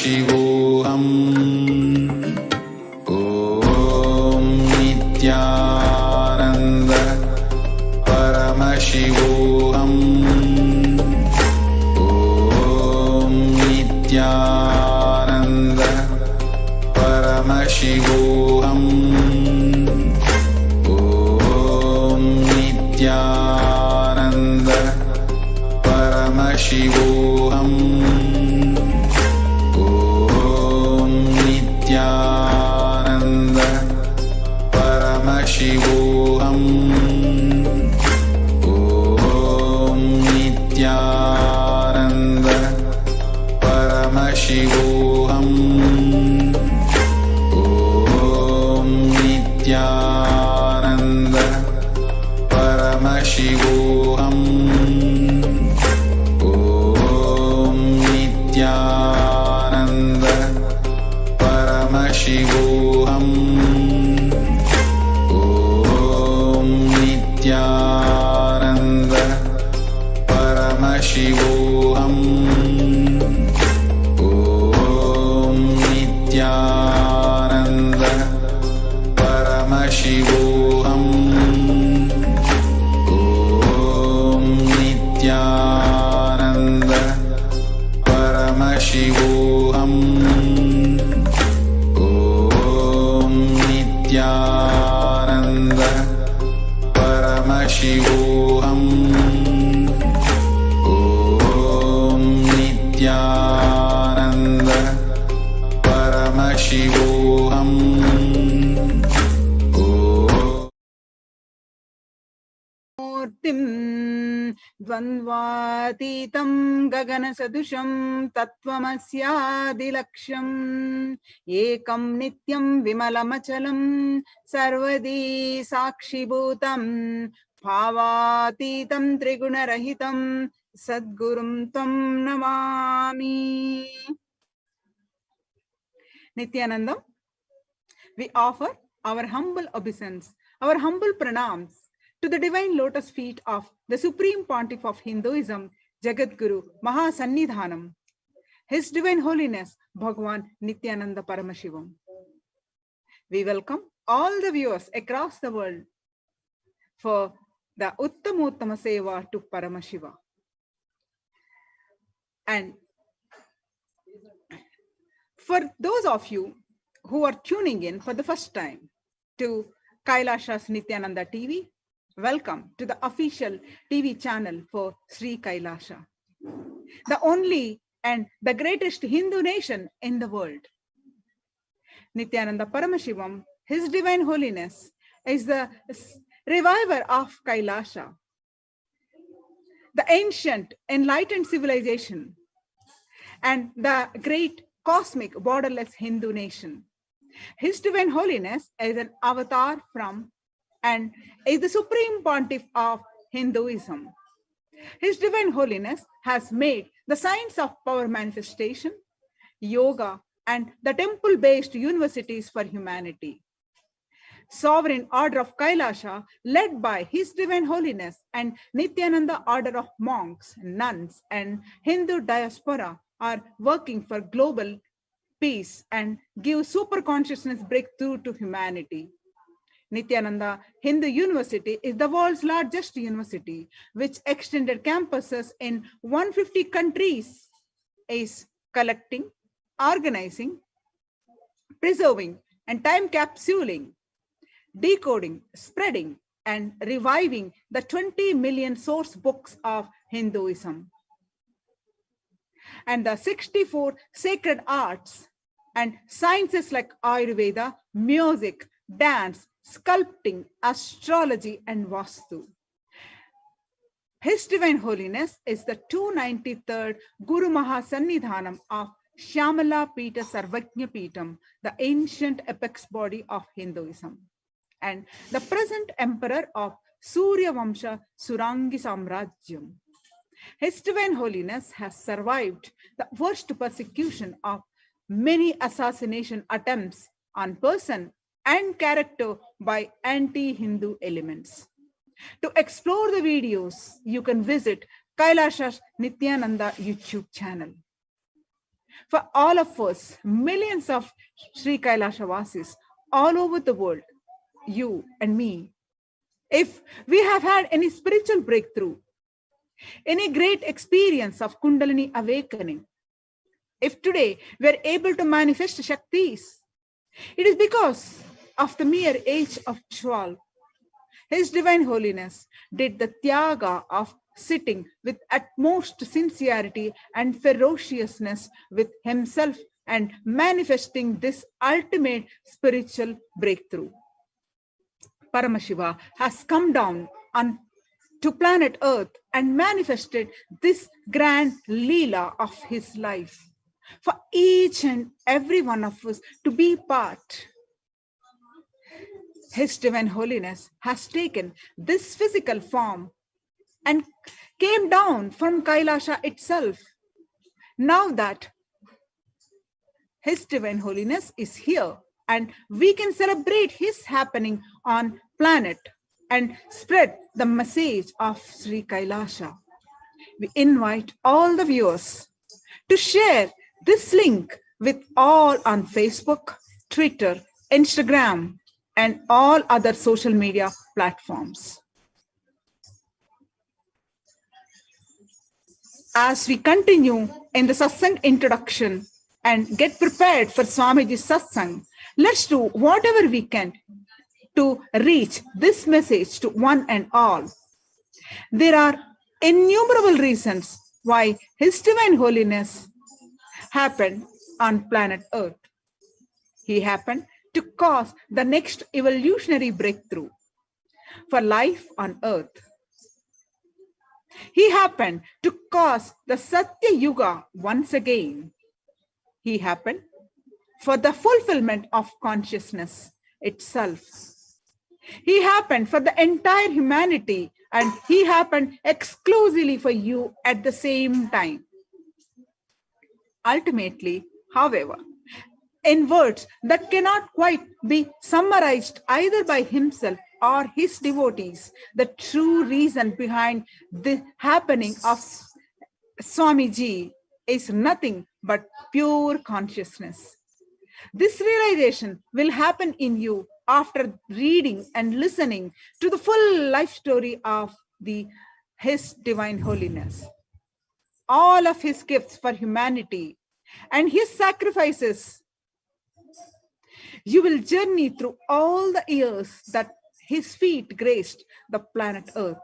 Paramashivoham. Om Nithyananda Paramashivoham. Om Nithyananda Paramashivoham. Om Nithyananda Paramashivoham. Om Nithyananda Paramashivoham. Om Nithyananda Paramashivoham. Om Nithyananda Paramashivoham. Om Nithyananda Paramashivoham. Om Nithyananda Paramashivoham. Om Nithyananda Paramashivoham. Om Nithyananda Paramashivoham. Om Nithyananda Paramashivoham. Om Nithyananda Paramashivoham. मूर्तिं द्वन्द्वातीतं गगनसदृशं तत्त्वमस्यादिलक्ष्यम् एकं नित्यं विमलमचलं सर्वदी साक्षिभूतं भावातीतं त्रिगुणरहितं सद्गुरुं त्वं Namami. Nithyanandam, we offer our humble obeisance, our humble pranams to the divine lotus feet of the Supreme Pontiff of Hinduism, Jagadguru Mahasannidhanam, His Divine Holiness Bhagwan Nithyananda Paramashivam. We welcome all the viewers across the world for the Uttamottama Seva to Paramashiva. And for those of you who are tuning in for the first time to KAILASA's Nithyananda TV, welcome to the official TV channel for Sri KAILASA, the only and the greatest Hindu nation in the world. Nithyananda Paramashivam, His Divine Holiness, is the reviver of KAILASA, the ancient enlightened civilization, and the great cosmic borderless Hindu nation. His Divine Holiness is an avatar from and is the Supreme Pontiff of Hinduism. His Divine Holiness has made the science of power manifestation, yoga, and the temple-based universities for humanity. Sovereign Order of KAILASA, led by His Divine Holiness and Nithyananda Order of Monks, Nuns, and Hindu diaspora are working for global peace and give super consciousness breakthrough to humanity. Nithyananda Hindu University is the world's largest university, which extended campuses in 150 countries, is collecting, organizing, preserving, and time capsuling, decoding, spreading, and reviving the 20 million source books of Hinduism and the 64 sacred arts and sciences like Ayurveda, music, dance, sculpting, astrology, and Vastu. His Divine Holiness is the 293rd Guru Mahasannidhanam of Shyamala Pita Sarvajna Pitam, the ancient apex body of Hinduism, and the present emperor of Surya Vamsha Surangi Samrajyam. His Divine Holiness has survived the worst persecution of many assassination attempts on person and character by anti-Hindu elements. To explore the videos, you can visit KAILASA's Nithyananda YouTube channel. For all of us, millions of Sri Kailasa Vasis all over the world, you and me, if we have had any spiritual breakthrough, any great experience of Kundalini awakening, if today we are able to manifest Shaktis, it is because of the mere age of 12. His Divine Holiness did the Tyaga of sitting with utmost sincerity and ferociousness with himself and manifesting this ultimate spiritual breakthrough. Paramashiva has come down to planet Earth and manifested this grand Leela of his life for each and every one of us to be part. His Divine Holiness has taken this physical form and came down from Kailasa itself. Now that His Divine Holiness is here and we can celebrate his happening on planet and spread the message of Sri Kailasa. We invite all the viewers to share this link with all on Facebook, Twitter, Instagram, and all other social media platforms. As we continue in the Satsang introduction and get prepared for Swamiji's Satsang, let's do whatever we can to reach this message to one and all. There are innumerable reasons why His Divine Holiness happened on planet Earth. He happened to cause the next evolutionary breakthrough for life on Earth. He happened to cause the Satya Yuga once again. He happened for the fulfillment of consciousness itself. He happened for the entire humanity, and he happened exclusively for you at the same time. Ultimately, however, in words that cannot quite be summarized either by himself or his devotees, the true reason behind the happening of Swamiji is nothing but pure consciousness. This realization will happen in you after reading and listening to the full life story of His Divine Holiness. All of his gifts for humanity and his sacrifices. You will journey through all the years that his feet graced the planet Earth,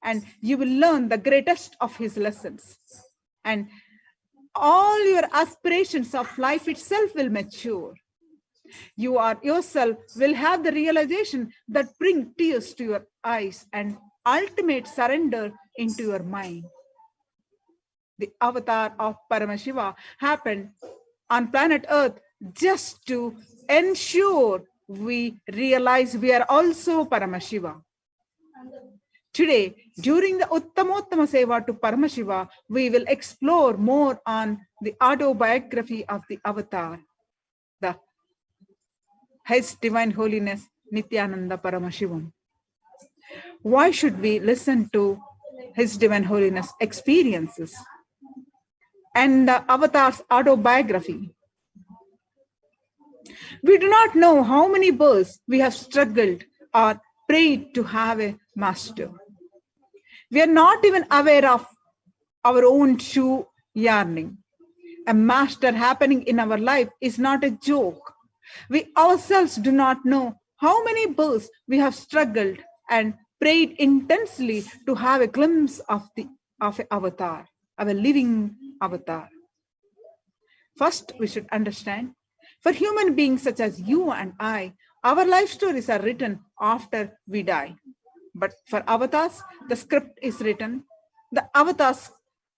and you will learn the greatest of his lessons. And all your aspirations of life itself will mature. You yourself will have the realization that bring tears to your eyes and ultimate surrender into your mind. The avatar of Paramashiva happened on planet Earth just to ensure we realize we are also Paramashiva. Today, during the Uttamottama Seva to Paramashiva, we will explore more on the autobiography of the avatar, His Divine Holiness Nithyananda Paramashivam. Why should we listen to His Divine Holiness experiences and the avatar's autobiography? We do not know how many births we have struggled or prayed to have a master. We are not even aware of our own true yearning. A master happening in our life is not a joke. We ourselves do not know how many births we have struggled and prayed intensely to have a glimpse of an avatar, of a living avatar. First, we should understand, for human beings such as you and I, our life stories are written after we die. But for avatars, the script is written, the avatars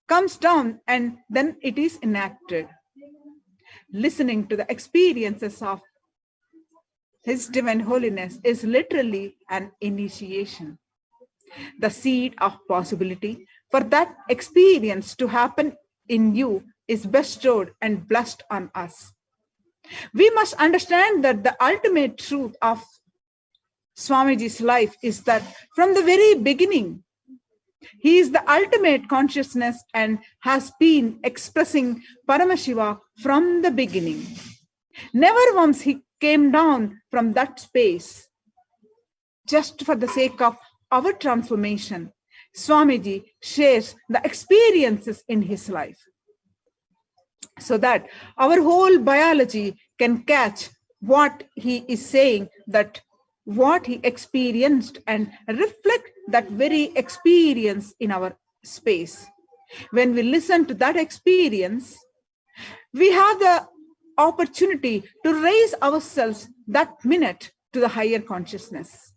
comes down and then it is enacted. Listening to the experiences of His Divine Holiness is literally an initiation. The seed of possibility for that experience to happen in you is bestowed and blessed on us. We must understand that the ultimate truth of Swamiji's life is that from the very beginning, He is the ultimate consciousness and has been expressing Paramashiva from the beginning. Never once he came down from that space just for the sake of our transformation. Swamiji shares the experiences in his life so that our whole biology can catch what he is saying, that what he experienced, and reflect that very experience in our space. When we listen to that experience, we have the opportunity to raise ourselves that minute to the higher consciousness.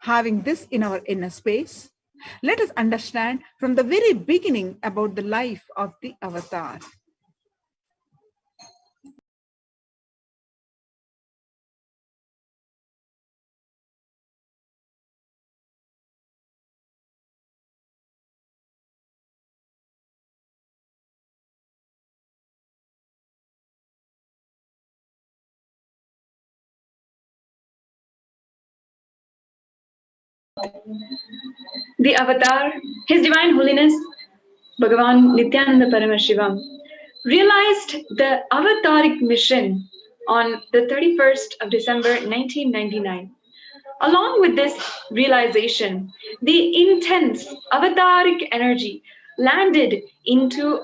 Having this in our inner space, let us understand from the very beginning about the life of the avatar. The avatar, His Divine Holiness Bhagavan Nithyananda Paramashivam, realized the avataric mission on the 31st of December 1999. Along with this realization, the intense avataric energy landed into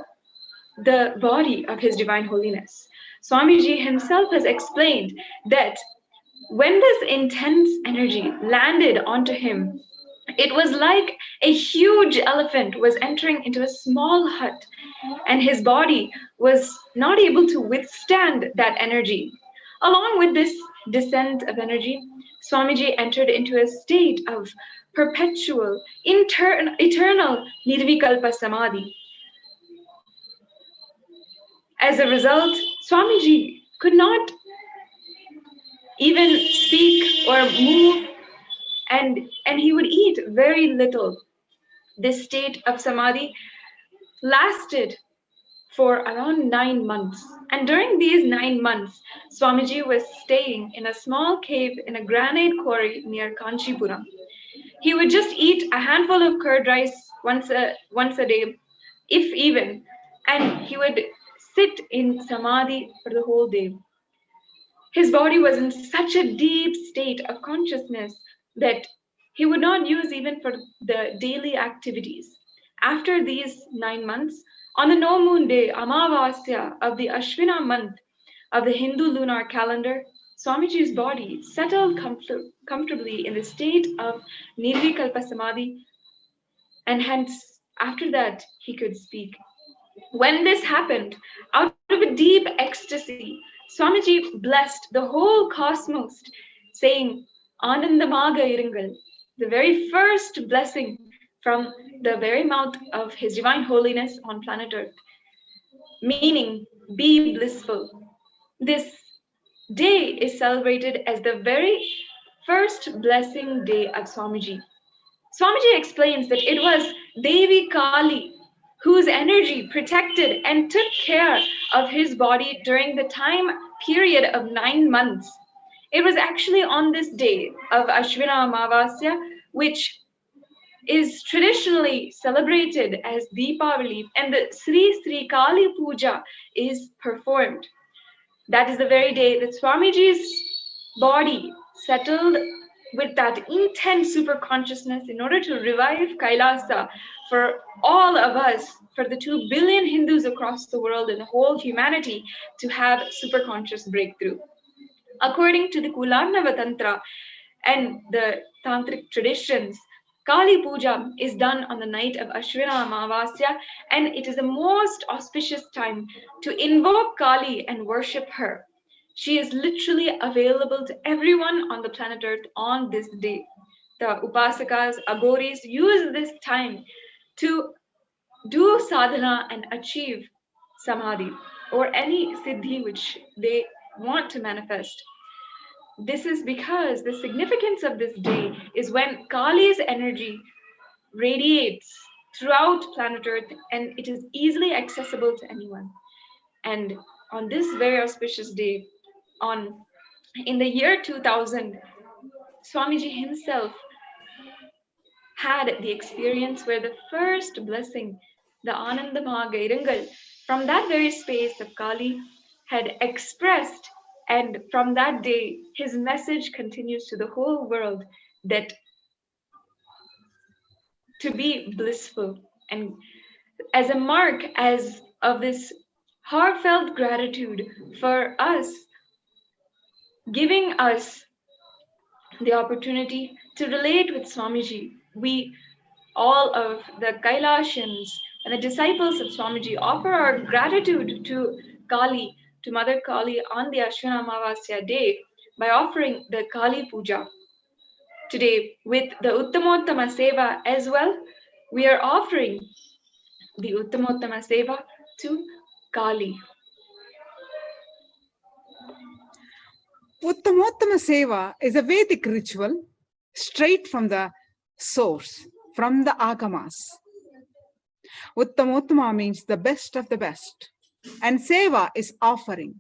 the body of His Divine Holiness. Swamiji himself has explained that when this intense energy landed onto him, it was like a huge elephant was entering into a small hut, and his body was not able to withstand that energy. Along with this descent of energy, Swamiji entered into a state of perpetual, eternal Nirvikalpa Samadhi. As a result, Swamiji could not even speak or move, and he would eat very little. This state of samadhi lasted for around 9 months. And during these 9 months, Swamiji was staying in a small cave in a granite quarry near Kanchipuram. He would just eat a handful of curd rice once a day, if even, and he would sit in samadhi for the whole day. His body was in such a deep state of consciousness that he would not use even for the daily activities. After these 9 months, on the no moon day, Amavasya of the Ashwina month of the Hindu lunar calendar, Swamiji's body settled comfortably in the state of Nirvikalpa Samadhi, and hence, after that, he could speak. When this happened, out of a deep ecstasy, Swamiji blessed the whole cosmos, saying, Anandamaga Irungal, the very first blessing from the very mouth of His Divine Holiness on planet Earth, meaning, be blissful. This day is celebrated as the very first blessing day of Swamiji. Swamiji explains that it was Devi Kali whose energy protected and took care of his body during the time period of 9 months. It was actually on this day of Ashwina Amavasya, which is traditionally celebrated as Deepavali, and the Sri Kali Puja is performed. That is the very day that Swamiji's body settled with that intense super consciousness in order to revive Kailasa for all of us, for the 2 billion Hindus across the world and the whole humanity to have super conscious breakthrough. According to the Kularnava Tantra and the Tantric traditions, Kali Puja is done on the night of Ashwina Amavasya, and it is the most auspicious time to invoke Kali and worship her. She is literally available to everyone on the planet Earth on this day. The Upasakas, Agoris use this time to do sadhana and achieve samadhi or any siddhi which they want to manifest. This is because the significance of this day is when Kali's energy radiates throughout planet Earth and it is easily accessible to anyone. And on this very auspicious day, in the year 2000, Swamiji himself had the experience where the first blessing, the Anandamaga Irangal, from that very space of Kali had expressed, and from that day, his message continues to the whole world that to be blissful, and as a mark as of this heartfelt gratitude for us, giving us the opportunity to relate with Swamiji, we, all of the Kailashans and the disciples of Swamiji, offer our gratitude to Kali, to Mother Kali on the Ashwina Amavasya day by offering the Kali Puja. Today, with the Uttamottama Seva as well, we are offering the Uttamottama Seva to Kali. Uttamottama Seva is a Vedic ritual straight from the source, from the Agamas. Uttamottama means the best of the best, and Seva is offering.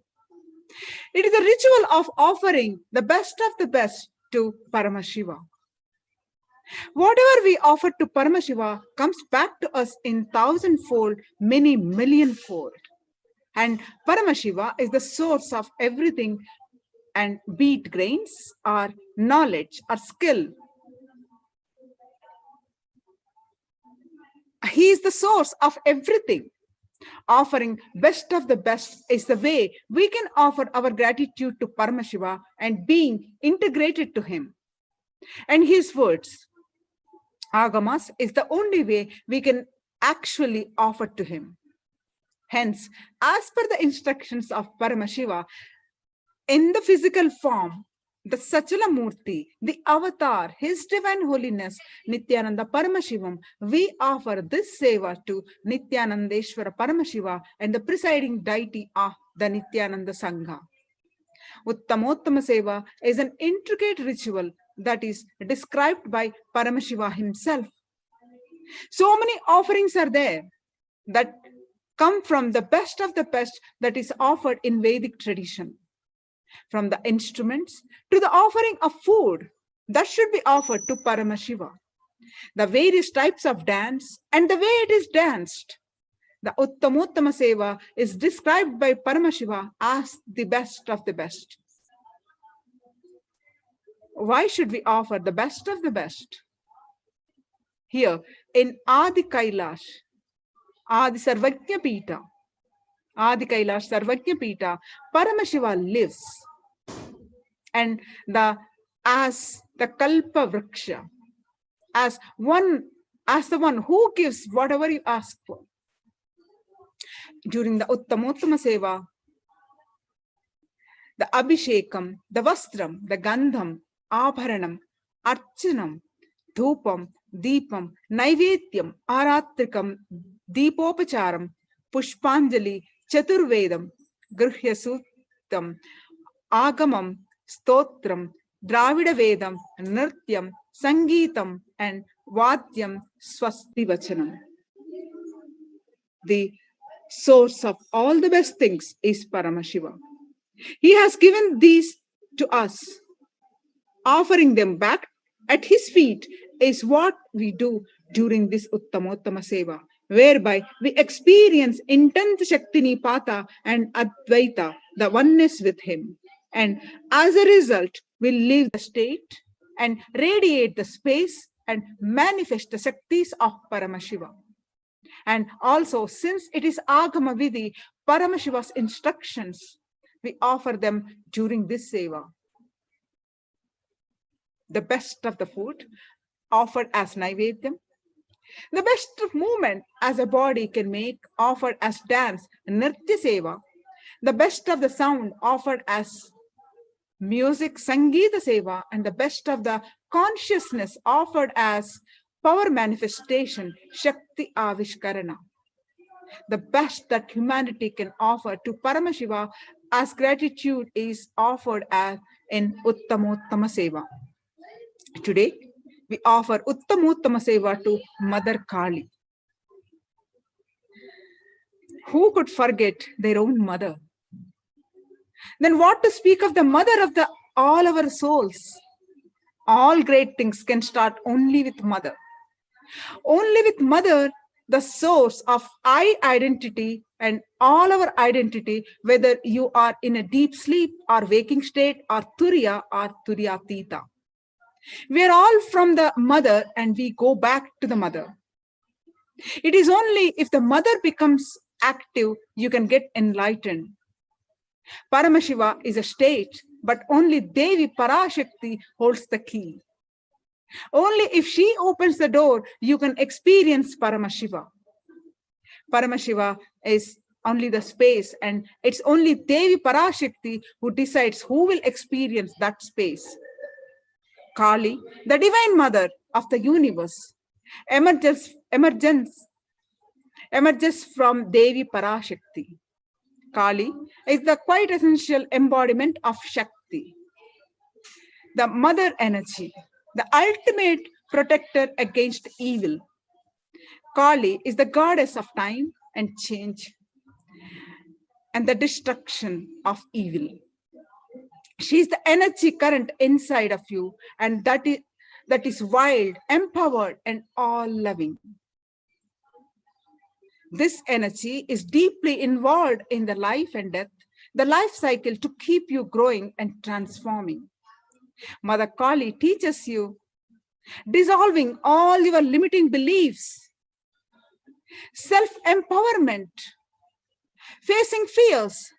It is a ritual of offering the best of the best to Paramashiva. Whatever we offer to Paramashiva comes back to us in thousandfold, many millionfold. And Paramashiva is the source of everything, and be it grains or knowledge or skill. He is the source of everything. Offering best of the best is the way we can offer our gratitude to Paramashiva and being integrated to him. And his words, Agamas, is the only way we can actually offer to him. Hence, as per the instructions of Paramashiva, in the physical form, the Sachala Murti, the avatar, His Divine Holiness, Nithyananda Paramashivam, we offer this seva to Nithyanandeshwara Paramashiva and the presiding deity of the Nithyananda Sangha. Uttamottama Seva is an intricate ritual that is described by Paramashiva himself. So many offerings are there that come from the best of the best that is offered in Vedic tradition. From the instruments to the offering of food that should be offered to Paramashiva, the various types of dance and the way it is danced. The Uttamottama Seva is described by Paramashiva as the best of the best. Why should we offer the best of the best? Here in Adi Kailash, Adi Sarvajna Pita, Adi Kailash Sarvajna Pita, Paramashiva lives. And as the Kalpa Vriksha, as the one who gives whatever you ask for. During the Uttamottama Seva, the Abhishekam, the Vastram, the Gandham, Abharanam, Archanam, Dhupam, Deepam, Naivedyam, Aratrikam, Deepopacharam, Pushpanjali, Chaturvedam, Gruhyasuttam, Agamam, Stotram, Dravida Vedam, Nrityam, Sangeetam, and Vadyam Swasti Vachanam. The source of all the best things is Paramashiva. He has given these to us. Offering them back at his feet is what we do during this Uttamottama Seva, whereby we experience intense Shakti Nipata and Advaita, the oneness with him. And as a result, we leave the state and radiate the space and manifest the Shaktis of Paramashiva. And also, since it is Agama Vidhi, Paramashiva's instructions, we offer them during this Seva. The best of the food offered as Naivedyam, the best of movement as a body can make offered as dance, Nritya Seva, the best of the sound offered as music, Sangeeta Seva, and the best of the consciousness offered as power manifestation, Shakti Avishkarana. The best that humanity can offer to Paramashiva as gratitude is offered as in Uttamottama Seva. Today, we offer Uttamottama Seva to Mother Kali. Who could forget their own mother? Then what to speak of the mother of all our souls? All great things can start only with mother. Only with mother, the source of I identity and all our identity, whether you are in a deep sleep or waking state or Turiya or Turyatita. We are all from the mother and we go back to the mother. It is only if the mother becomes active, you can get enlightened. Paramashiva is a state, but only Devi Parashakti holds the key. Only if she opens the door, you can experience Paramashiva. Paramashiva is only the space, and it's only Devi Parashakti who decides who will experience that space. Kali, the divine mother of the universe, emerges from Devi Parashakti. Kali is the quite essential embodiment of Shakti, the mother energy, the ultimate protector against evil. Kali is the goddess of time and change and the destruction of evil. She is the energy current inside of you, and that is wild, empowered, and all-loving. This energy is deeply involved in the life and death, the life cycle, to keep you growing and transforming. Mother Kali teaches you dissolving all your limiting beliefs, self-empowerment, facing fears,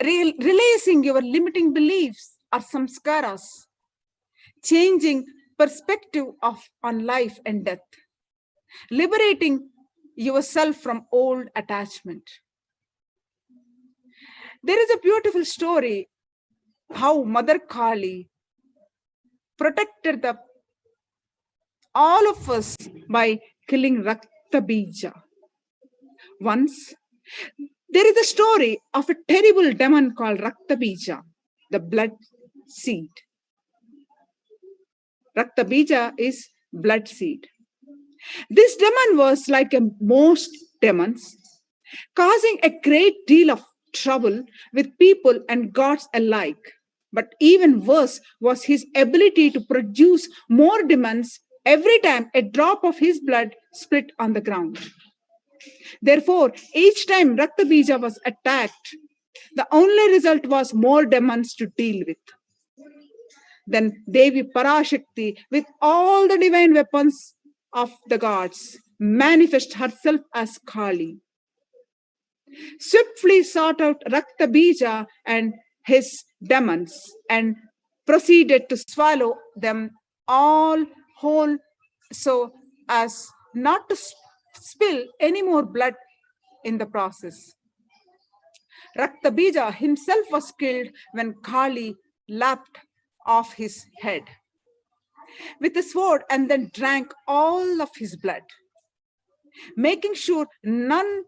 releasing your limiting beliefs or samskaras, changing perspective on life and death, liberating yourself from old attachment. There is a beautiful story how Mother Kali protected all of us by killing Rakta Bija. Once, there is a story of a terrible demon called Rakta Bija, the blood seed. Rakta Bija is blood seed. This demon was like most demons, causing a great deal of trouble with people and gods alike. But even worse was his ability to produce more demons every time a drop of his blood split on the ground. Therefore, each time Rakta Bija was attacked, the only result was more demons to deal with. Then Devi Parashakti, with all the divine weapons of the gods, manifest herself as Kali, swiftly sought out Rakta Bija and his demons and proceeded to swallow them all whole so as not to spill any more blood in the process. Rakta Bija himself was killed when Kali lapped off his head with a sword and then drank all of his blood, making sure none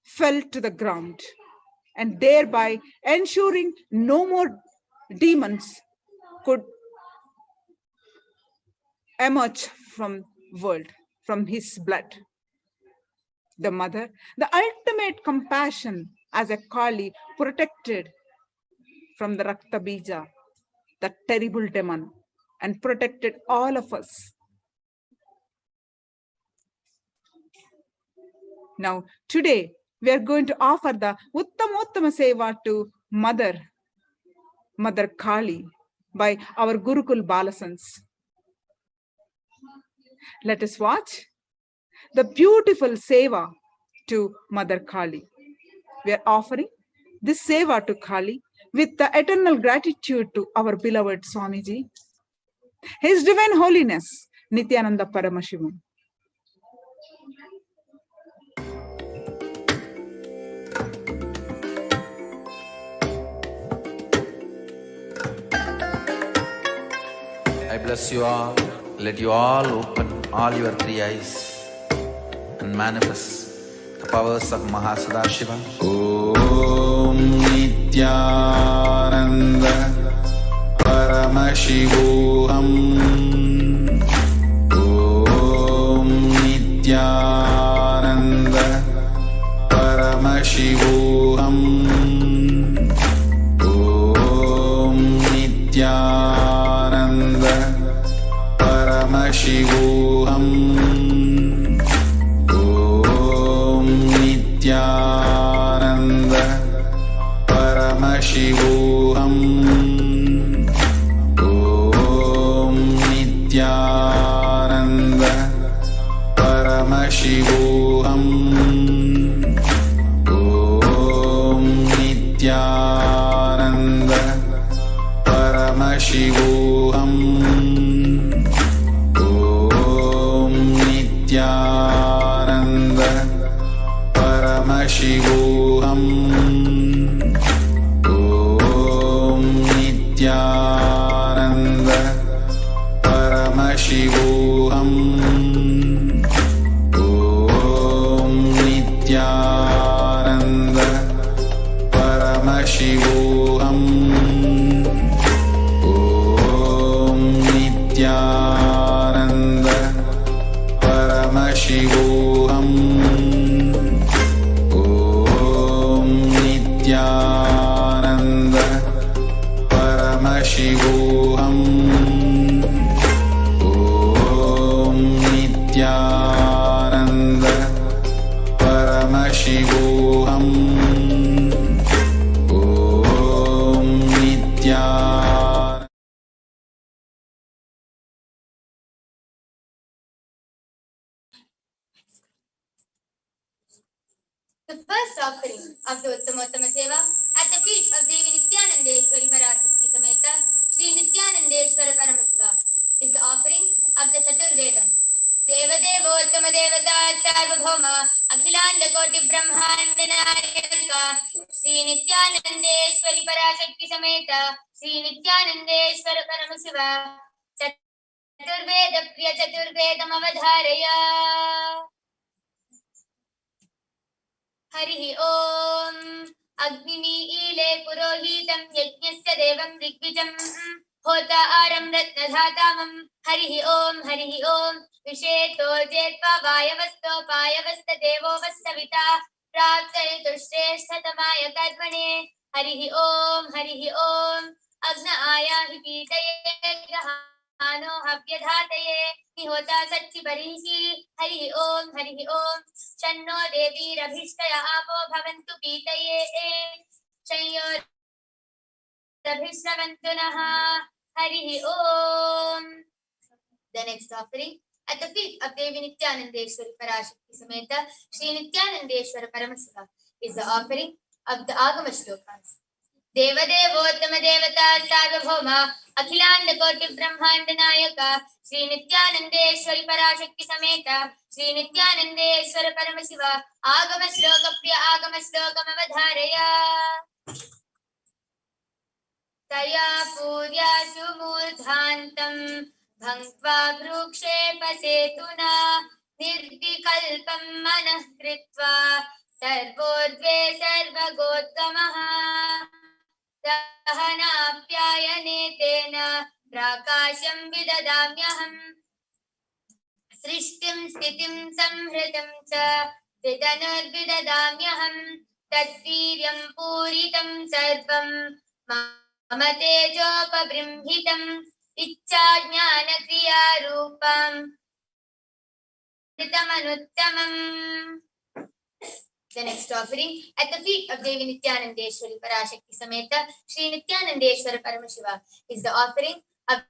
fell to the ground, and thereby ensuring no more demons could emerge from his blood. The mother, the ultimate compassion as a Kali, protected from the Rakta Bija, the terrible demon, and protected all of us. Now, today, we are going to offer the Uttamottama Seva to Mother Kali by our Gurukul Balasans. Let us watch the beautiful Seva to Mother Kali. We are offering this Seva to Kali with the eternal gratitude to our beloved Swamiji, His Divine Holiness, Nithyananda Paramashivam. I bless you all. Let you all open all your three eyes and manifest the powers of Mahasadashiva. Om Nithyananda Paramashivoham. Om Nithyananda Paramashivoham. Om Nithyananda Paramashivoham. Om Nithyananda Paramashivoham. Om Nithyananda Paramashivoham. Om Nithyananda Paramashivoham. Om Nithyananda Paramashivoham. Om Nithyananda Paramashivoham. Om Nithyananda Paramashivoham. Om Nithyananda Paramashivoham. Om Nithyananda Paramashivoham. Om Nithyananda. The first offering of the Uttamottama Seva at the feet of Devi Nithyanandeshwari Parasakti Sameta Sri Nithyanandeshwara Paramashiva is the offering of the Chaturvedam. Devadevottama Devata Sarvabhauma Akhilanda Koti Brahmanda Nayaka Sri Nithyanandeshwari Parasakti Sameta Sri Nithyanandeshwara Paramashiva Chaturveda Priya Chaturvedam Avadharaya. हरिः ओम अग्निमीले पुरोहितं यज्ञस्य देवं ऋग्विजं होता आरं रत्नधातामं हरिः ओम विषेतो जेत्वा वायवस्तो पायवस्त देवो वस्तविता प्राप्तये श्रेष्ठतमाय कर्मणे हरिः ओम अग्न आयाहि पीतये ग्रहानो हव्यधातये निहोता सच्चि बर्हिषि हरिः ओम शन्नो देवीरभीष्टया आपो भवन्तु पीतये शंयोरभिश्रवन्तु नः हरिः ओम. The next offering at the feet of Devi Nithyanandeshwari Parashakti Sameta Sri Nithyanandeshwara Paramashiva is the offering of the Agama Shlokas. देवदेवोत्तम देवता सार्वभौमा अखिलांड कोटि ब्रह्मांड नायका श्री नित्यानंदेश्वरी पराशक्ति समेत श्री नित्यानंदेश्वर परमशिवा आगम श्लोक प्रिय आगम श्लोकमवधारय. तया पूर्या सुमूर्धान्तं भङ्क्त्वा भ्रूक्षेपसेतुना निर्विकल्पं मनः कृत्वा सर्वोर्ध्वे सर्वगोत्तमः दहनाप्यायने तेन प्राकाशं विददाम्यहम्. सृष्टिं स्थितिं संहृतं च विदनुर्विददाम्यहम्. तद्वीर्यं पूरितं सर्वं मम तेजोपबृंहितम् इच्छा ज्ञानक्रियारूपं ऋतमनुत्तमम्. The next offering at the feet of Devi Nithyanandeshwari Parashakti Sameta Sri Nithyanandeshwara Paramashiva is the offering of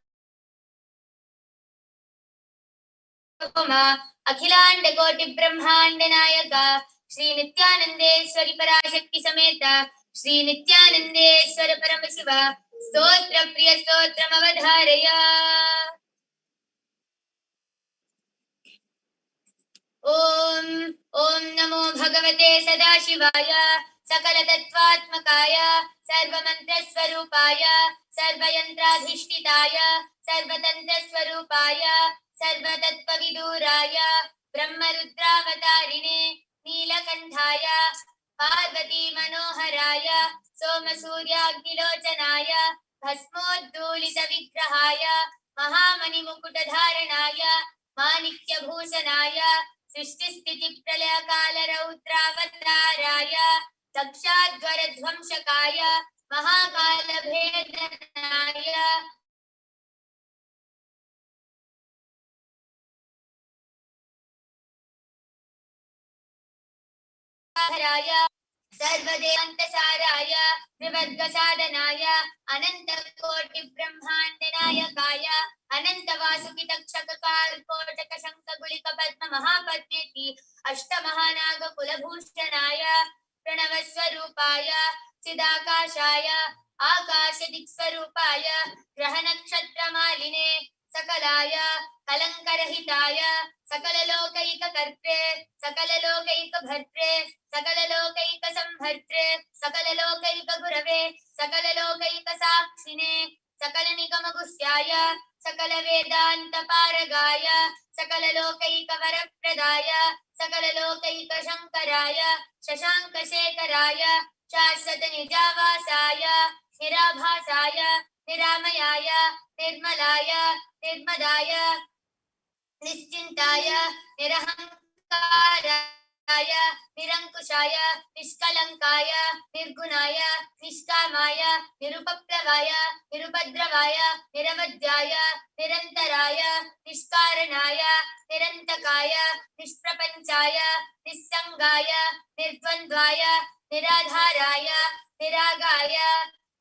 Akhilanda Koti Brahmanda Nayaka Sri Nithyanandeshwari Parashakti Sameta Sri Nithyanandeshwara Paramashiva Stotra Priya Stotram Avadharaya. ओम नमो भगवते सदाशिवाय सकल तत्वात्मकाय सर्वमंत्र स्वरूपाय सर्वयंत्राधिष्ठिताय सर्वतंत्र स्वरूपाय सर्वतत्त्वविदूराय ब्रह्मरुद्रावतारिणे नीलकंठाय पार्वती मनोहराय सोमसूर्याग्निलोचनाय भस्मोद्धूलित विग्रहाय महामणिमुकुटधारणाय माणिक्यभूषणाय सृष्टिस्थिति प्रलय काल रौद्रावताराय दक्षाध्वरध्वंसकाय महाकाल भेदनाय सर्वदेवान्तसाराय विवर्गसाधनाय अनन्तकोटिब्रह्माण्डनायकाय अनन्तवासुकितक्षककार्कोटकशङ्खगुलिकपद्ममहापद्मेति अष्टमहानागकुलभूषणाय प्रणवस्वरूपाय चिदाकाशाय आकाशदिक्स्वरूपाय ग्रहनक्षत्रमालिने सकलाय कलङ्करहिताय सकललोकैककर्त्रे सकललोकैकभर्त्रे सकललोकैकसंभर्त्रे सकललोकैकगुरवे सकललोकैकसाक्षिणे सकलनिगमगुह्याय सकलवेदान्तपारगाय सकललोकैकवरप्रदाय सकललोकैकशङ्कराय शशाङ्कशेखराय शाश्वतनिजावासाय निराभासाय निरामयाय निर्मलाय निर्मदाय निश्चिन्ताय निरहङ्काराय निरङ्कुशाय निष्कलङ्काय निर्गुणाय निष्कामाय निरुपप्लवाय निरुपद्रवाय निरवध्याय निरन्तराय निष्कारणाय निरन्तकाय निष्प्रपञ्चाय निस्सङ्गाय निर्द्वन्द्वाय निराधाराय निरागाय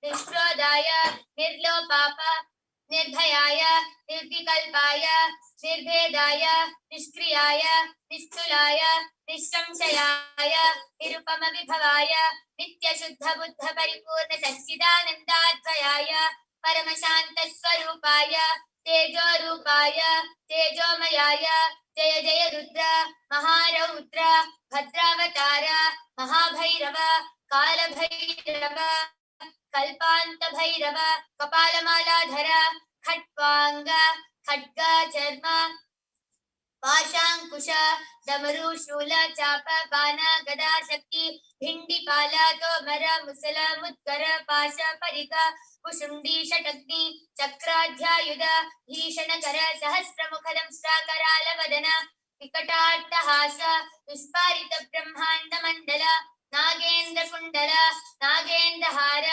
निष्क्रोधाय निर्लोपाप निर्भयाय निर्विकल्पाय निर्भेदाय निष्क्रियाय निश्चलाय निःसंशयाय निरुपमविभवाय नित्यशुद्धबुद्ध परिपूर्ण सच्चिदानन्दाद्वयाय परमशान्तस्वरूपाय तेजोरूपाय तेजोमयाय जय जय रुद्र महारौद्र भद्रावतार महाभैरव कालभैरव कल्पान्तभैरव कपालमालाधर खट्वांग खड्ग चर्म पाशांकुश डमरू शूल चाप बाण गदा शक्ति भिंडीपाल तोमर मुसल मुद्गर पाश परिग कुशुंडी षटग्नि चक्राध्यायुध भीषणकर सहस्रमुख दंष्ट्राकराल वदन विकटाट्टहास विस्फारित ब्रह्मांड मंडल नागेन्द्र कुंडल नागेन्द्र हार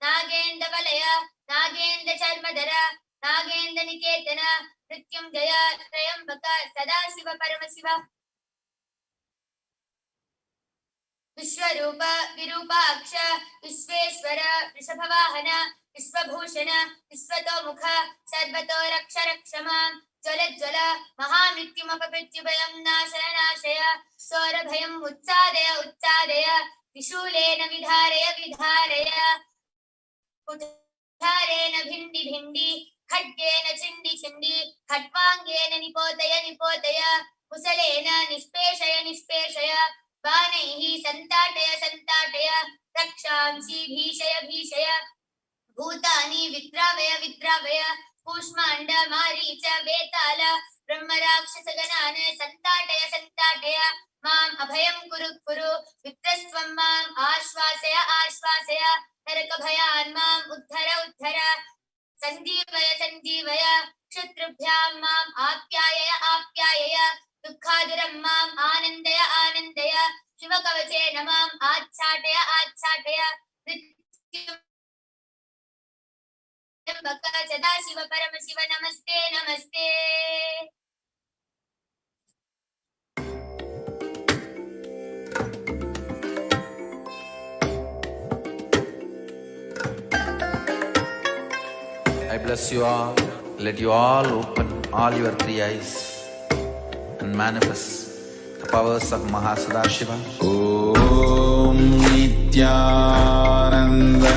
नागेन्द्र वलय नागेन्द्र चर्मधर नागेन्द्र निकेतन मृत्युंजय त्रयंबक सदाशिव परमशिव विश्वरूप विरूपाक्ष विश्वेश्वर वृषभवाहन विश्वभूषण विश्वतोमुख सर्वतो रक्ष रक्षमां ज्वल महामृत्युमपमृत्युभयं नाशय नाशय सौरभयम् उत्सादय उत्सादय त्रिशूलेन विधारय विधारय उद्धारेण भिण्डि भिण्डि खड्गेन छिण्डि छिण्डि खट्वाङ्गेन निपोतय निपोतय कुशलेन निष्पेषय निष्पेषय बाणैः सन्ताटय सन्ताटय रक्षांसि भीषय भीषय भूतानि विद्रावय विद्रावय कूष्माण्ड मारीच वेताल ब्रह्मराक्षसगणान् सन्ताटय सन्ताटय माम् अभयं कुरु कुरु विप्रस्त्वं माम् आश्वासय आश्वासय नरकभयान् माम् उद्धर उद्धर सञ्जीवय सञ्जीवय शत्रुभ्यां माम् आप्यायय आप्यायय दुःखादुरं माम् आनन्दय आनन्दय शिवकवचेन माम् आच्छाटय आच्छाटय सदाशिव परमशिव नमस्ते नमस्ते। I bless you all. Let you all open all your three eyes and manifest the powers of Mahasadashiva. Om Nithyananda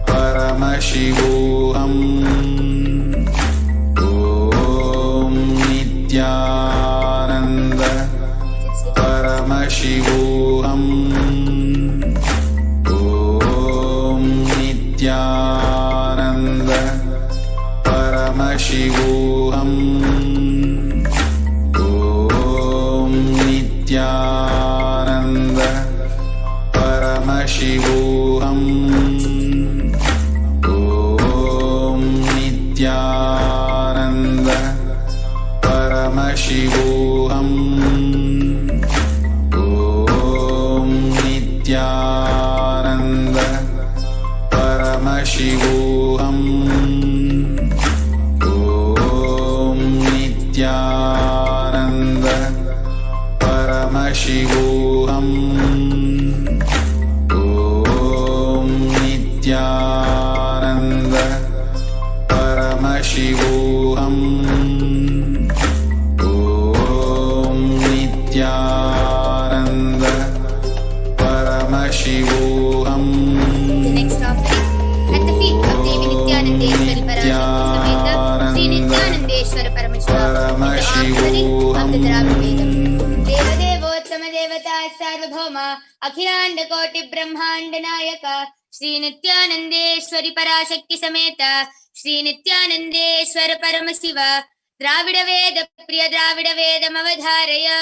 Paramashivoham. Om Nithyananda Paramashivoham. Om Nithyananda Paramashivoham. Om Nithyananda Paramashivoham. Om Nithyananda Paramashivoham. Om Nithyananda Paramashivoham. Om Nithyananda Paramashivoham. Paramashivoham. The next offering at the feet of Devi Nithyanandeshwari Parashakti Sameta Shri Nithyanandeshwara Paramashivam is the offering of the Dravida Vedam. Devadevottama Devata Sarvabhauma Akhilanda Koti Brahmanda Nayaka Shri Nithyanandeshwari Parashakti Sameta Shri Nithyanandeshwara Paramashiva Dravida Veda Priya Dravida Vedam Avadharaya.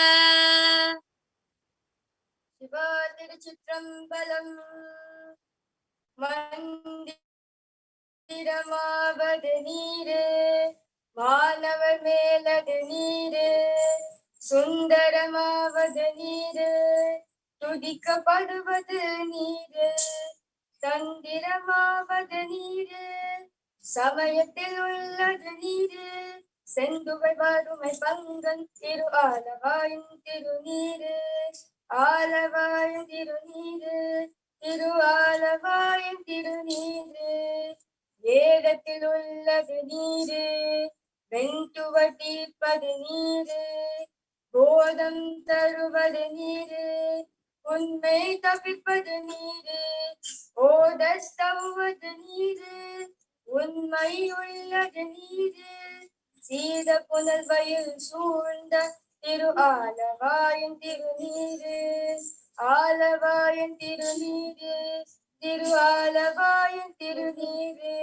Shiva Tiruchitrambalam மந்திரமாவது நீரே மாணவர் மேலது நீரே சுந்தரமாவது நீரே துதிக்கப்படுவது நீரே தந்திரமாவது நீரே சமயத்தில் உள்ளது நீரே செந்துவை வறுமை பங்கன் திரு ஆலவாயின் திருநீரே ஆலவாயின் திருநீரே திரு ஆலவாயின் திருநீரே வேதத்தில் உள்ளது நீரே வெண்துவ தீர்ப்பது நீரே போதம் தருவது நீரே உண்மை தப்பிப்பது நீரே ஓதஸ்தவுவது நீரே உண்மை உள்ளது நீரே சீத புனல் வயல் சூழ்ந்த திரு ஆலவாயின் திருநீரே ஆலவாயின் திருநீரே திரு ஆலவாயின் திருநீரே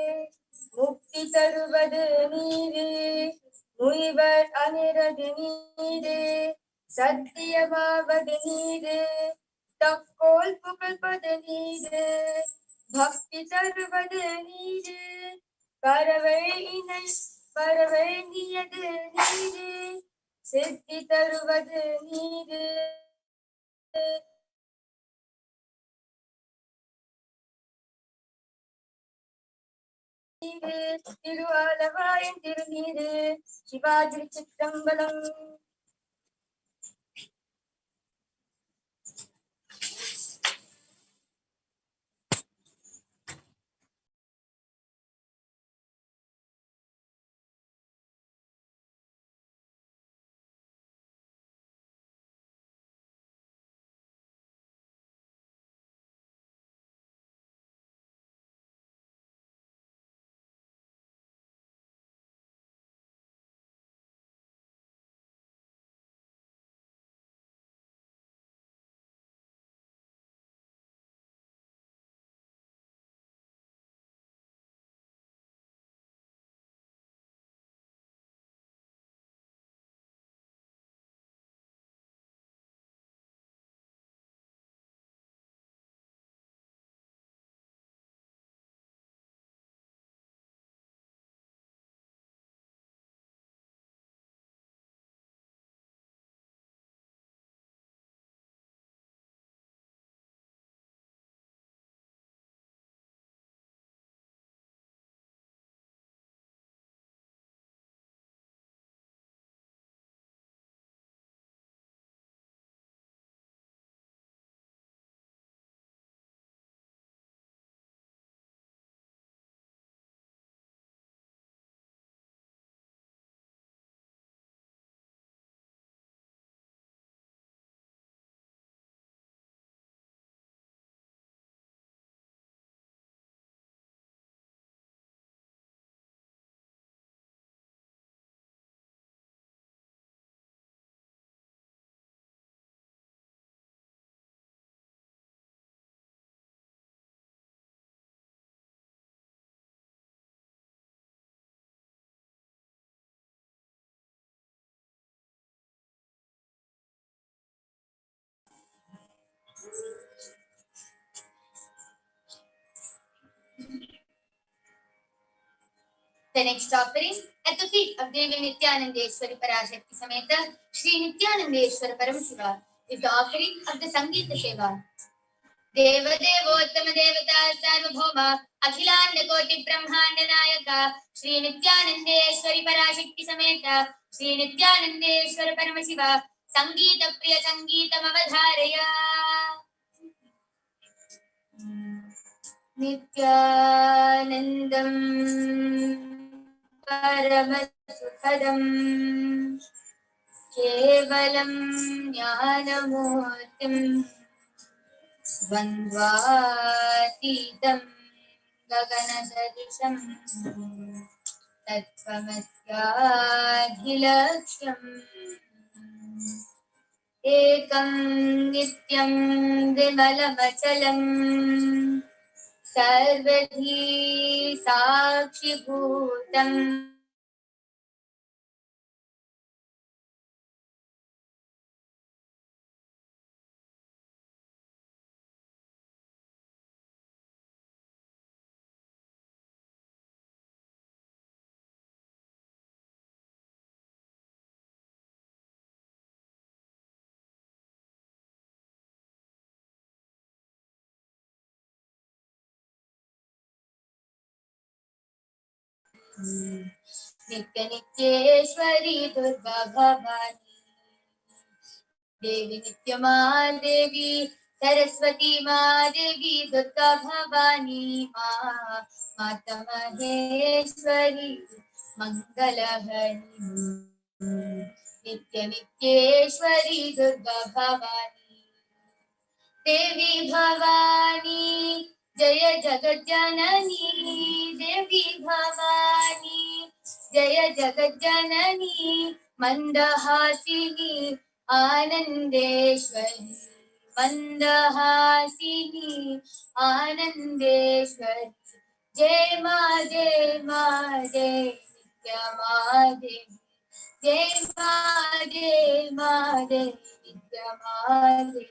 முக்தி தருவது நீரே முனிவர் அனிரது நீரே சத்தியமாவது நீரே தக்கோல் புகழ்வது நீரே பக்தி தருவது நீரே பறவை இணை பறவை நீயது நீரே சித்தி தருவது நீரே திரு ஆலவாயின் திருநீரே Sivaji Chitrambalam. The next offering at the feet of Devi Nithyanandeshwari Parashakti Sameta Shri Nithyanandeshwara Paramashiva is the offering of the Sangeeta Seva. Devadevottama Devata Sarvabhauma Akhilanda Koti Brahmanda Nayaka Shri Nithyanandeshwari Parashakti Sameta Shri Nithyanandeshwara Paramashiva Sangeeta Priya Sangeetam Avadharaya. Nithyanandam Paramasukhadam Kevalam Jnanamurtim द्वन्द्वातीतं गगनसदृशं तत्त्वमस्याधिलक्ष्यम् एकं नित्यं विमलमचलम् सर्वधी साक्षिभूतम् नित्यनित्येश्वरी दुर्गा भवानी देवी नित्यमा देवी सरस्वती माँ देवी दुर्गा भवानी माँ माता महेश्वरी मंगलहरी नित्य नित्येश्वरी दुर्गा भवानी देवी भवानी जय जगज्जननी देवी भवानी जय जगज्जननी मंदहासिनी आनंदेश्वरी मंदहासिनी आनंदेश्वरी जय माँ जय माँ जय नित्य माँ देवी जय माँ जय माँ जय नित्य माँ देवी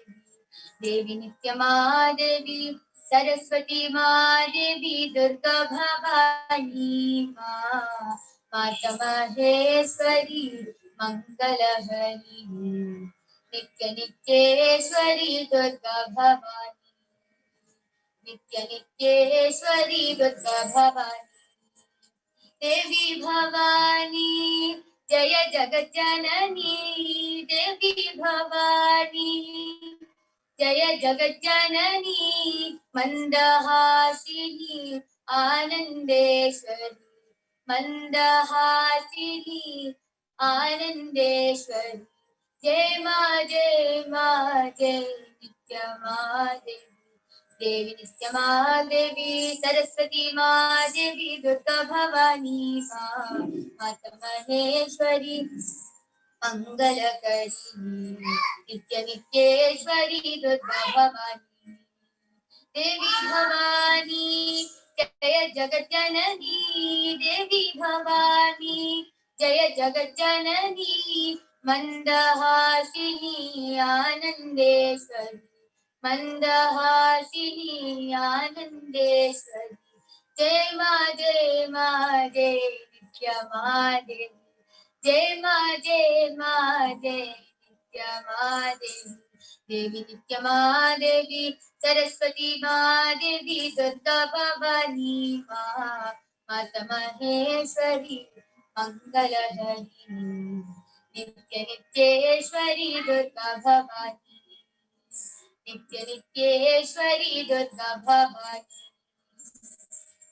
देवी नित्यमा देवी सरस्वती माँ देवी दुर्गा भवानी माँ माता महेश्वरी मंगलहरी नित्य नित्येश्वरी दुर्गा भवानी नित्य नित्येश्वरी दुर्गा भवानी देवी भवानी जय जगज्जननी देवी भवानी जय जगज्जननी मंदहासिनी आनंदेश्वरी मंदहासिनी आनंदेश्वरी जय माँ जय माँ जय नित्य माँ देवी देवी नित्य माँ देवी सरस्वती माँ देवी दुर्गा भवानी माँ माता महेश्वरी मंगलकरी नित्य नित्येश्वरी दुर्गा भवानी देवी भवानी जय जगज्जननी देवी भवानी जय जगज्जननी मंदहासिनी आनंदेश्वरी मंदहासिनी आनंदेश्वरी जय माँ जय माँ जय नित्य माँ देवी जय माँ जय माँ जय नित्य माँ देवी देवी नित्य माँ देवी सरस्वती माँ देवी दुर्गा भवानी माँ माता महेश्वरी मंगलहरी नित्य नित्येश्वरी दुर्गा भवानी नित्य नित्येश्वरी दुर्गा भवानी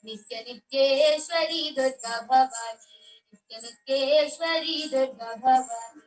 नित्य नित्येश्वरी दुर्गा भवानी नित्य नित्येश्वरी Durga Bhavani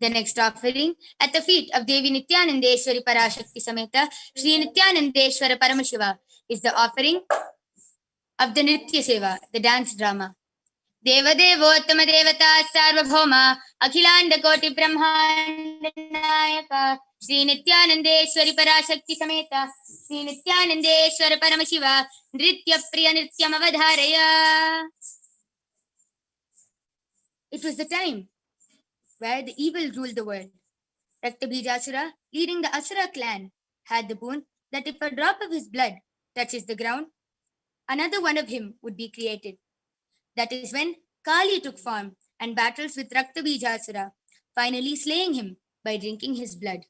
The next offering at the feet of Devi Nithyanandeshwari Parashakti Sameta Shri Nithyanandeshwara Paramashiva is the offering of the Nritya Seva, the dance drama. Devadevottama Devata Sarvabhauma Akhilanda Koti Brahmanda Nayaka Shri Nithyanandeshwari Parashakti Sameta Shri Nithyanandeshwara Paramashiva Nritya Priya Nrityam Avadharaya. It was the time where the evil ruled the world. Raktabijasura, leading the Asura clan, had the boon that if a drop of his blood touches the ground, another one of him would be created. That is when Kali took form and battles with Raktabijasura, finally slaying him by drinking his blood.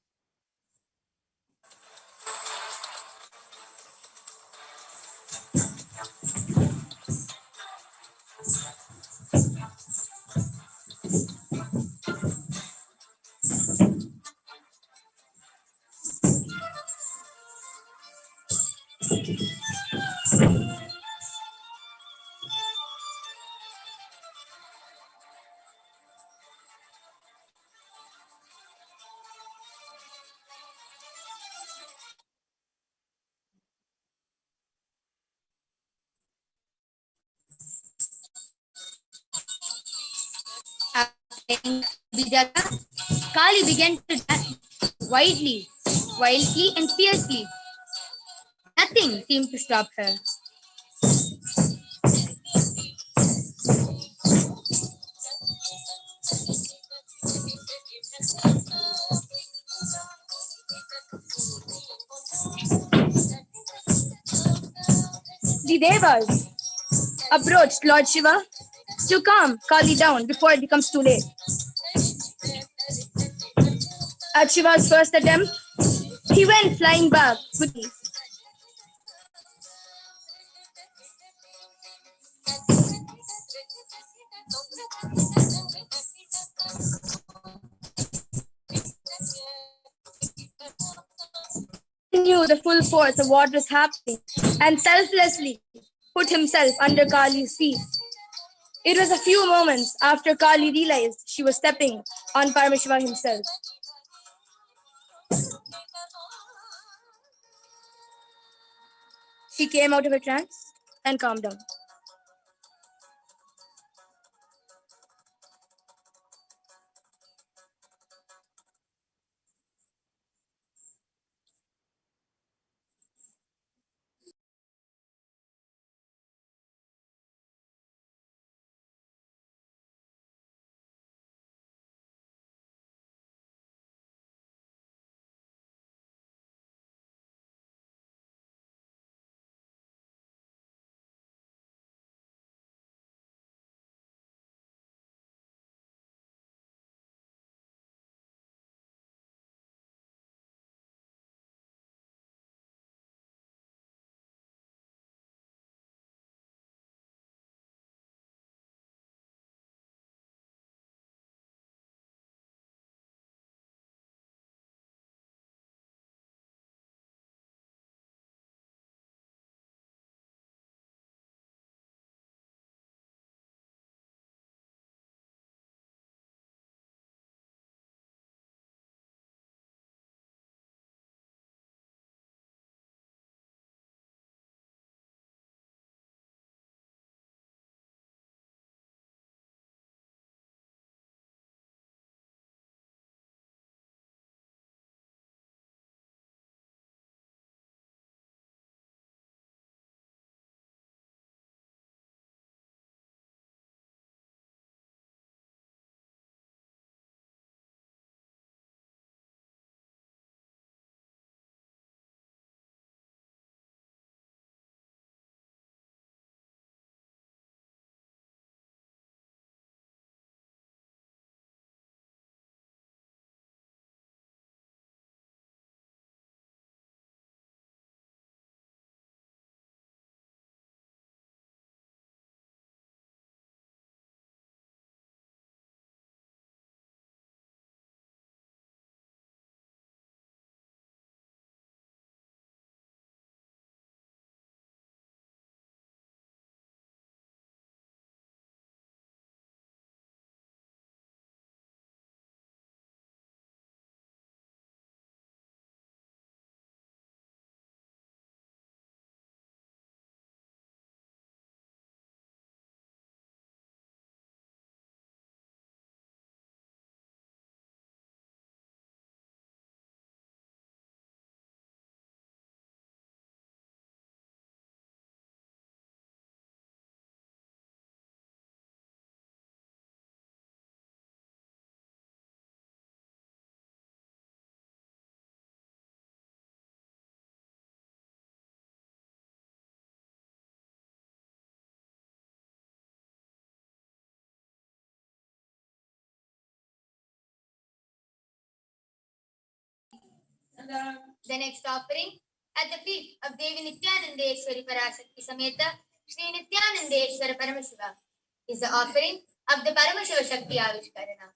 Kali began to dance wildly and fiercely. Nothing seemed to stop her. The Devas approached Lord Shiva to calm Kali down before it becomes too late. At Shiva's first attempt, he went flying back quickly. He knew the full force of what was happening and selflessly put himself under Kali's feet. It was a few moments after Kali realized she was stepping on Paramashiva himself. She came out of her trance and calmed down. The next offering at the feet of Devi Nithyanandeshwari Parashakti Sameta Shri Nithyanandeshwara Paramashiva is the offering of the Paramashiva Shakti Avishkarana.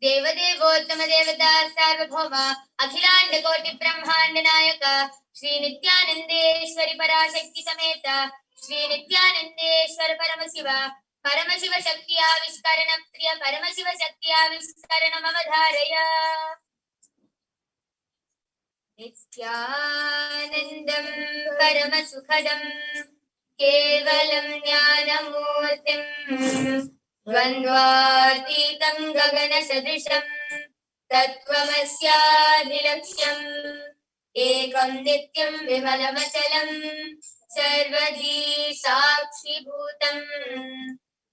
Devadevottama Devata Sarvabhauma Akhilanda Koti Brahmanda Nayaka Shri Nithyanandeshwari Parashakti Sameta Shri Nithyanandeshwara Paramashiva Paramashiva Shakti Avishkaranam Priya Paramashiva Shakti Avishkaranam Avadharaya Nithyanandam Paramasukhadam Kevalam Jnanamurtim Dvandvatītam Gagana Sadrisham Tattvamasyadhilaksham Ekam Nityam Vimalamachalam Sarvadhi Sakshi Bhutam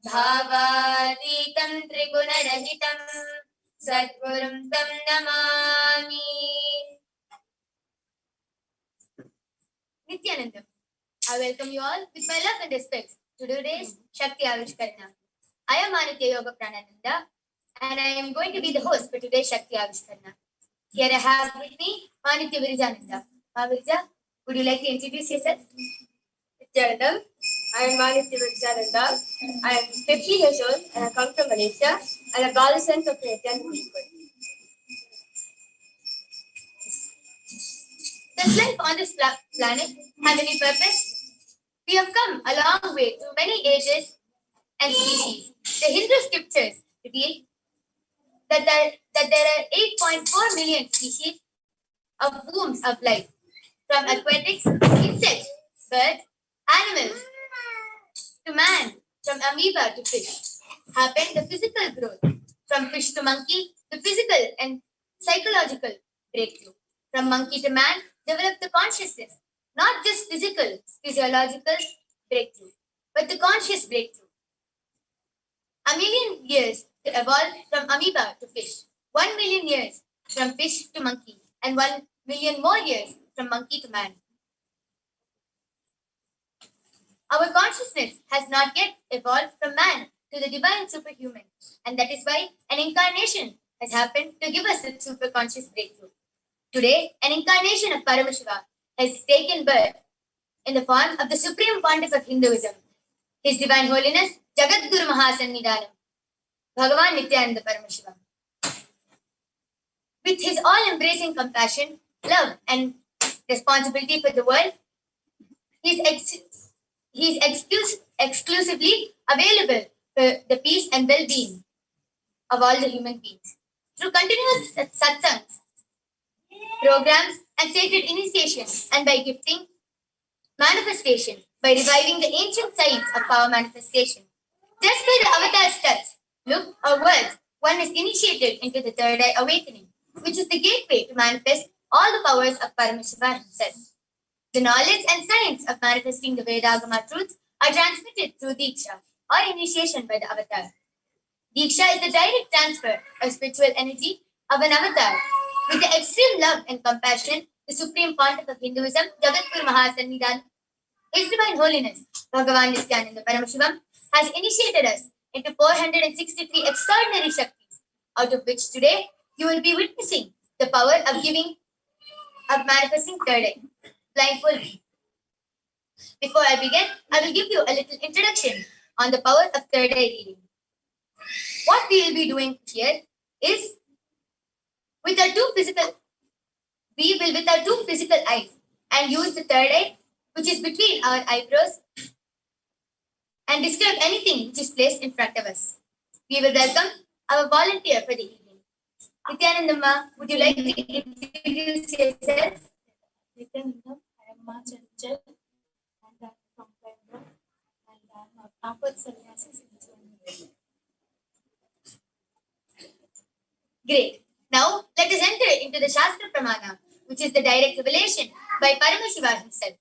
Bhavatītam Trigunarahitam Satgurum Tam Namami Nithyanandam. I welcome you all with my love and respect to today's Shakti Avishkarana. I am Manitya Yoga Pranananda and I am going to be the host for today's Shakti Avishkarana. Here I have with me Manitya Virijananda. Virija, would you like to introduce yourself? Nithyanandam. I am Manitya Nithyananda. I am 50 years old and I come from Malaysia and I'm adolescent of Nithyananda. Does life on this planet have any purpose? We have come a long way through many ages and species. The Hindu scriptures reveal that there are 8.4 million species of forms of life, from aquatics, insects, birds, animals, to man, from amoeba to fish. Happened the physical growth, from fish to monkey, the physical and psychological breakthrough. From monkey to man, developed the consciousness, not just physical, physiological breakthrough, but the conscious breakthrough. A million years to evolve from amoeba to fish, 1 million years from fish to monkey, and 1 million more years from monkey to man. Our consciousness has not yet evolved from man to the divine superhuman, and that is why an incarnation has happened to give us the superconscious breakthrough. Today, an incarnation of Paramashiva has taken birth in the form of the Supreme Pontiff of Hinduism, His Divine Holiness Jagadguru Mahasannidhanam, Bhagavan Nithyananda Paramashivam. With his all-embracing compassion, love, and responsibility for the world, he is exclusively available for the peace and well-being of all the human beings. Through continuous satsangs, programs, and sacred initiation, and by gifting manifestation, by reviving the ancient science of power manifestation. Just by the avatar's touch, look, or words, one is initiated into the third eye awakening, which is the gateway to manifest all the powers of Paramashiva himself. The knowledge and science of manifesting the Vedagama truths are transmitted through Diksha, or initiation by the avatar. Diksha is the direct transfer of spiritual energy of an avatar. With the extreme love and compassion, the Supreme Pontiff of Hinduism, Jagadguru Mahasannidhanam, His Divine Holiness, Bhagavan Nithyananda Paramashivam, has initiated us into 463 extraordinary Shaktis, out of which today you will be witnessing the power of manifesting third eye, blindfold. Before I begin, I will give you a little introduction on the power of third eye reading. What we will be doing here is with our two physical eyes and use the third eye, which is between our eyebrows, and describe anything which is placed in front of us. We will welcome our volunteer for the evening. Nithyanandamma, would you like to introduce yourself? Nithyanandam, I am Ma Chanchal and I am from Bangalore and I am a Pampat Sannyasi since 1 year. Great. Now, let us enter into the Shastra Pramana, which is the direct revelation by Paramashiva himself.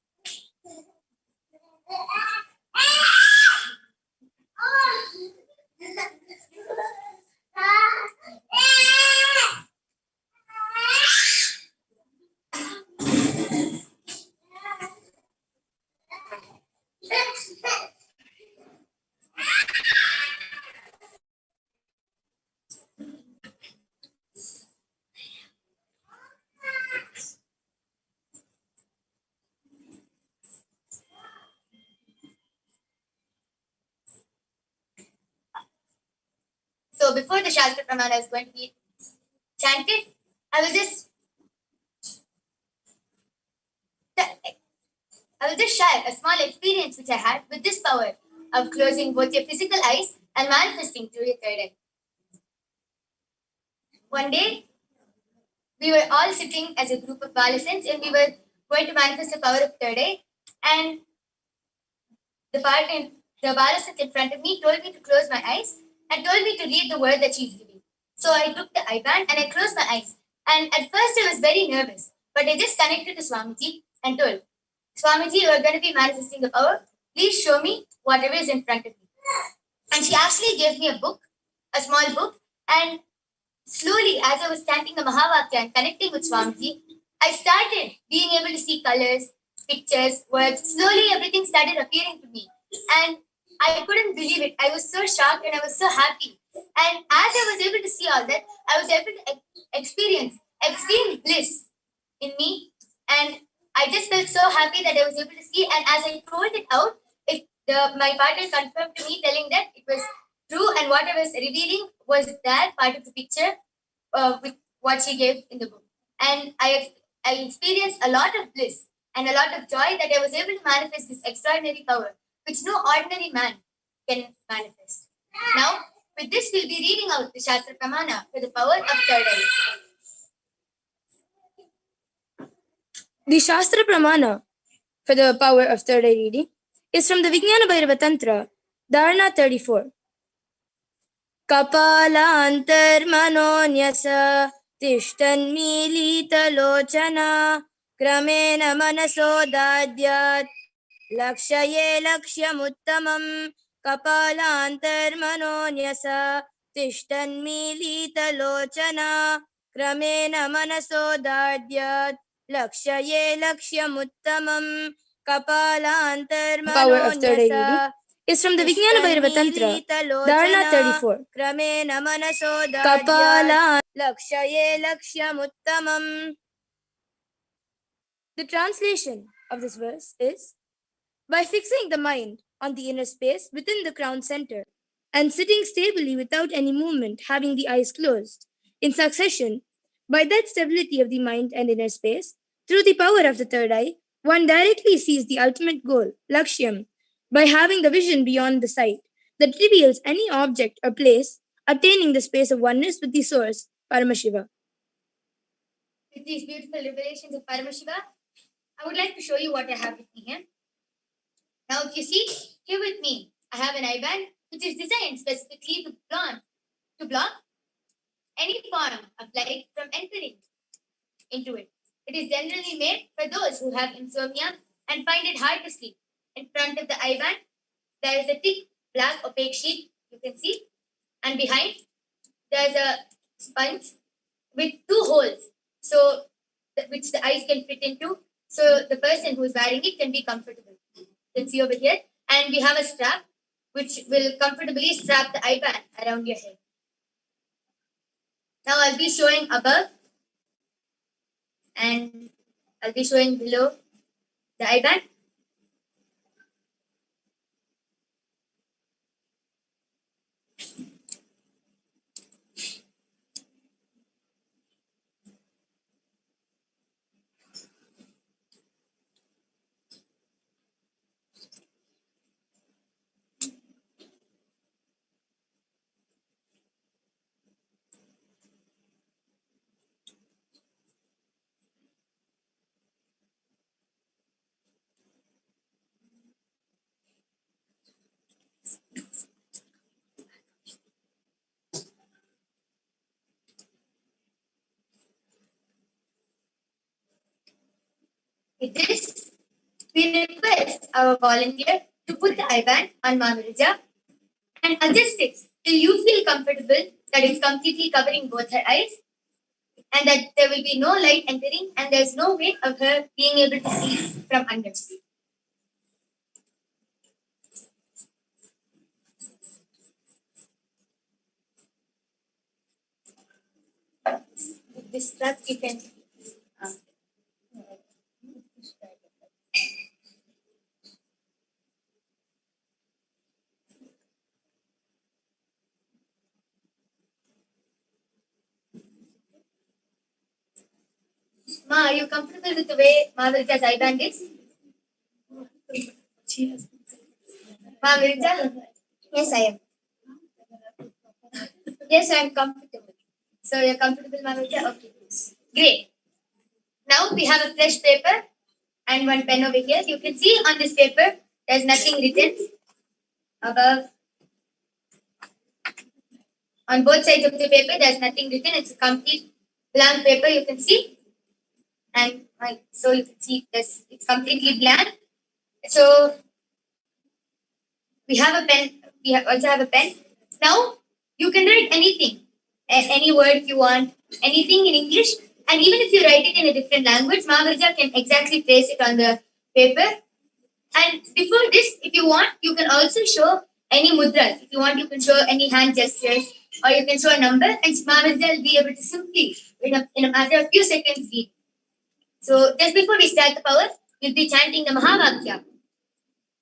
before the Shastra Pramana is going to be chanted, I will just share a small experience which I had with this power of closing both your physical eyes and manifesting through your third eye. One day, we were all sitting as a group of adolescents and we were going to manifest the power of third eye. And the adolescent in front of me told me to close my eyes and told me to read the word that she's giving. So I took the eye band and I closed my eyes. And at first I was very nervous, but I just connected to Swamiji and told, Swamiji, you are going to be manifesting the power. Please show me whatever is in front of me. And she actually gave me a book, a small book. And slowly, as I was chanting the Mahavakya and connecting with Swamiji, I started being able to see colors, pictures, words. Slowly, everything started appearing to me. And I couldn't believe it. I was so shocked and I was so happy. And as I was able to see all that, I was able to experience extreme bliss in me. And I just felt so happy that I was able to see. And as I told it out, my partner confirmed to me, telling that it was true. And what I was revealing was that part of the picture with what she gave in the book. And I experienced a lot of bliss and a lot of joy that I was able to manifest this extraordinary power, which no ordinary man can manifest. Now, with this, we'll be reading out the Shastra Pramana for the power of third eye. The Shastra Pramana for the power of third eye reading is from the Vijnana Bhairava Tantra, Dharana 34. Kapalantarmanonyasa tishthanmilitalochana kramena manasodadyat lakshaye lakshyamuttamam. Kapalantarmanonyasa tishthanmilitalochana kramena manasodadyat lakshaye lakshyamuttamam. Power of third eye reading is from the Vijnana Bhairava Tantra, Dharana 34. Kapala lakshaye lakshyamuttamam. The translation of this verse is, by fixing the mind on the inner space within the crown center and sitting stably without any movement, having the eyes closed, in succession, by that stability of the mind and inner space, through the power of the third eye, one directly sees the ultimate goal, Lakshyam, by having the vision beyond the sight that reveals any object or place, attaining the space of oneness with the source, Paramashiva. With these beautiful revelations of Paramashiva, I would like to show you what I have with me here. Now, if you see, here with me, I have an eye band which is designed specifically to block any form of light from entering into it. It is generally made for those who have insomnia and find it hard to sleep. In front of the eye band, there is a thick black opaque sheet you can see, and behind there is a sponge with two holes, which the eyes can fit into, so the person who is wearing it can be comfortable. You can see over here, and we have a strap which will comfortably strap the eye band around your head. Now I'll be showing above and I'll be showing below the eye band. With this, we request our volunteer to put the eye band on Mamarija and adjust it till you feel comfortable that it's completely covering both her eyes and that there will be no light entering and there's no way of her being able to see from under. With this strap, you can Ma, are you comfortable with the way Mahavirja's eye band is? Mahavirja? Yes, I am. Yes, I am comfortable. So you're comfortable, Mahavirja? Okay. Great. Now we have a fresh paper and one pen over here. You can see on this paper, there's nothing written above. On both sides of the paper, there's nothing written. It's a complete blank paper, you can see. And so you can see this, it's completely blank. So we have a pen. We also have a pen. Now you can write anything, any word you want, anything in English. And even if you write it in a different language, Mahavirja can exactly trace it on the paper. And before this, if you want, you can also show any mudras. If you want, you can show any hand gestures, or you can show a number, and Mahavirja will be able to simply, in a matter of few seconds, read. So just before we start the power, we'll be chanting the Mahavakya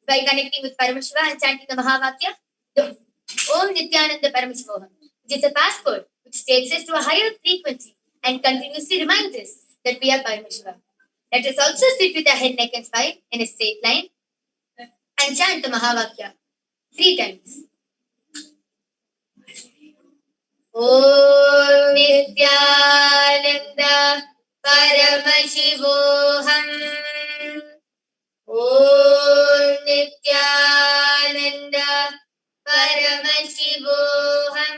by connecting with Paramashiva and chanting the Mahavakya. The Om Nithyananda Paramashivoham, which is a passport which takes us to a higher frequency and continuously reminds us that we are Paramashiva. Let us also sit with our head, neck, and spine in a straight line and chant the Mahavakya 3 times. Om Nithyananda Paramashivoham. Om Nithyananda Paramashivoham.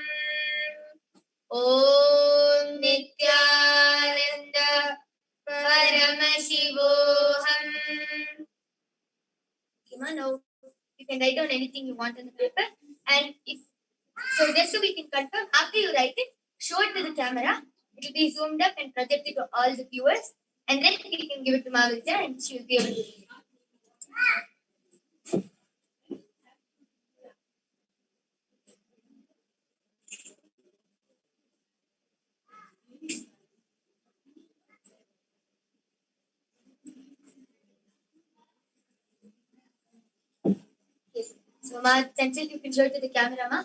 Om Nithyananda Paramashivoham. Now you can write down anything you want on the paper, and so just so we can confirm, after you write it, show it to the camera. It will be zoomed up and projected to all the viewers, and then you can give it to Mahavirja and she will be able to read it. Yes. So Chanchal, you can show it to the camera, Ma.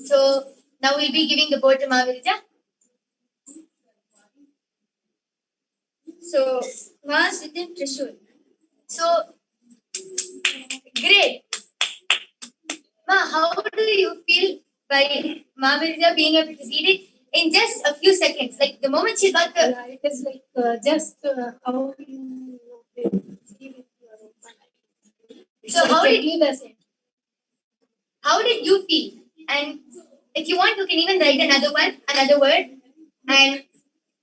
So now we'll be giving the board to Mahavirja. So, Ma's within Trishul. So great. Ma, how do you feel by Mahavirja being able to read it in just a few seconds? Like the moment she got the. Yeah, it is like just how you see with your open eyes. So how did you feel? And if you want, you can even write another word, and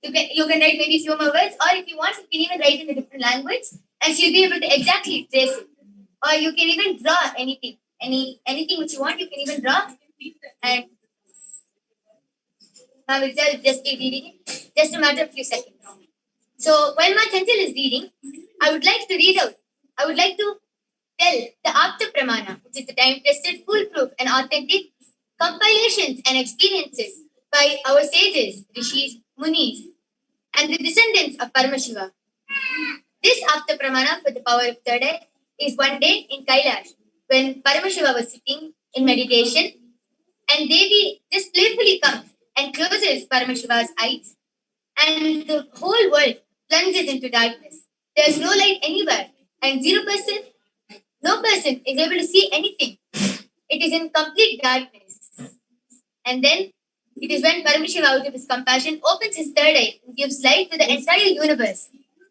you can write maybe few more words, or if you want, you can even write in a different language, and she'll be able to exactly trace it. Or you can even draw anything which you want. You can even draw, and Mahavirja will just be reading it, just a matter of few seconds. So while Ma Chanchal is reading, I would like to tell the Apta Pramana, which is the time-tested, foolproof, and authentic compilations and experiences by our sages, rishis, munis, and the descendants of Paramashiva. This Apta Pramana for the power of third eye is one day in Kailash, when Paramashiva was sitting in meditation, and Devi just playfully comes and closes Paramashiva's eyes, and the whole world plunges into darkness. There is no light anywhere, and no person is able to see anything. It is in complete darkness. And then it is when Paramashiva, out of his compassion, opens his third eye and gives light to the entire universe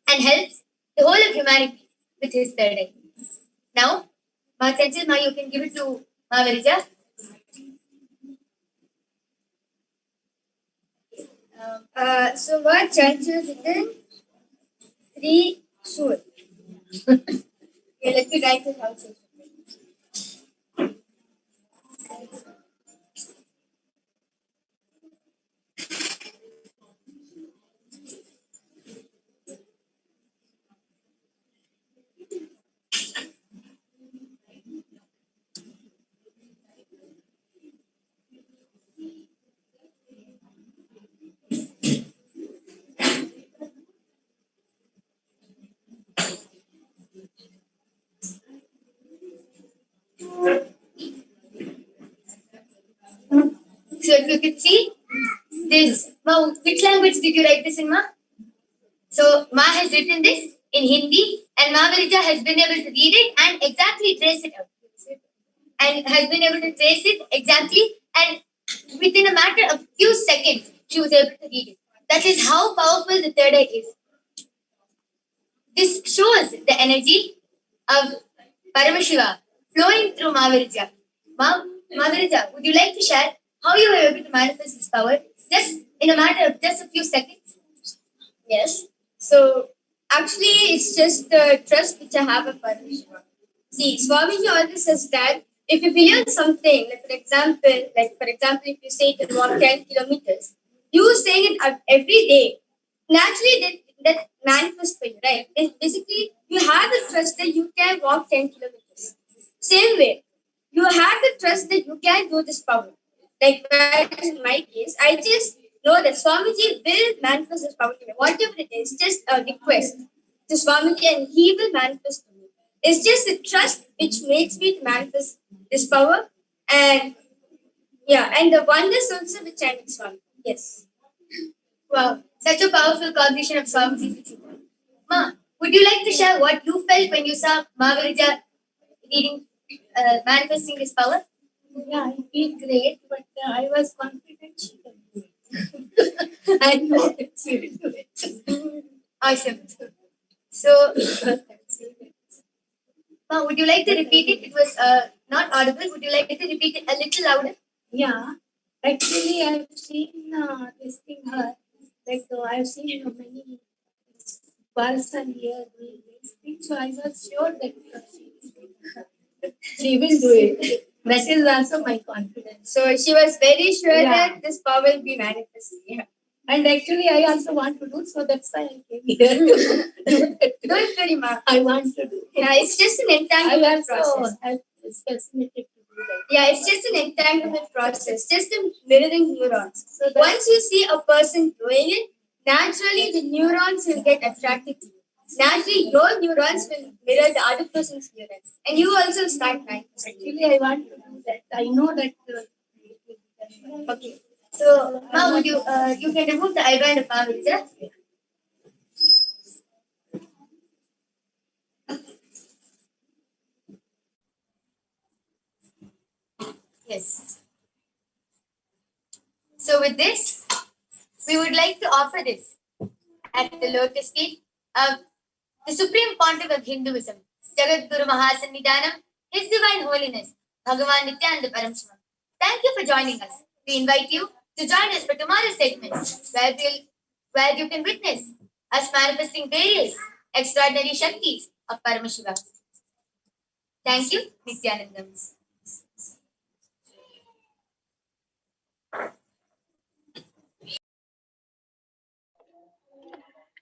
and helps the whole of humanity with his third eye. Now, Ma Chanchal, Ma, you can give it to Mahavirja. So, Ma Chanchal within Trishul. Okay, let me write it out. if you could see this, Ma, which language did you write this in, Ma? So Ma has written this in Hindi, and Ma Virija has been able to read it and exactly trace it out. And has been able to trace it exactly, and within a matter of few seconds, she was able to read it. That is how powerful the third eye is. This shows the energy of Paramashiva flowing through Mahavirija. Mahavirija, would you like to share how you were able to manifest this power just in a matter of just a few seconds? Yes. So actually, it's just the trust which I have of Paramashiva. See, Swamiji always says that if you believe in something, like for example, if you say you can walk 10 kilometers, you saying it every day, naturally that manifests for you, right? It's basically, you have the trust that you can walk 10 kilometers. Same way, you have the trust that you can do this power. Like in my case, I just know that Swamiji will manifest this power to me. Whatever it is, just a request to Swamiji and he will manifest to me. It's just the trust which makes me to manifest this power, and and the wonders also which I make Swami. Yes. Wow, such a powerful cognition of Swamiji. Ma, would you like to share what you felt when you saw Mahavirija reading, manifesting this power? Yeah, I feel great, but I was confident she can do it. I know that she will do it. Awesome. So, Ma, would you like to repeat it? It was not audible. Would you like to repeat it a little louder? Yeah, actually, I've seen this thing her. I've seen many person here doing this thing, so I was sure that she will do it. That is also my confidence. So she was very sure that this power will be manifested. Yeah. And actually, I also want to do, so that's why I came here. Don't worry, Ma. I want to do. Yeah, it's just an entanglement process. It's fascinating to do that. Yeah, it's just an entanglement process, just a mirroring neurons. So once you see a person doing it, naturally the neurons will get attracted to you. Naturally, your neurons will mirror the other person's neurons, and you also start manifesting. Actually, I want to do that. I know that. Okay. So, Ma, would you can remove the eyeband of Mahavirija. Yes. So with this, we would like to offer this at the lotus feet of the Supreme Pontiff of Hinduism, Jagat Guru Mahasannidhanam, His Divine Holiness, Bhagavan Nithyananda Paramashivam. Thank you for joining us. We invite you to join us for tomorrow's segment, where you can witness us manifesting various extraordinary Shaktis of Paramashiva. Thank you, Nithyanandam.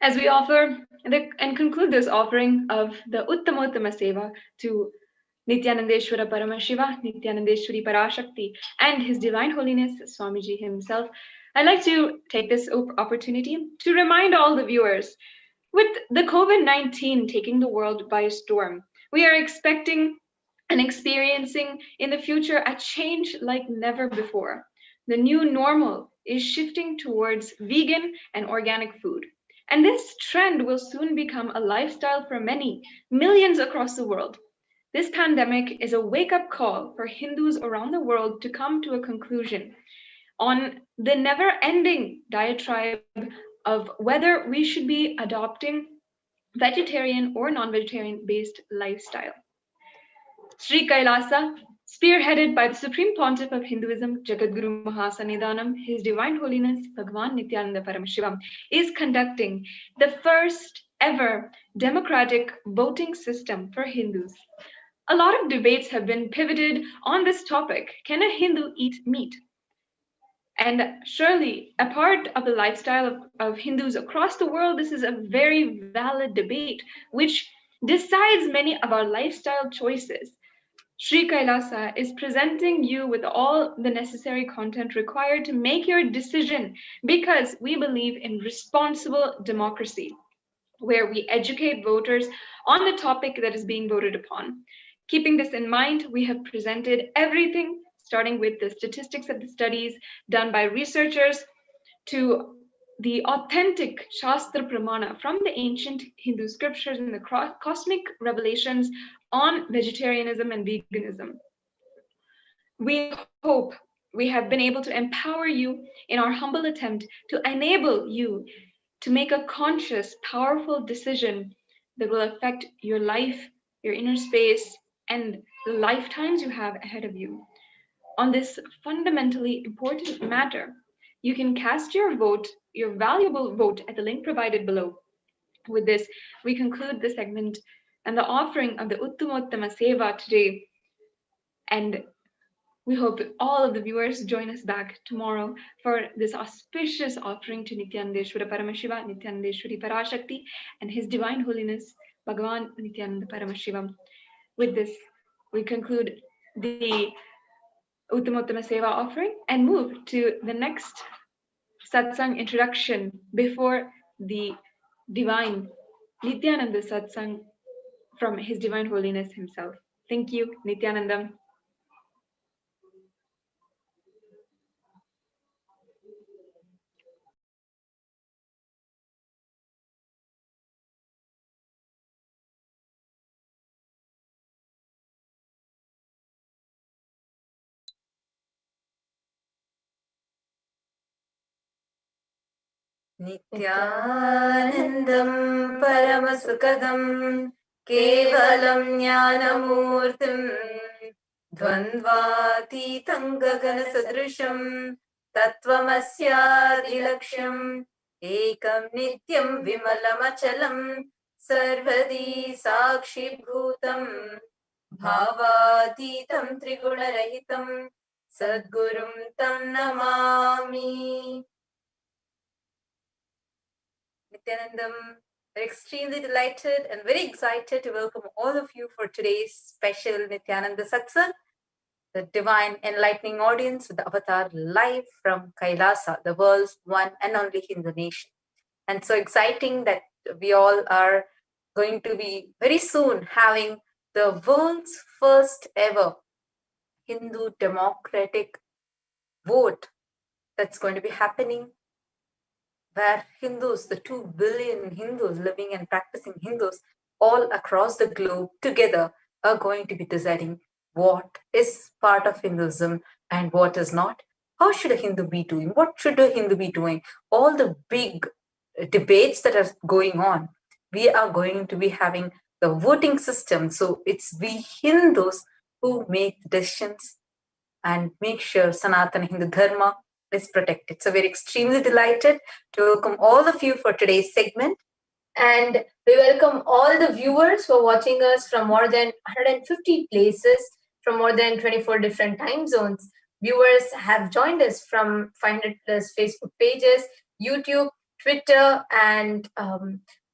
As we offer and conclude this offering of the Uttamottama Seva to Nithyanandeshwara Paramashiva, Nithyanandeshwari Parashakti, and His Divine Holiness Swamiji himself, I'd like to take this opportunity to remind all the viewers, with the COVID-19 taking the world by storm, we are expecting and experiencing in the future a change like never before. The new normal is shifting towards vegan and organic food. And this trend will soon become a lifestyle for many, millions across the world. This pandemic is a wake-up call for Hindus around the world to come to a conclusion on the never-ending diatribe of whether we should be adopting vegetarian or non-vegetarian based lifestyle. Sri KAILASA, spearheaded by the Supreme Pontiff of Hinduism, Jagadguru Mahasannidhanam, His Divine Holiness Bhagavan Nithyananda Paramashivam, is conducting the first ever democratic voting system for Hindus. A lot of debates have been pivoted on this topic. Can a Hindu eat meat? And surely, a part of the lifestyle of Hindus across the world, this is a very valid debate, which decides many of our lifestyle choices. Sri KAILASA is presenting you with all the necessary content required to make your decision, because we believe in responsible democracy, where we educate voters on the topic that is being voted upon. Keeping this in mind, we have presented everything starting with the statistics of the studies done by researchers to the authentic Shastra Pramana from the ancient Hindu scriptures and the cosmic revelations on vegetarianism and veganism. We hope we have been able to empower you in our humble attempt to enable you to make a conscious, powerful decision that will affect your life, your inner space, and the lifetimes you have ahead of you. On this fundamentally important matter, you can cast your vote, your valuable vote, at the link provided below. With this, we conclude the segment and the offering of the Uttamottama Seva today. And we hope all of the viewers join us back tomorrow for this auspicious offering to Nithyanandeshwara Paramashiva, Nithyanandeshwari Parashakti, and His Divine Holiness, Bhagavan Nithyananda Paramashivam. With this, we conclude the Uttamottama Seva offering and move to the next Satsang introduction before the Divine Nithyananda Satsang from His Divine Holiness himself. Thank you, Nithyanandam. नित्यानन्दं परमसुखदं केवलं ज्ञानमूर्तिं द्वन्द्वातीतं गगनसदृशं तत्त्वमस्यादिलक्ष्यम् एकं नित्यं विमलमचलं सर्वदी साक्षिभूतं भावातीतं त्रिगुणरहितं सद्गुरुं तं Namami. Nithyanandam, we're extremely delighted and very excited to welcome all of you for today's special Nithyananda Satsang, the divine enlightening audience with the avatar live from KAILASA, the world's one and only Hindu nation. And so exciting that we all are going to be very soon having the world's first ever Hindu democratic vote that's going to be happening, where Hindus, the 2 billion Hindus, living and practicing Hindus all across the globe together, are going to be deciding what is part of Hinduism and what is not. How should a Hindu be doing? What should a Hindu be doing? All the big debates that are going on, we are going to be having the voting system. So it's we Hindus who make the decisions and make sure Sanatana Hindu Dharma is protected. So we're extremely delighted to welcome all of you for today's segment. And we welcome all the viewers who are watching us from more than 150 places, from more than 24 different time zones. Viewers have joined us from 500 plus Facebook pages, YouTube, Twitter, and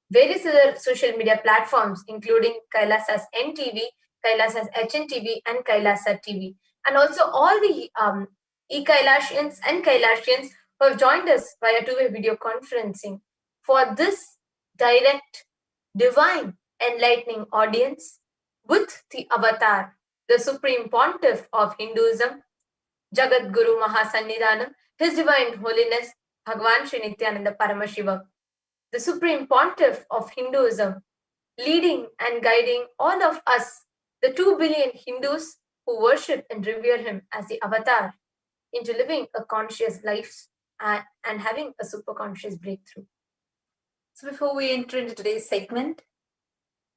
various other social media platforms, including KAILASA's NTV, KAILASA's HNTV, and KAILASA TV. And also all the e-Kailasians and Kailasians who have joined us via two-way video conferencing for this direct, divine, enlightening audience with the avatar, the Supreme Pontiff of Hinduism, Jagat Guru Mahasannidhanam, His Divine Holiness, Bhagavan Sri Nithyananda Paramashivam, the Supreme Pontiff of Hinduism, leading and guiding all of us, the 2 billion Hindus who worship and revere him as the avatar, into living a conscious life and having a super conscious breakthrough. So before we enter into today's segment,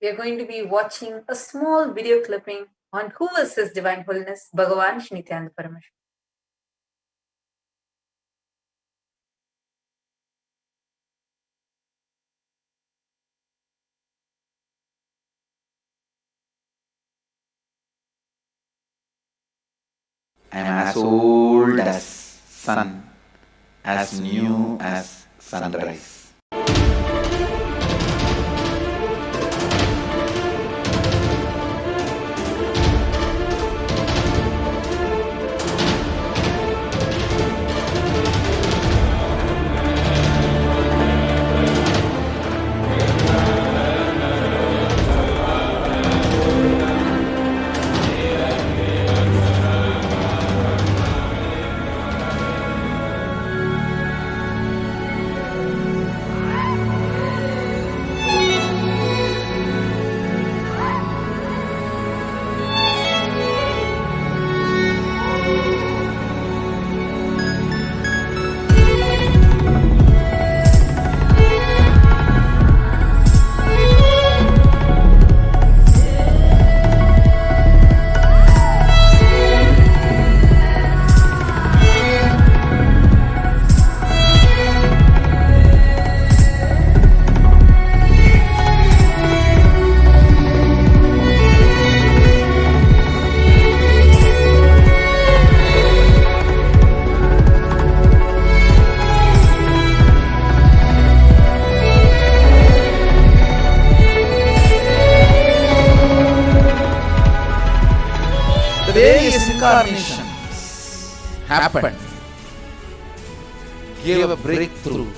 we are going to be watching a small video clipping on who is His Divine Holiness, Bhagavan Sri Nithyananda Paramashivam. I am as old as sun, as new as sunrise. various incarnations happened, gave a breakthrough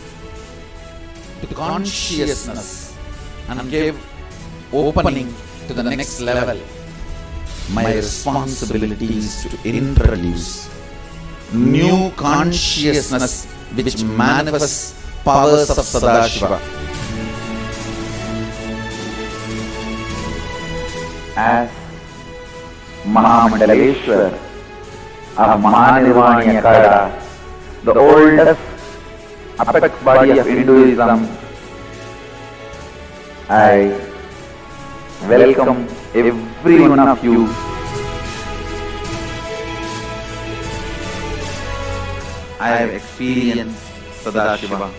to consciousness and gave opening to the next level. My responsibility is to introduce new consciousness which manifests powers of Sadashiva. As Mahamandaleshwar of Mahanirvani Akada, the oldest apex body of Hinduism, I welcome every one of you. I have experienced Sadashiva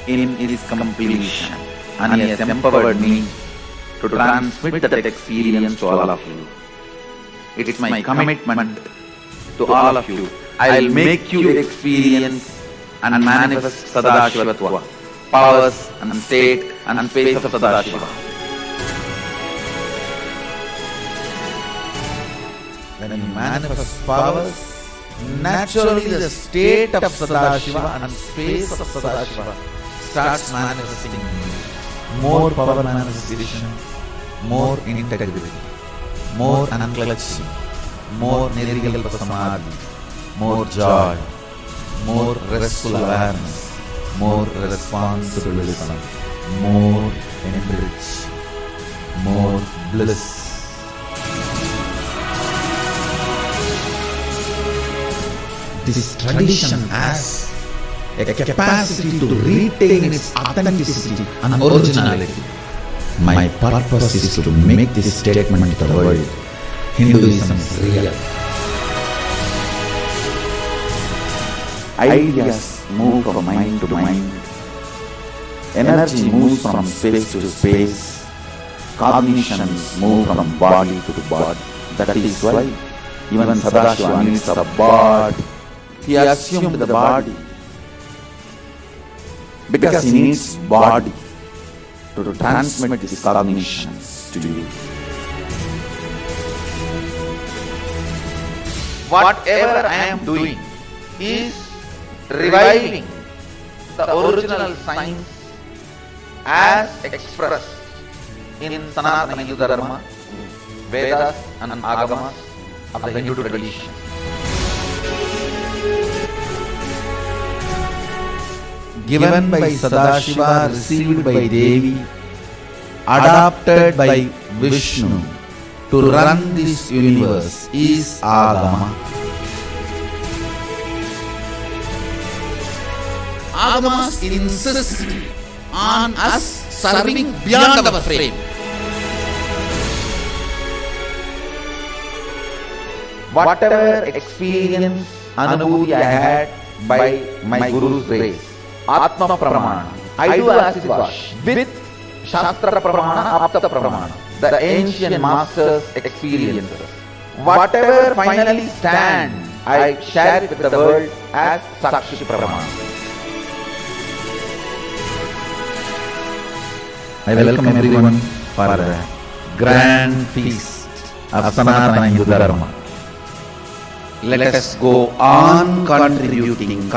in its completion, and he has empowered me to transmit that experience to all of you. It is my commitment to all of you. I will make you experience and manifest Sadashivatva, powers and state and space of Sadashiva. When you manifest powers, naturally the state of Sadashiva and space of Sadashiva starts manifesting more power manifestation, more integrity, more unclutching, more nirvikalpa samadhi, more joy, more restful awareness, more responsibilism, more enrich, more bliss. This tradition has a capacity to retain its authenticity and originality. My purpose is to make this statement to the world. Hinduism is real. Ideas move from mind to mind. Energy moves from space to space. Cognitions move from body to body. That is why even Sadashiva needs a body. He assumed the body because he needs body to transmit his cognitions to you. Whatever I am doing is reviving the original science as expressed in Sanatana Hindu Dharma, Vedas and Agamas of the Hindu tradition. Given by Sadashiva, received by Devi, adopted by Vishnu to run this universe is Agama. Agamas insist on us serving beyond our frame. Whatever experience, anubhuti I had by my Guru's grace, Atma Pramana, I do as it was, with Shastra Pramana, Apta Pramana, the ancient masters' experiences. Whatever finally stand, I share it with the world as Sakshi Pramana. I welcome everyone for the grand feast of Sanatana Hindu Dharma. Let us go on contributing.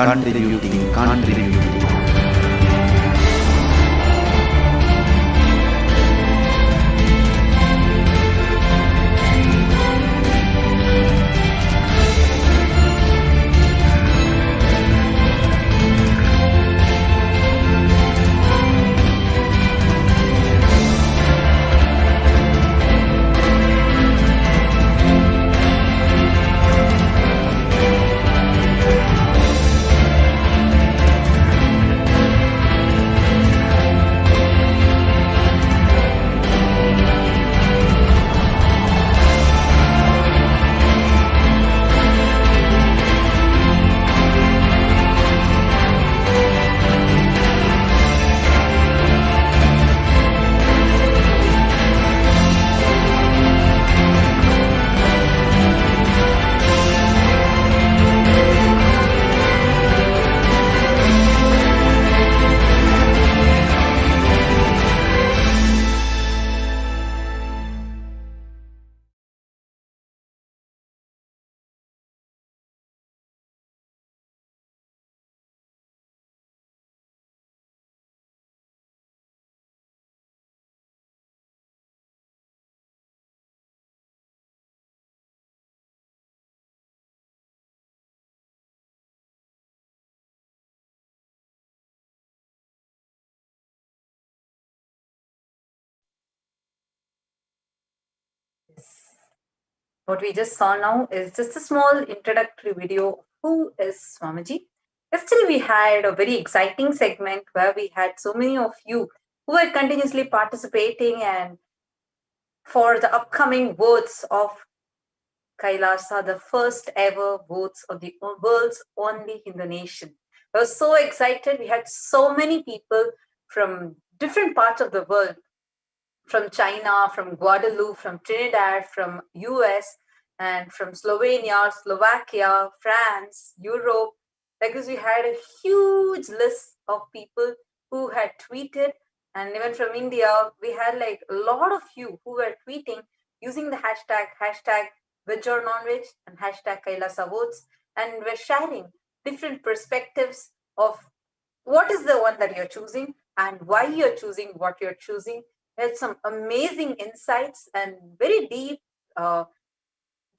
What we just saw now is just a small introductory video of who is Swamiji. Yesterday we had a very exciting segment where we had so many of you who were continuously participating and for the upcoming votes of KAILASA, the first ever votes of the world's only Hindu nation. I was so excited. We had so many people from different parts of the world, from China, from Guadeloupe, from Trinidad, from US, and from Slovenia, Slovakia, France, Europe. Like this, we had a huge list of people who had tweeted, and even from India, we had like a lot of you who were tweeting using the hashtag veg or non-veg and hashtag Kailasa votes, and we're sharing different perspectives of what is the one that you're choosing and why you're choosing what you're choosing. There's some amazing insights and very deep,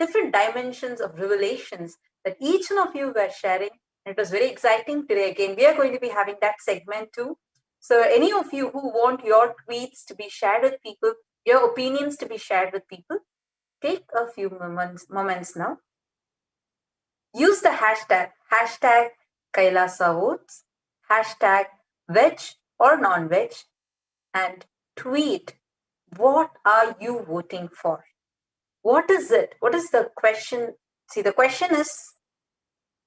different dimensions of revelations that each one of you were sharing. It was very exciting. Today, again, we are going to be having that segment too. So any of you who want your tweets to be shared with people, your opinions to be shared with people, take a few moments now. Use the hashtag Kailasa votes, hashtag veg or non-veg, and tweet, what are you voting for? What is it? What is the question? See, the question is,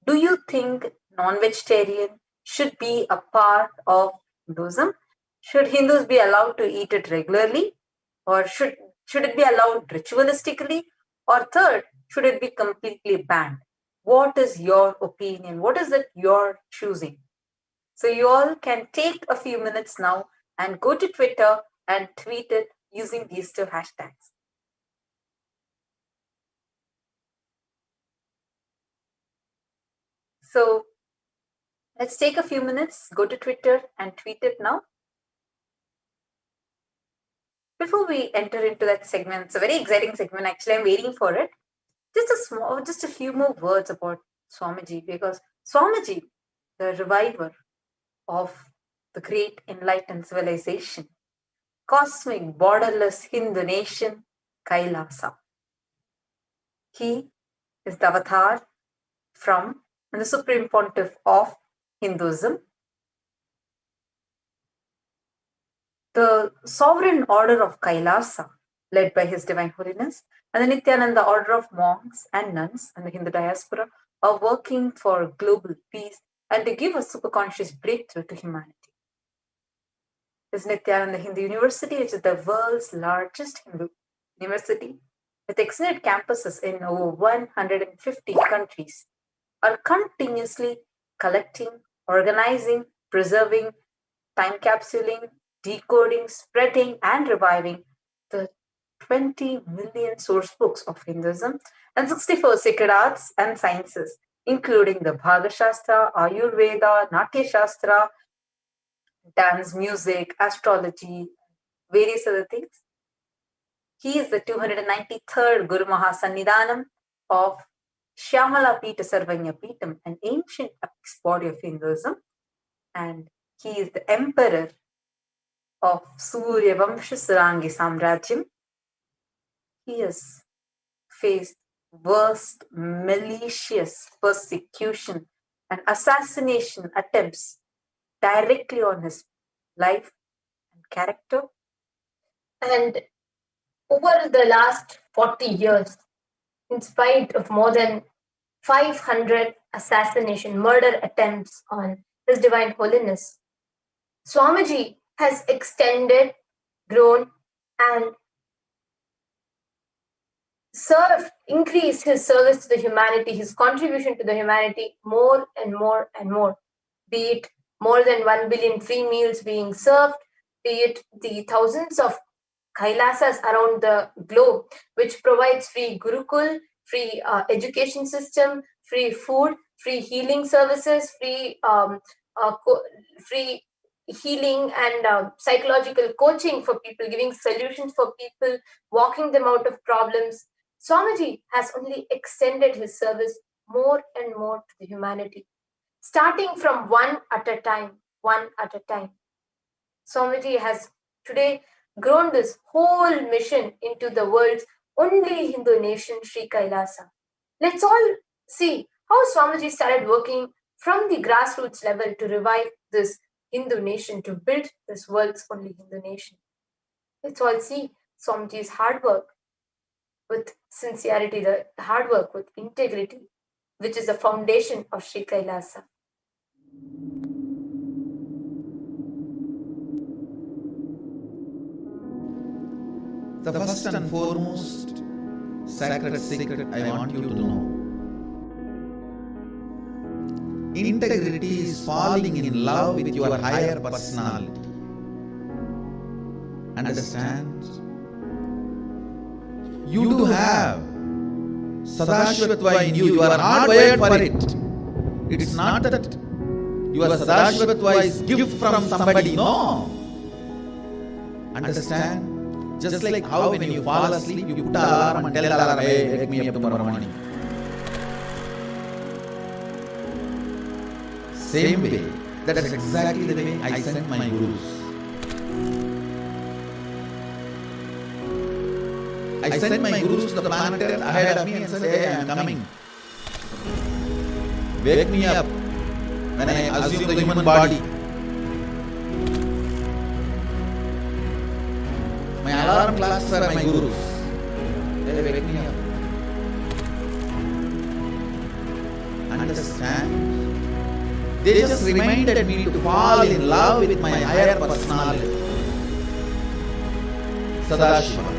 do you think non-vegetarian should be a part of Hinduism? Should Hindus be allowed to eat it regularly? Or should it be allowed ritualistically? Or third, should it be completely banned? What is your opinion? What is it you're choosing? So you all can take a few minutes now and go to Twitter and tweet it using these two hashtags. So let's take a few minutes, go to Twitter and tweet it now. Before we enter into that segment, it's a very exciting segment. Actually, I'm waiting for it. Just a few more words about Swamiji, because Swamiji, the reviver of the great enlightened civilization, cosmic, borderless Hindu nation, Kailasa. He is the avatar from the Supreme Pontiff of Hinduism. The sovereign order of Kailasa, led by His Divine Holiness, and the Nithyananda order of monks and nuns and the Hindu diaspora are working for global peace and to give a superconscious breakthrough to humanity. This Nithyananda Hindu University, which is the world's largest Hindu university, with extended campuses in over 150 countries, are continuously collecting, organizing, preserving, time capsuling, decoding, spreading, and reviving the 20 million source books of Hinduism and 64 sacred arts and sciences, including the Bhaga Shastra, Ayurveda, Natya Shastra, dance, music, astrology, various other things. He is the 293rd Guru Mahasannidhanam of Shyamala Pita Sarvanya Pitam, an ancient apex body of Hinduism, and he is the emperor of Surya Vamsha Sarangi Samrajyam. He has faced worst malicious persecution and assassination attempts directly on his life and character. And over the last 40 years, in spite of more than 500 murder attempts on His Divine Holiness, Swamiji has extended, grown, and increased his service to the humanity, his contribution to the humanity more and more and more. Be it more than 1 billion free meals being served, be it the thousands of Kailasas around the globe, which provides free Gurukul, free education system, free food, free healing services, free healing and psychological coaching for people, giving solutions for people, walking them out of problems. Swamiji has only extended his service more and more to the humanity, starting from one at a time. Swamiji has today grown this whole mission into the world's only Hindu nation, Sri Kailasa. Let's all see how Swamiji started working from the grassroots level to revive this Hindu nation, to build this world's only Hindu nation. Let's all see Swamiji's hard work with sincerity, the hard work with integrity, which is the foundation of Sri Kailasa. The first and foremost sacred secret I want you to know. Integrity is falling in love with your higher personality. Understand? You do have Sadashivatva in you. You are hardwired for it. It's not that your Sadashivatva is gift from somebody. No. Understand? Just like how when you fall asleep, you put an alarm and tell the alarm, hey, wake me up tomorrow morning. Same way, that is exactly the way I sent my gurus. I sent my gurus to the planet ahead of me and said, hey, I am coming. Wake me up when I assume the human body. My alarm clocks are my gurus. They wake me up. Understand? They just reminded me to fall in love with my higher personality, Sadashiva.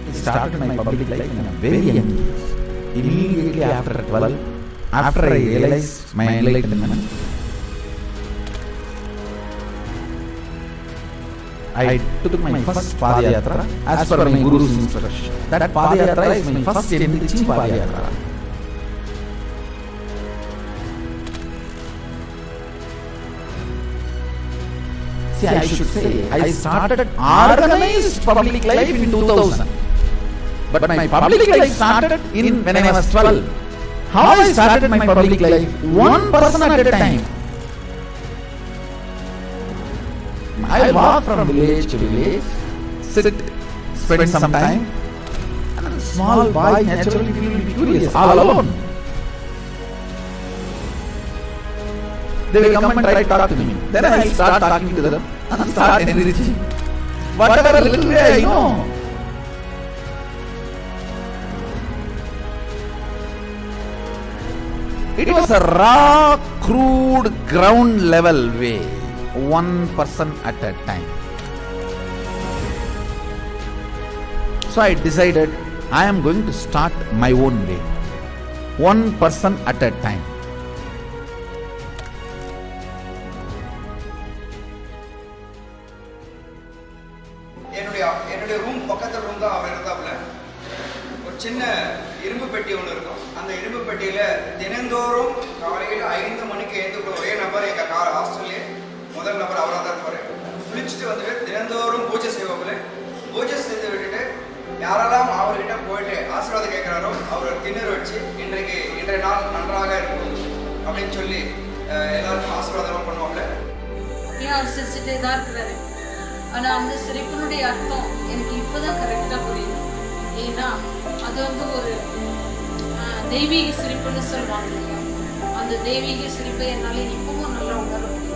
I started my public life in a very young age. Immediately after 12, after I realized my enlightenment, I took my first Padayatra as per my Guru's instruction. That Padayatra is my first enriching Padayatra. See, I should say, I started organized public life in 2000. But my public life started when I was 12. How I started my public life? One person at a time. I walk from village to village, sit, spend some time, and a small boy naturally will be curious, all alone. They will come and try to talk to me. Then I will start talking to them and start enriching. Whatever little way I know. It was a raw, crude, ground level way. One person at a time. So I decided I am going to start my own way. One person at a time. என்னுடைய room பக்கத்துல room தான் அவர் இருந்தாப்புல. ஒரு சின்ன இரும்பு பெட்டி ஒன்று இருக்கும். அந்த இரும்பு பெட்டியில தினந்தோறும் காலையில் 5 மணிக்கு எழுந்து ஒரே நபர் எங்க ஹாஸ்டல்லே முதல் நபர் அவராக தான் இருப்பார். குளிச்சுட்டு வந்துட்டு தினந்தோறும் பூஜை செய்வாப்புல. பூஜை செய்து விட்டுட்டு யாரெல்லாம் அவர்கிட்ட போயிட்டு ஆசீர்வாதம் கேட்கிறாரோ அவர் திண்ணூறு வச்சு இன்றைய நாள் நன்றாக இருக்கும் அப்படின்னு சொல்லி எல்லாருக்கும் ஆசீர்வாதம் பண்ணுவாப்புல. ஏன் அவர் சிரிச்சுட்டே தான் இருக்கிறாரு. ஆனால் அந்த சிரிப்பினுடைய அர்த்தம் எனக்கு இப்போதான் கரெக்டாக புரியுது. ஏன்னா அது ஒரு தெய்வீக சிரிப்புன்னு சொல்லுவாங்க. அந்த தெய்வீக சிரிப்பை என்னால் இப்பவும் நல்லா உணர முடியும்.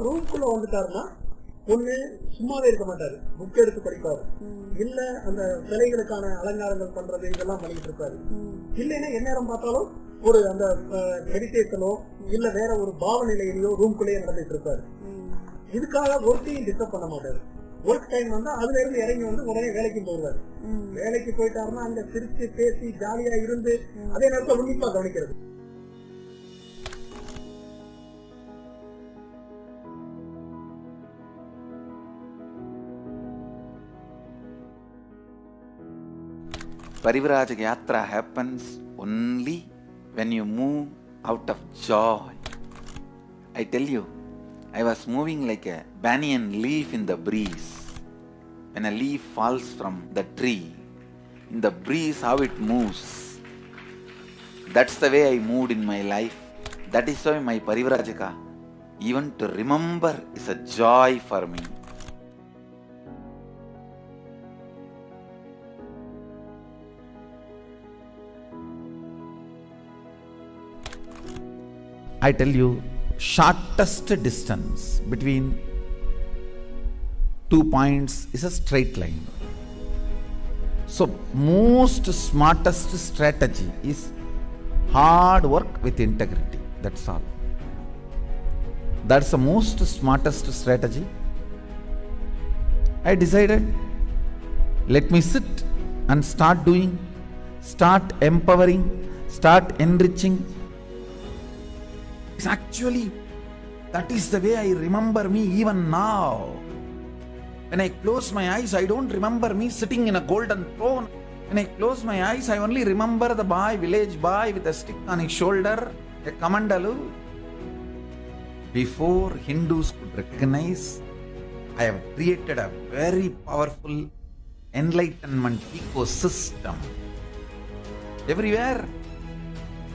ரூம்குள்ள வந்துட்டாருன்னா ஒண்ணு சும்மாவே இருக்க மாட்டாரு, புக் எடுத்து படிப்பாரு, இல்ல அந்த சிலைகளுக்கான அலங்காரங்கள் பண்றது இதெல்லாம் பண்ணிட்டு இருப்பாரு. இல்லைன்னா எந்நேரம் பார்த்தாலும் ஒரு அந்த மெடிடேஷனோ இல்ல வேற ஒரு பாவ நிலையிலையோ ரூம்குள்ளேயே நடந்துட்டு இருப்பாரு. இதுக்காக ஒர்க்கையும் டிஸ்டர்ப் பண்ண மாட்டாரு. ஒர்க் டைம் வந்தா அதுல இருந்து இறங்கி வந்து உடனே வேலைக்கும் போடுவாரு. வேலைக்கு போயிட்டாருன்னா அங்க சிரிச்சு பேசி ஜாலியா இருந்து அதே நேரத்தில் உன்னிப்பா கவனிக்கிறது. Parivrajak Yatra happens only when you move out of joy. I tell you, I was moving like a banyan leaf in the breeze. When a leaf falls from the tree, in the breeze how it moves. That's the way I moved in my life. That is why my Parivrajaka, even to remember, is a joy for me. I tell you, shortest distance between 2 points is a straight line. So most smartest strategy is hard work with integrity. That's all. That's the most smartest strategy. I decided, let me sit and start doing, start empowering, start enriching. It's actually, that is the way I remember me even now. When I close my eyes, I don't remember me sitting in a golden throne. When I close my eyes, I only remember the boy, village boy with a stick on his shoulder, a kamandalu. Before Hindus could recognize, I have created a very powerful enlightenment ecosystem. Everywhere,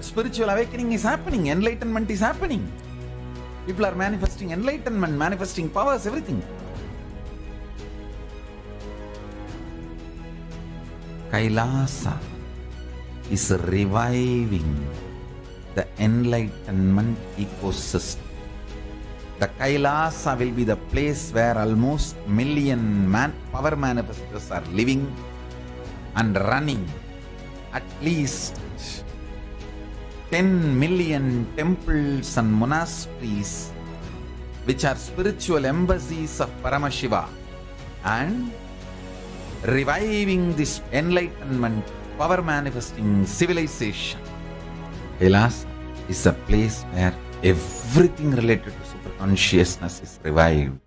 spiritual awakening is happening, enlightenment is happening. People are manifesting enlightenment, manifesting powers, everything. Kailasa is reviving the enlightenment ecosystem. The Kailasa will be the place where almost million power manifestors are living and running. At least 10 million temples and monasteries, which are spiritual embassies of Paramashiva, and reviving this enlightenment, power manifesting civilization. Kailasa is a place where everything related to super consciousness is revived.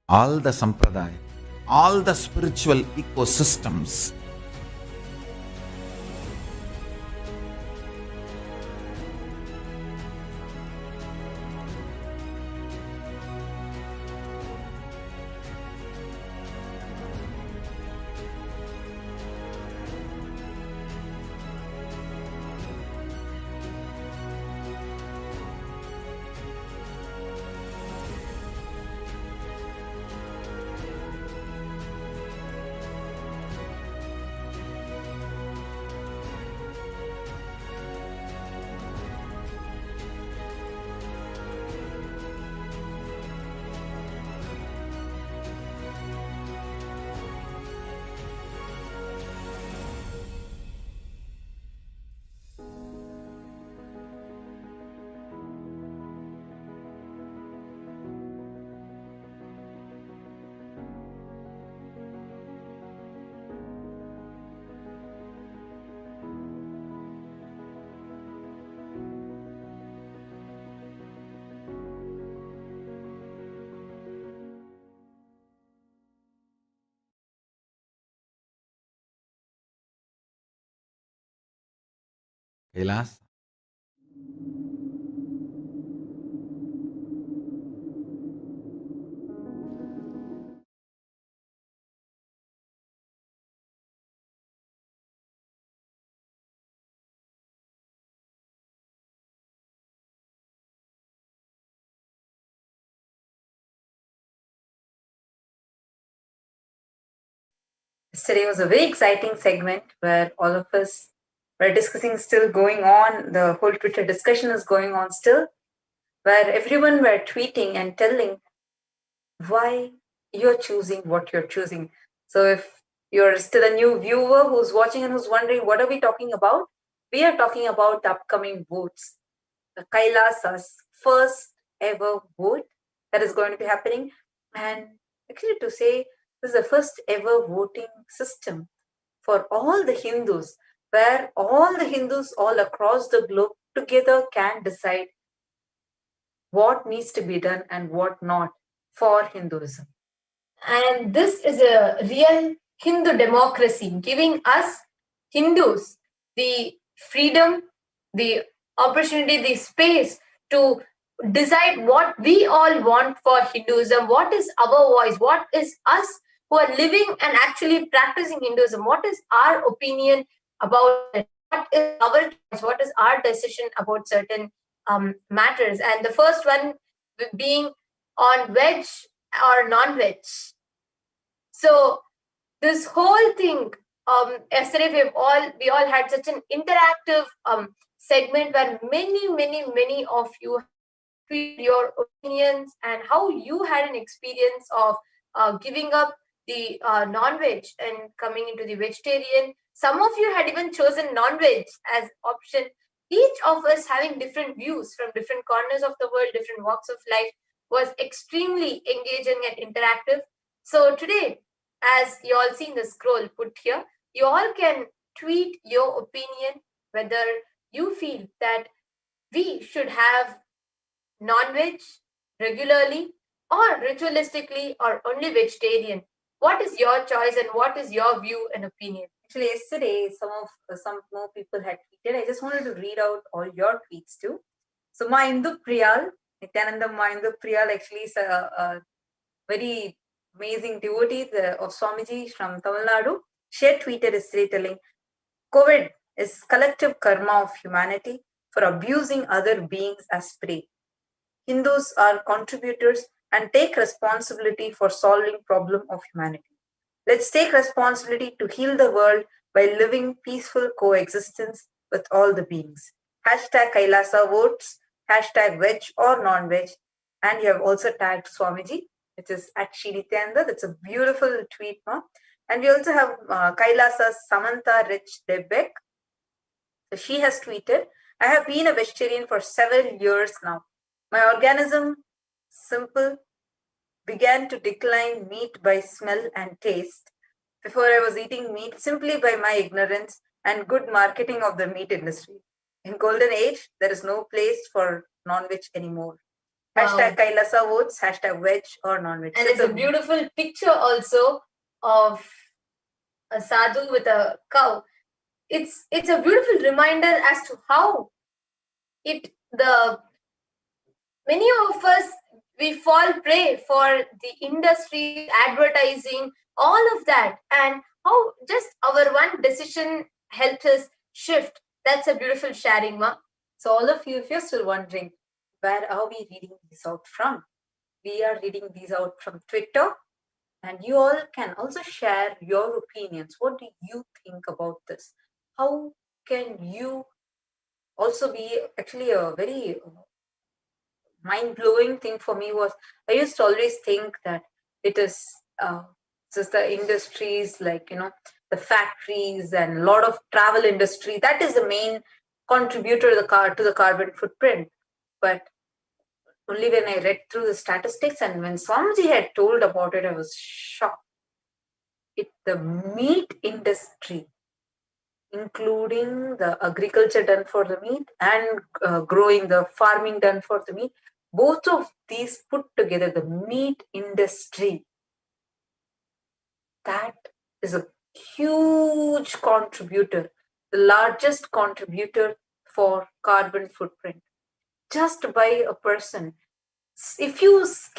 All the sampradaya, all the spiritual ecosystems. Kailasa. Yesterday was a very exciting segment where all of us were discussing, still going on. The whole Twitter discussion is going on still, where everyone were tweeting and telling why you're choosing what you're choosing. So if you're still a new viewer who's watching and who's wondering what are we talking about, we are talking about the upcoming votes, the Kailasa's first ever vote that is going to be happening. And actually, to say this is the first ever voting system for all the Hindus, where all the Hindus all across the globe together can decide what needs to be done and what not for Hinduism. And this is a real Hindu democracy, giving us Hindus the freedom, the opportunity, the space to decide what we all want for Hinduism, what is our voice, what is us who are living and actually practicing Hinduism, what is our opinion about it, what is our choice, what is our decision about certain matters. And the first one being on veg or non-veg. So this whole thing, yesterday we all had such an interactive segment where many of you tweeted your opinions and how you had an experience of giving up the non-veg and coming into the vegetarian. Some of you had even chosen non-veg as option. Each of us having different views from different corners of the world, different walks of life, was extremely engaging and interactive. So today, as you all seen the scroll put here, you all can tweet your opinion whether you feel that we should have non-veg regularly or ritualistically or only vegetarian. What is your choice and what is your view and opinion? Actually, yesterday some more people had tweeted. I just wanted to read out all your tweets too. So Maindu Priyal, Nithyananda Maindu Priyal actually is a very amazing devotee of Swamiji from Tamil Nadu. She had tweeted yesterday telling, COVID is collective karma of humanity for abusing other beings as prey. Hindus are contributors and take responsibility for solving problem of humanity. Let's take responsibility to heal the world by living peaceful coexistence with all the beings. Hashtag KAILASA votes, hashtag veg or non-veg. And you have also tagged Swamiji, which is at Nithyananda. That's a beautiful tweet. No? And we also have KAILASA Samantha Rich Debek. So she has tweeted, I have been a vegetarian for several years now. My organism, simple, began to decline meat by smell and taste. Before I was eating meat simply by my ignorance and good marketing of the meat industry. In golden age, there is no place for non-veg anymore. Wow. Hashtag KAILASA votes, hashtag veg or non-veg. And it's a beautiful picture also of a sadhu with a cow. It's a beautiful reminder as to how many of us, we fall prey for the industry, advertising, all of that, and how just our one decision helped us shift. That's a beautiful sharing, Ma. So all of you, if you're still wondering, where are we reading these out from? We are reading these out from Twitter, and you all can also share your opinions. What do you think about this? How can you also be actually a very mind-blowing thing for me was, I used to always think that it is just the industries like, the factories and a lot of travel industry, that is the main contributor to the carbon footprint. But only when I read through the statistics and when Swamiji had told about it, I was shocked. The meat industry, including the agriculture done for the meat and growing the farming done for the meat, both of these put together, the meat industry, that is a huge contributor, the largest contributor for carbon footprint. Just by a person, if you just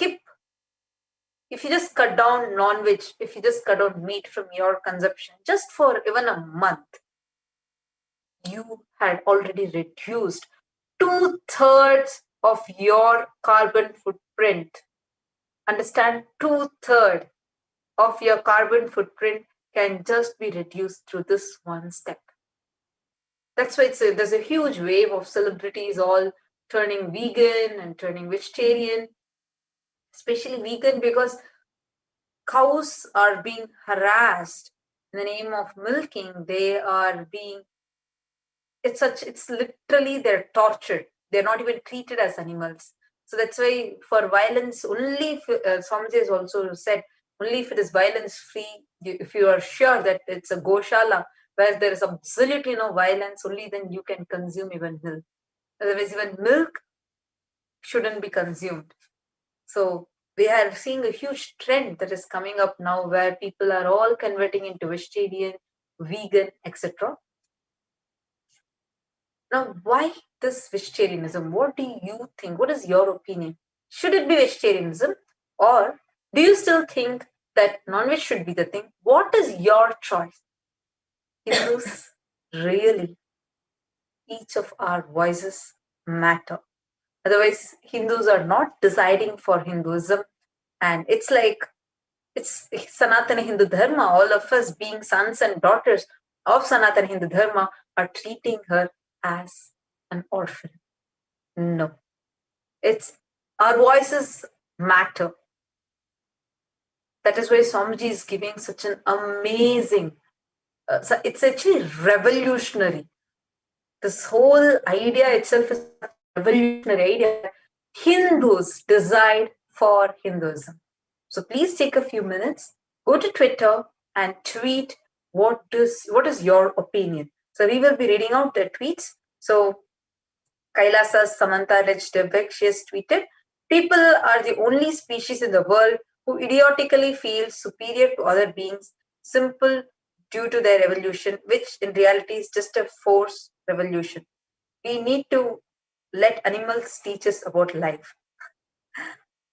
cut down non-veg, if you just cut down meat from your consumption, just for even a month, you had already reduced 2/3 of your carbon footprint. Understand? 2/3 of your carbon footprint can just be reduced through this one step. That's why there's a huge wave of celebrities all turning vegan and turning vegetarian, especially vegan, because cows are being harassed in the name of milking. They are being, it's literally, they're tortured. They're not even treated as animals. So that's why for violence, only if, Swamiji has also said, only if it is violence free, if you are sure that it's a goshala where there is absolutely no violence, only then you can consume even milk. Otherwise, even milk shouldn't be consumed. So we are seeing a huge trend that is coming up now where people are all converting into vegetarian, vegan, etc. Now, why this vegetarianism? What do you think? What is your opinion? Should it be vegetarianism, or do you still think that non-veg should be the thing? What is your choice? Hindus, really, each of our voices matter. Otherwise, Hindus are not deciding for Hinduism, and it's like it's Sanatana Hindu Dharma. All of us, being sons and daughters of Sanatana Hindu Dharma, are treating her as an orphan. No, it's our voices matter. That is why Swamiji is giving such an amazing. So it's actually revolutionary. This whole idea itself is a revolutionary idea. Hindus decide for Hinduism. So please take a few minutes, go to Twitter and tweet what is your opinion. So we will be reading out the tweets. So KAILASA Samantha Rich Debek, she has tweeted, people are the only species in the world who idiotically feel superior to other beings, simple due to their evolution, which in reality is just a forced revolution. We need to let animals teach us about life.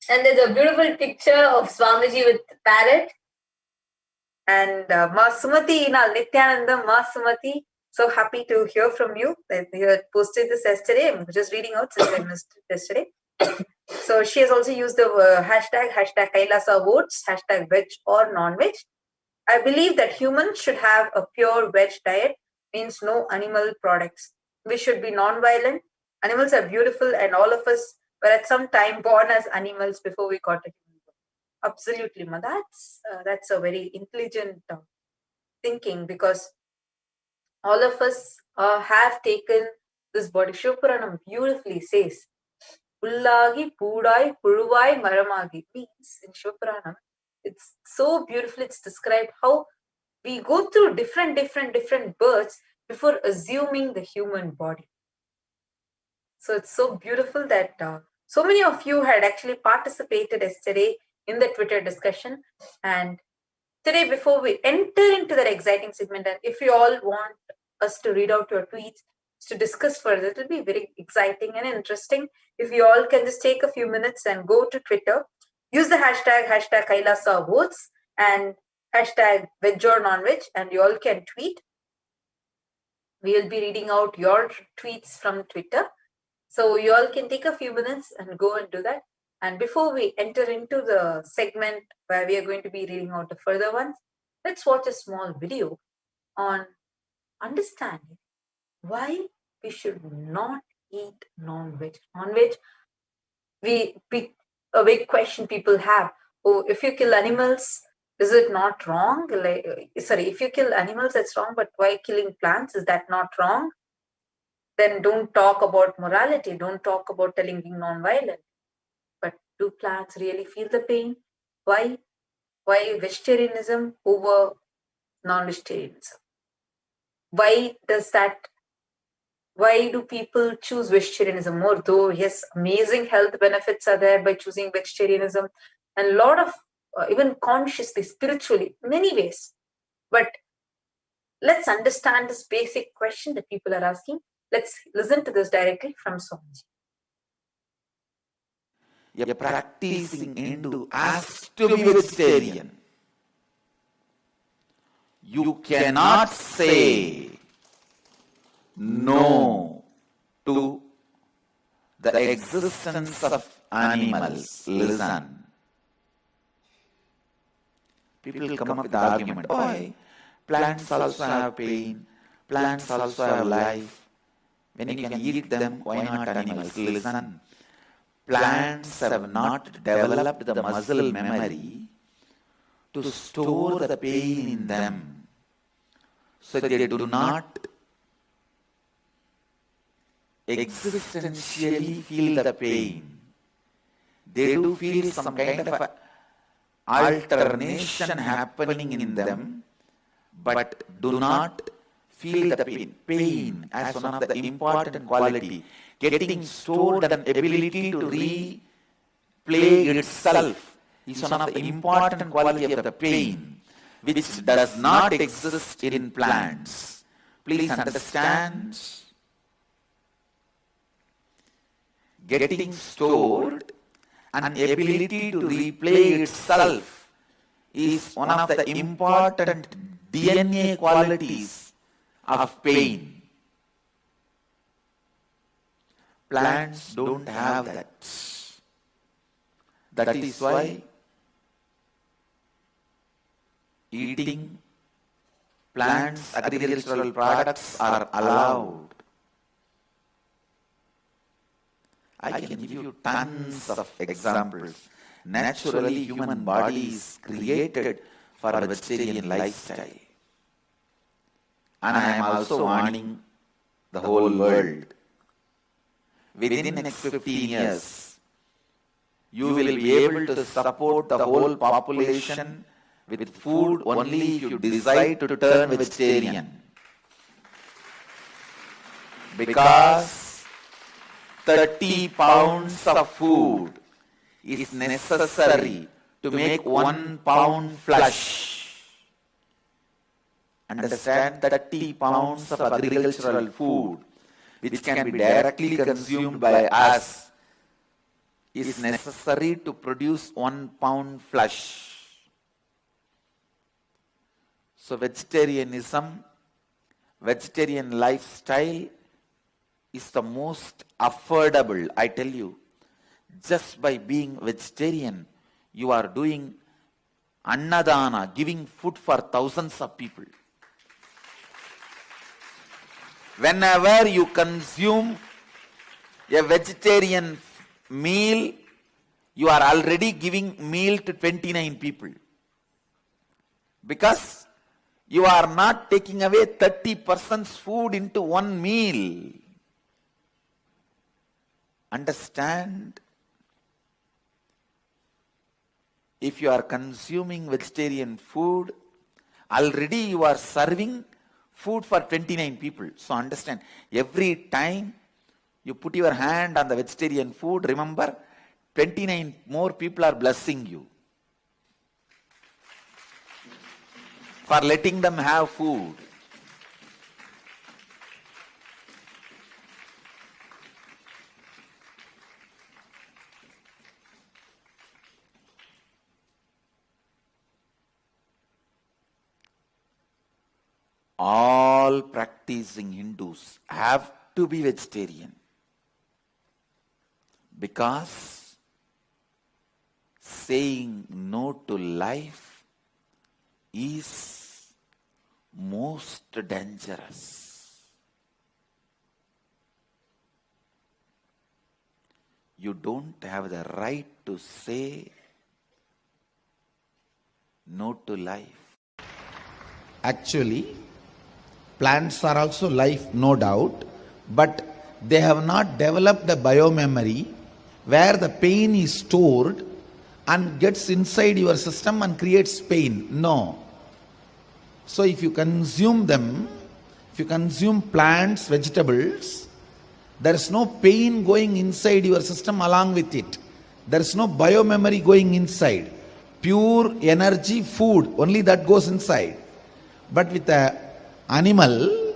And there's a beautiful picture of Swamiji with the parrot. And Ma Sumati, Nithyananda, Ma Sumati, so happy to hear from you. You had posted this yesterday. I'm just reading out since I missed it yesterday. So she has also used the hashtag KAILASA votes, hashtag veg or non-veg. I believe that humans should have a pure veg diet, means no animal products. We should be non-violent. Animals are beautiful, and all of us were at some time born as animals before we got a human. Absolutely, ma. That's a very intelligent thinking, because all of us have taken this body. Shivapuranam beautifully says, Pullagi, Pudai, Puruvai, Maramagi, means in Shivapuranam, it's so beautiful. It's described how we go through different births before assuming the human body. So it's so beautiful that so many of you had actually participated yesterday in the Twitter discussion. And today, before we enter into that exciting segment, and if you all want us to read out your tweets to discuss further, it will be very exciting and interesting. If you all can just take a few minutes and go to Twitter, use the hashtag KAILASA votes and hashtag veg or non-veg, and you all can tweet. We will be reading out your tweets from Twitter. So you all can take a few minutes and go and do that. And before we enter into the segment where we are going to be reading out the further ones, let's watch a small video on understanding why we should not eat non-veg. Non-veg, a big question people have. Oh, if you kill animals, is it not wrong? If you kill animals, that's wrong, but why killing plants? Is that not wrong? Then don't talk about morality. Don't talk about telling being non-violent. But do plants really feel the pain? Why vegetarianism over non-vegetarianism? Why do people choose vegetarianism more? Though, yes, amazing health benefits are there by choosing vegetarianism, and a lot of even consciously, spiritually, many ways. But let's understand this basic question that people are asking. Let's listen to this directly from Swamiji. A practicing Hindu has to be vegetarian. You cannot say no to the existence of animals. Listen. People come up with the argument, why? Plants also have pain, plants also have life. When you can eat them, why not animals? Listen. Plants have not developed the muscle memory to store the pain in them. So they do not existentially feel the pain. They do feel some kind of alternation happening in them, but do not feel the pain. Pain as one of the important quality, getting stored and ability to replay itself is one of the important quality of the pain, which does not exist in plants. Please understand. getting stored and ability to replay itself is one of the important DNA qualities of pain. Plants don't have that. That is why eating plants, agricultural products are allowed. I can give you tons of examples. Naturally, human body is created for a vegetarian lifestyle. And I am also warning the whole world. Within the next 15 years, you will be able to support the whole population with food only if you decide to turn vegetarian. Because 30 pounds of food is necessary to make 1 pound flesh. Understand, 30 pounds of agricultural food which can be directly consumed by us is necessary to produce 1 pound flesh. So vegetarianism, vegetarian lifestyle is the most affordable. I tell you, just by being vegetarian, you are doing annadana, giving food for thousands of people. Whenever you consume a vegetarian meal, you are already giving meal to 29 people. Because you are not taking away 30% food into one meal. Understand? If you are consuming vegetarian food, already you are serving food for 29 people. So understand, every time you put your hand on the vegetarian food, remember, 29 more people are blessing you for letting them have food. All practicing Hindus have to be vegetarian because saying no to life is most dangerous. You don't have the right to say no to life. Actually, plants are also life, no doubt, but they have not developed a biomemory where the pain is stored and gets inside your system and creates pain. No. So if you consume them, if you consume plants, vegetables, there is no pain going inside your system along with it. There is no biomemory going inside. Pure energy, food, only that goes inside. But with the animal,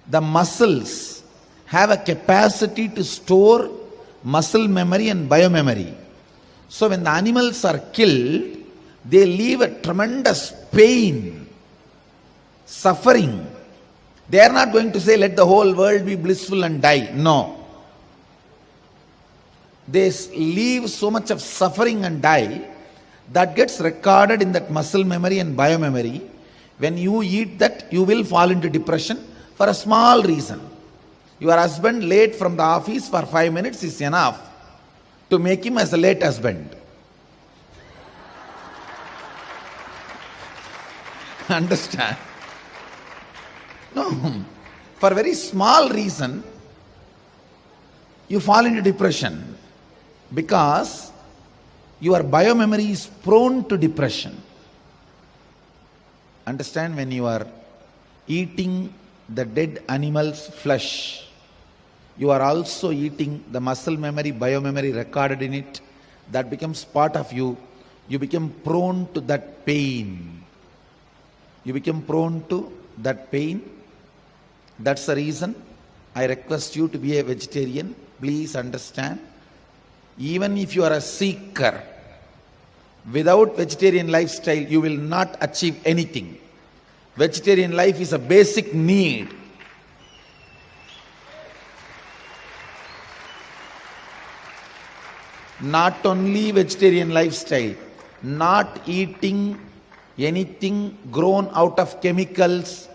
the muscles have a capacity to store muscle memory and biomemory. So when the animals are killed, they leave a tremendous pain, suffering. They are not going to say, let the whole world be blissful and die. No. They leave so much of suffering and die that gets recorded in that muscle memory and biomemory. When you eat that, you will fall into depression for a small reason. Your husband late from the office for 5 minutes is enough to make him as a late husband. Understand? No. For a very small reason, you fall into depression because your biomemory is prone to depression. Understand, when you are eating the dead animal's flesh, you are also eating the muscle memory, biomemory recorded in it. That becomes part of you. You become prone to that pain. You become prone to that pain. That's the reason I request you to be a vegetarian. Please understand, even if you are a seeker, without vegetarian lifestyle, you will not achieve anything. Vegetarian life is a basic need. Not only vegetarian lifestyle, not eating anything grown out of chemicals,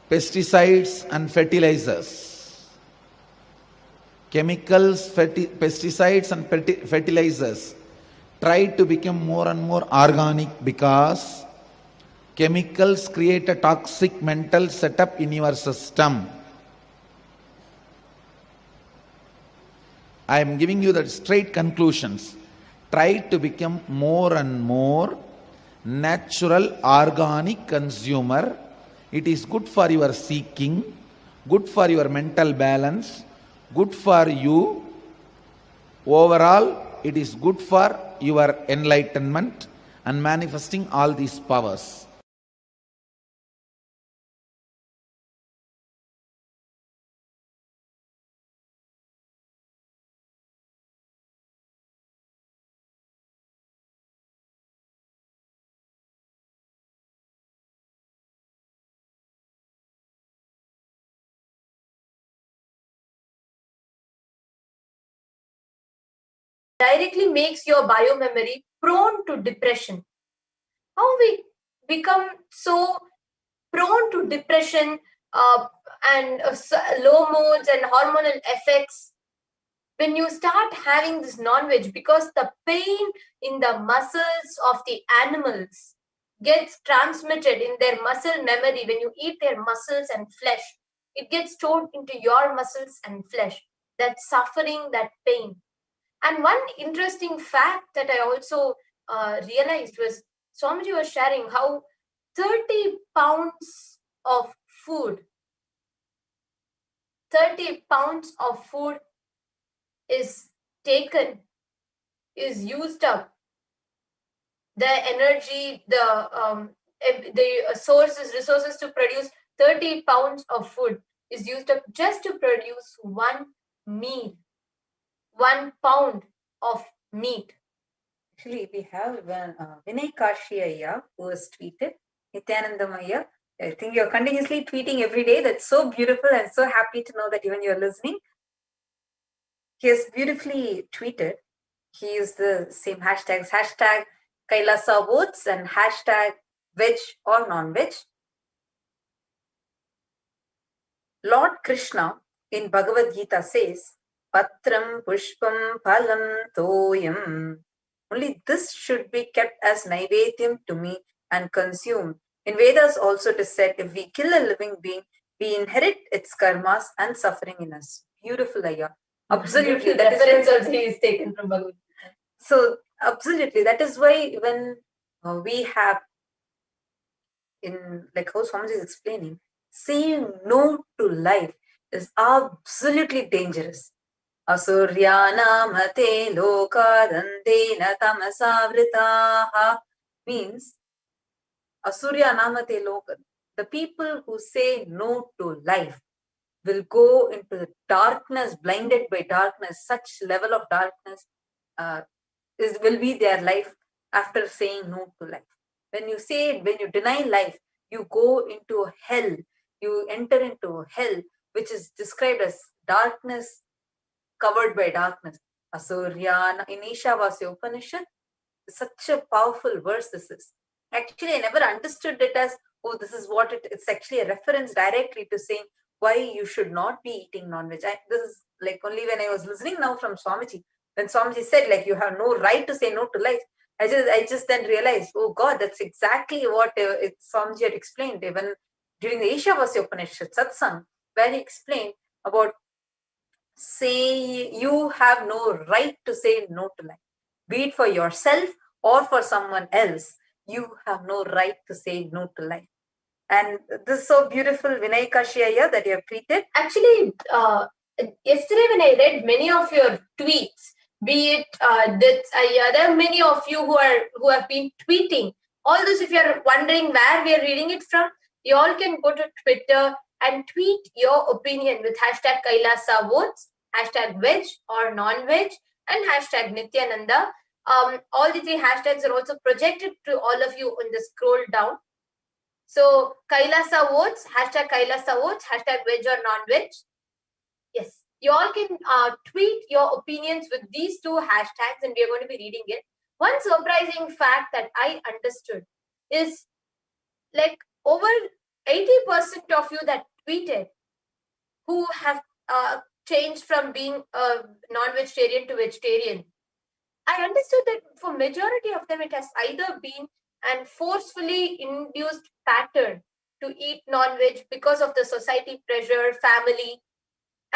pesticides and fertilizers. Chemicals, pesticides and fertilizers. Try to become more and more organic, because chemicals create a toxic mental setup in your system. I am giving you the straight conclusions. Try to become more and more natural, organic consumer. It is good for your seeking, good for your mental balance, good for you. Overall, it is good for your enlightenment and manifesting all these powers. Directly makes your biomemory prone to depression. How we become so prone to depression and low moods and hormonal effects when you start having this non-veg, because the pain in the muscles of the animals gets transmitted in their muscle memory. When you eat their muscles and flesh, it gets stored into your muscles and flesh. That suffering, that pain. And one interesting fact that I also realized was Swamiji was sharing how 30 pounds of food is taken, is used up. The energy, the resources to produce 30 pounds of food is used up just to produce one meal. 1 pound of meat. Actually, we have Vinay Kashiyaya who has tweeted, Nithyanandamaya, I think you're continuously tweeting every day. That's so beautiful and so happy to know that even you're listening. He has beautifully tweeted. He used the same hashtags, hashtag KAILASA votes and hashtag veg or non-veg. Lord Krishna in Bhagavad Gita says, Patram Pushpam Phalam Toyam. Only this should be kept as Naivedyam to me and consumed. In Vedas also it is said, if we kill a living being, we inherit its karmas and suffering in us. Beautiful, Ayya. Absolutely. That reference also is taken from Bhagavad Gita. So, absolutely. That is why when we have, in like how Swamiji is explaining, saying no to life is absolutely dangerous. Asuryanamate lokadandena tamasavritaha means Asuryanamate loka. The people who say no to life will go into darkness, blinded by darkness. Such level of darkness will be their life after saying no to life. When you deny life, you go into hell. You enter into hell, which is described as darkness covered by darkness. Asuryana in Ishavasya Upanishad, such a powerful verse this is. Actually, I never understood it as, oh, this is what it's actually a reference directly to saying why you should not be eating non-veg. This is like only when I was listening now from Swamiji. When Swamiji said, like, you have no right to say no to life, I just then realized, oh God, that's exactly what Swamiji had explained even during the Ishavasya Upanishad Satsang, where he explained about say you have no right to say no to life, be it for yourself or for someone else. You have no right to say no to life. And this is so beautiful, Vinay Kashiyaya, that you have tweeted. Actually, yesterday when I read many of your tweets, be it there are many of you who have been tweeting. All this, if you are wondering where we are reading it from, you all can go to Twitter and tweet your opinion with hashtag KAILASA votes, hashtag veg or non-veg, and hashtag Nithyananda. All the 3 hashtags are also projected to all of you on the scroll down. So Kailasa votes, hashtag Kailasa votes, hashtag veg or non-veg. Yes, you all can tweet your opinions with these 2 hashtags and we are going to be reading it. One surprising fact that I understood is like over 80% of you that tweeted who have changed from being a non-vegetarian to vegetarian. I understood that for majority of them, it has either been an forcefully induced pattern to eat non-veg because of the society pressure, family,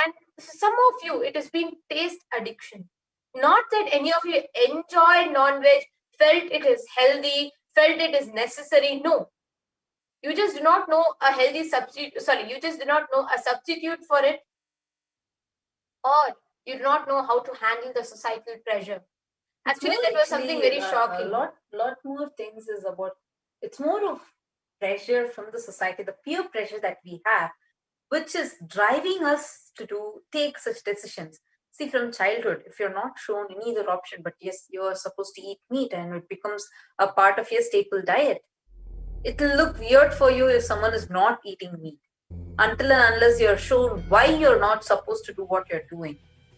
and some of you, it has been taste addiction. Not that any of you enjoy non-veg, felt it is healthy, felt it is necessary. No. You just do not know a healthy substitute. Sorry, you just do not know a substitute for it, or you do not know how to handle the societal pressure. Actually, that was something very shocking. A lot more things is about, it's more of pressure from the society, the peer pressure that we have, which is driving us to take such decisions. See, from childhood, if you're not shown any other option, but yes, you're supposed to eat meat and it becomes a part of your staple diet, it will look weird for you if someone is not eating meat, until and unless you're shown why you're not supposed to do what you're doing.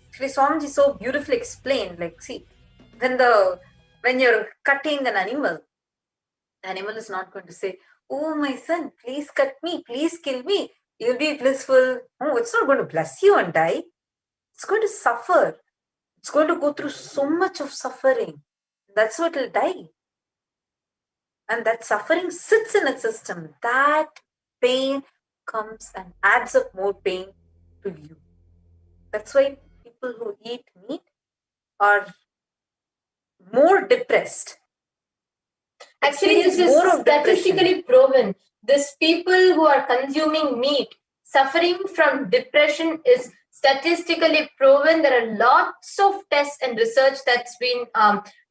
Actually, Swamiji so beautifully explained, like, see, when you're cutting an animal, the animal is not going to say, oh, my son, please cut me, please kill me. You'll be blissful. Oh, it's not going to bless you and die. It's going to suffer. It's going to go through so much of suffering. That's what it'll die. And that suffering sits in its system. That pain comes and adds up more pain to you. That's why people who eat meat are more depressed. Actually, this is statistically proven. These people who are consuming meat, suffering from depression is statistically proven. There are lots of tests and research that's been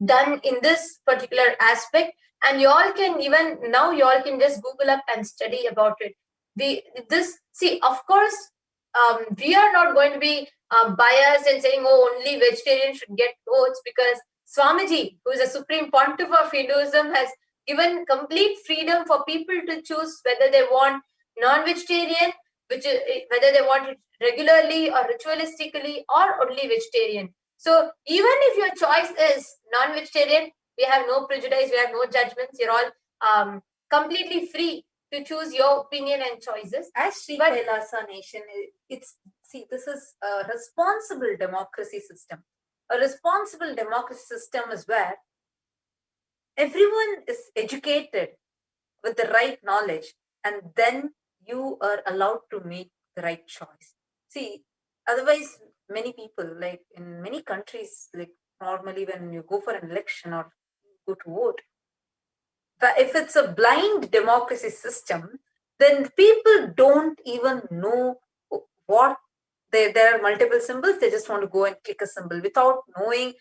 done in this particular aspect. And you all can you all can just Google up and study about it. Of course, we are not going to be biased and saying, oh, only vegetarians should get votes, because Swamiji, who is a supreme pontiff of Hinduism, has given complete freedom for people to choose whether they want non-vegetarian, whether they want it regularly or ritualistically, or only vegetarian. So even if your choice is non-vegetarian, we have no prejudice, we have no judgments. You're all completely free to choose your opinion and choices. As Sri KAILASA Nation, this is a responsible democracy system. A responsible democracy system is where everyone is educated with the right knowledge, and then you are allowed to make the right choice. See, otherwise, many people, like in many countries, like normally when you go for an election or go to vote, if it's a blind democracy system, then people don't even know what there are multiple symbols. They just want to go and click a symbol without knowing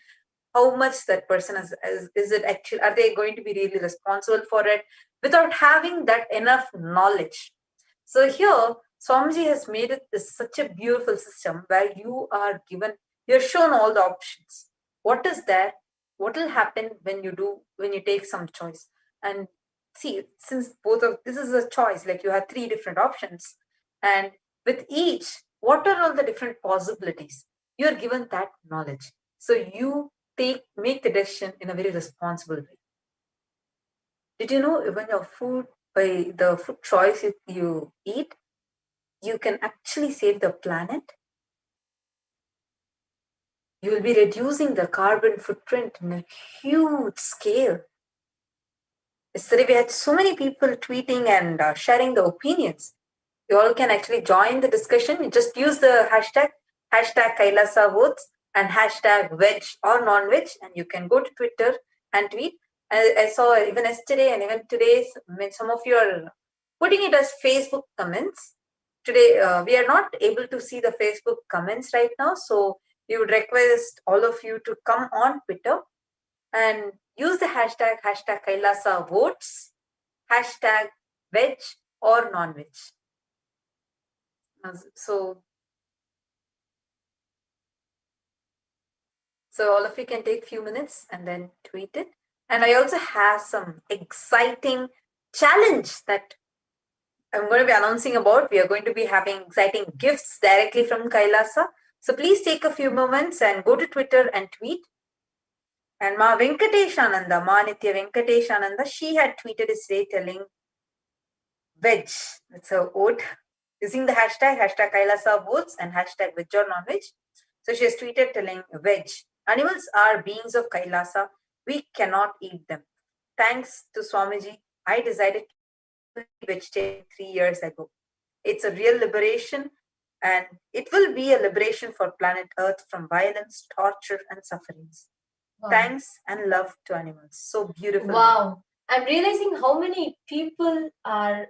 how much that person is it actually, are they going to be really responsible for it, without having that enough knowledge. So here, Swamiji has made it such a beautiful system where you're shown all the options. What is there? What will happen when you take some choice? And see, since this is a choice, like you have 3 different options, and with each, what are all the different possibilities? You are given that knowledge. So you make the decision in a very responsible way. Did you know when by the food choice you eat, you can actually save the planet? You will be reducing the carbon footprint in a huge scale. Yesterday we had so many people tweeting and sharing the opinions. You all can actually join the discussion. You just use the hashtag KAILASA votes and hashtag veg or non-veg, and you can go to Twitter and tweet. I saw even yesterday and even today, some of you are putting it as Facebook comments. Today, we are not able to see the Facebook comments right now, so we would request all of you to come on Twitter and use the hashtag KAILASA votes, hashtag veg or non-veg. So So all of you can take a few minutes and then tweet it. And I also have some exciting challenge that I'm going to be announcing about. We are going to be having exciting gifts directly from Kailasa. So please take a few moments and go to Twitter and tweet. And Ma Venkateshananda, Ma Nitya Venkateshananda, she had tweeted yesterday telling veg. It's a vote using the hashtag Kailasa votes and hashtag veg or non-veg. So she has tweeted telling veg. Animals are beings of Kailasa. We cannot eat them. Thanks to Swamiji, I decided to be vegetarian 3 years ago. It's a real liberation, and it will be a liberation for planet Earth from violence, torture, and sufferings. Wow. Thanks and love to animals. So beautiful. Wow. I'm realizing how many people are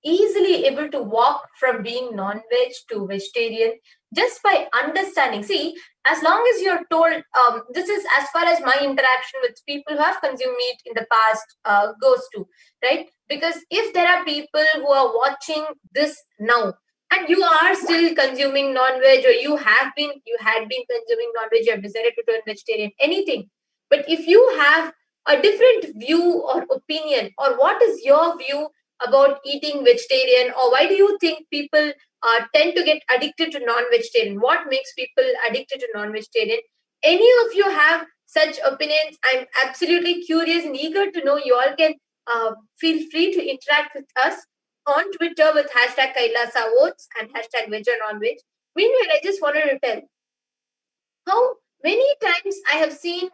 easily able to walk from being non-veg to vegetarian just by understanding. See, as long as you're told, this is as far as my interaction with people who have consumed meat in the past goes to, right? Because if there are people who are watching this now and you are still consuming non-veg, or you had been consuming non-veg, you have decided to turn vegetarian, anything. But if you have a different view or opinion, or what is your view about eating vegetarian, or why do you think people tend to get addicted to non-vegetarian? What makes people addicted to non-vegetarian? Any of you have such opinions? I'm absolutely curious and eager to know. You all can feel free to interact with us on Twitter with hashtag Kailasa votes and hashtag veg or non-veg. Meanwhile, I just wanted to tell how many times I have seen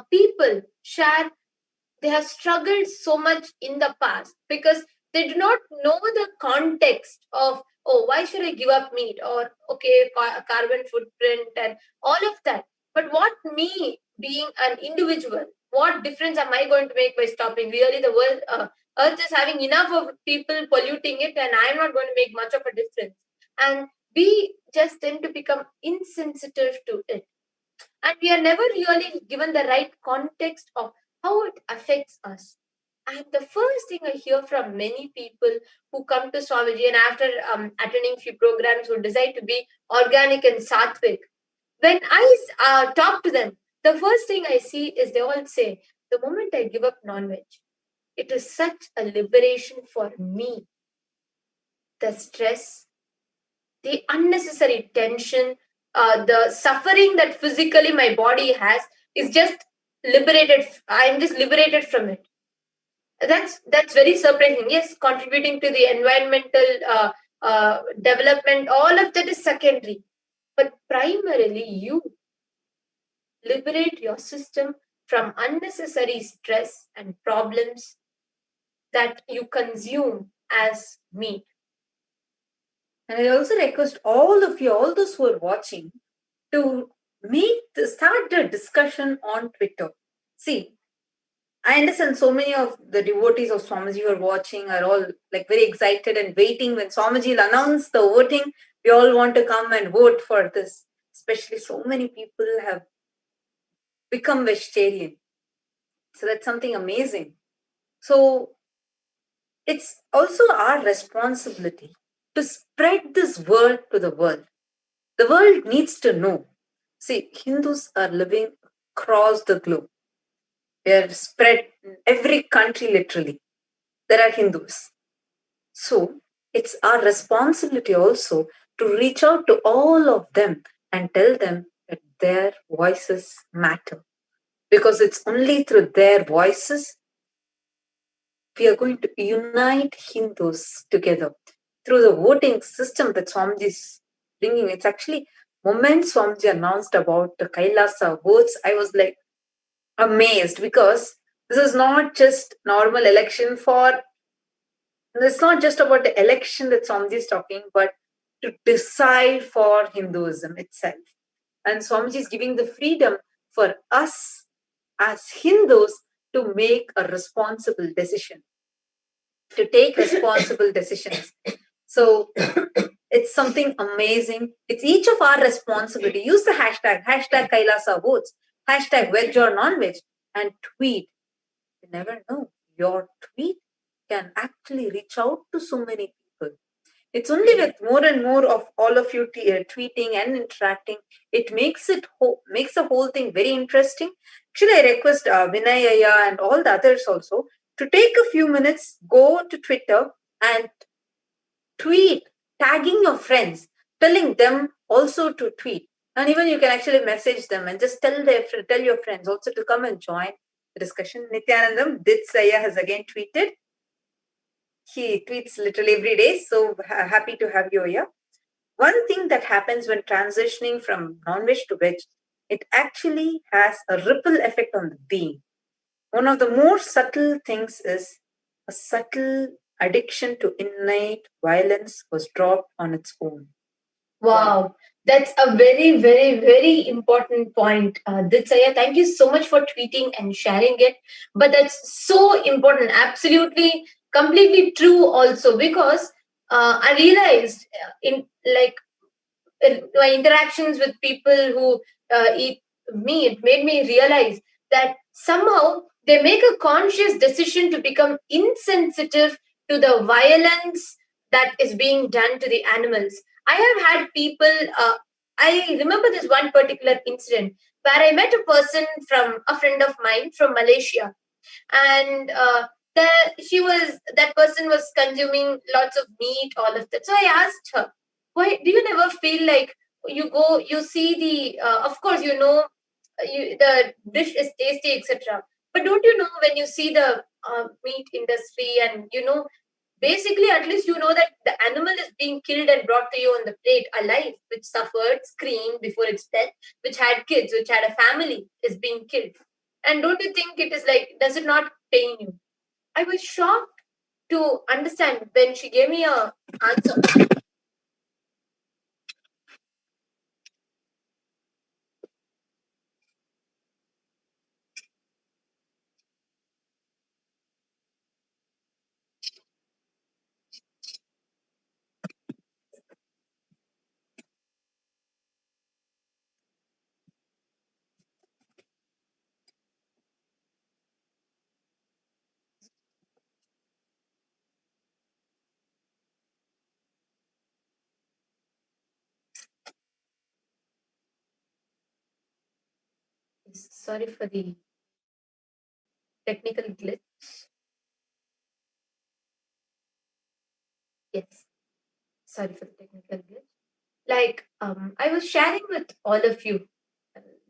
people share they have struggled so much in the past because they do not know the context of, oh, why should I give up meat, or okay, carbon footprint and all of that. But what me being an individual, what difference am I going to make by stopping? Really, the world, Earth is having enough of people polluting it, and I'm not going to make much of a difference. And we just tend to become insensitive to it. And we are never really given the right context of how it affects us. And the first thing I hear from many people who come to Swamiji and after attending few programs who decide to be organic and sattvic, when I talk to them, the first thing I see is they all say, the moment I give up non-veg, it is such a liberation for me. The stress, the unnecessary tension, the suffering that physically my body has is just liberated. I'm just liberated from it. That's very surprising. Yes, contributing to the environmental development, all of that is secondary. But primarily, you liberate your system from unnecessary stress and problems that you consume as meat. And I also request all of you, all those who are watching, to start the discussion on Twitter. See, I understand so many of the devotees of Swamiji who are watching are all like very excited and waiting when Swamiji will announce the voting. We all want to come and vote for this. Especially so many people have become vegetarian. So that's something amazing. So it's also our responsibility to spread this word to the world. The world needs to know. See, Hindus are living across the globe. They are spread in every country, literally. There are Hindus. So it's our responsibility also to reach out to all of them and tell them that their voices matter. Because it's only through their voices we are going to unite Hindus together. Through the voting system that Swamiji is bringing, it's actually, moment Swamiji announced about the Kailasa votes, I was like amazed, because this is not just normal election it's not just about the election that Swamiji is talking, but to decide for Hinduism itself. And Swamiji is giving the freedom for us as Hindus to make a responsible decision, to take responsible decisions. So it's something amazing. It's each of our responsibility. Use the hashtag Kailasa votes, hashtag veg or non-veg, and tweet. You never know. Your tweet can actually reach out to so many people. It's only with more and more of all of you tweeting and interacting, it makes makes the whole thing very interesting. Actually, I request Vinay Ayya and all the others also to take a few minutes, go to Twitter and tweet, tagging your friends, telling them also to tweet. And even you can actually message them and just tell your friends also to come and join the discussion. Nithyanandam Ditsaya has again tweeted. He tweets literally every day, so happy to have you here. One thing that happens when transitioning from non-veg to veg, it actually has a ripple effect on the being. One of the more subtle things is a subtle addiction to innate violence was dropped on its own. Wow, that's a very, very, very important point. Ditsaya, thank you so much for tweeting and sharing it. But that's so important, absolutely, completely true also, because I realized in my interactions with people who eat meat made me realize that somehow they make a conscious decision to become insensitive to the violence that is being done to the animals. I have had people, I remember this one particular incident where I met a person from a friend of mine from Malaysia. And that person was consuming lots of meat, all of that. So I asked her, why do you never feel like you see the, of course, the dish is tasty, etc. But don't you know when you see the meat industry and basically, at least you know that the animal is being killed and brought to you on the plate alive, which suffered, screamed before its death, which had kids, which had a family, is being killed. And don't you think it is like, does it not pain you? I was shocked to understand when she gave me a answer. Sorry for the technical glitch. Yes, sorry for the technical glitch. Like, I was sharing with all of you,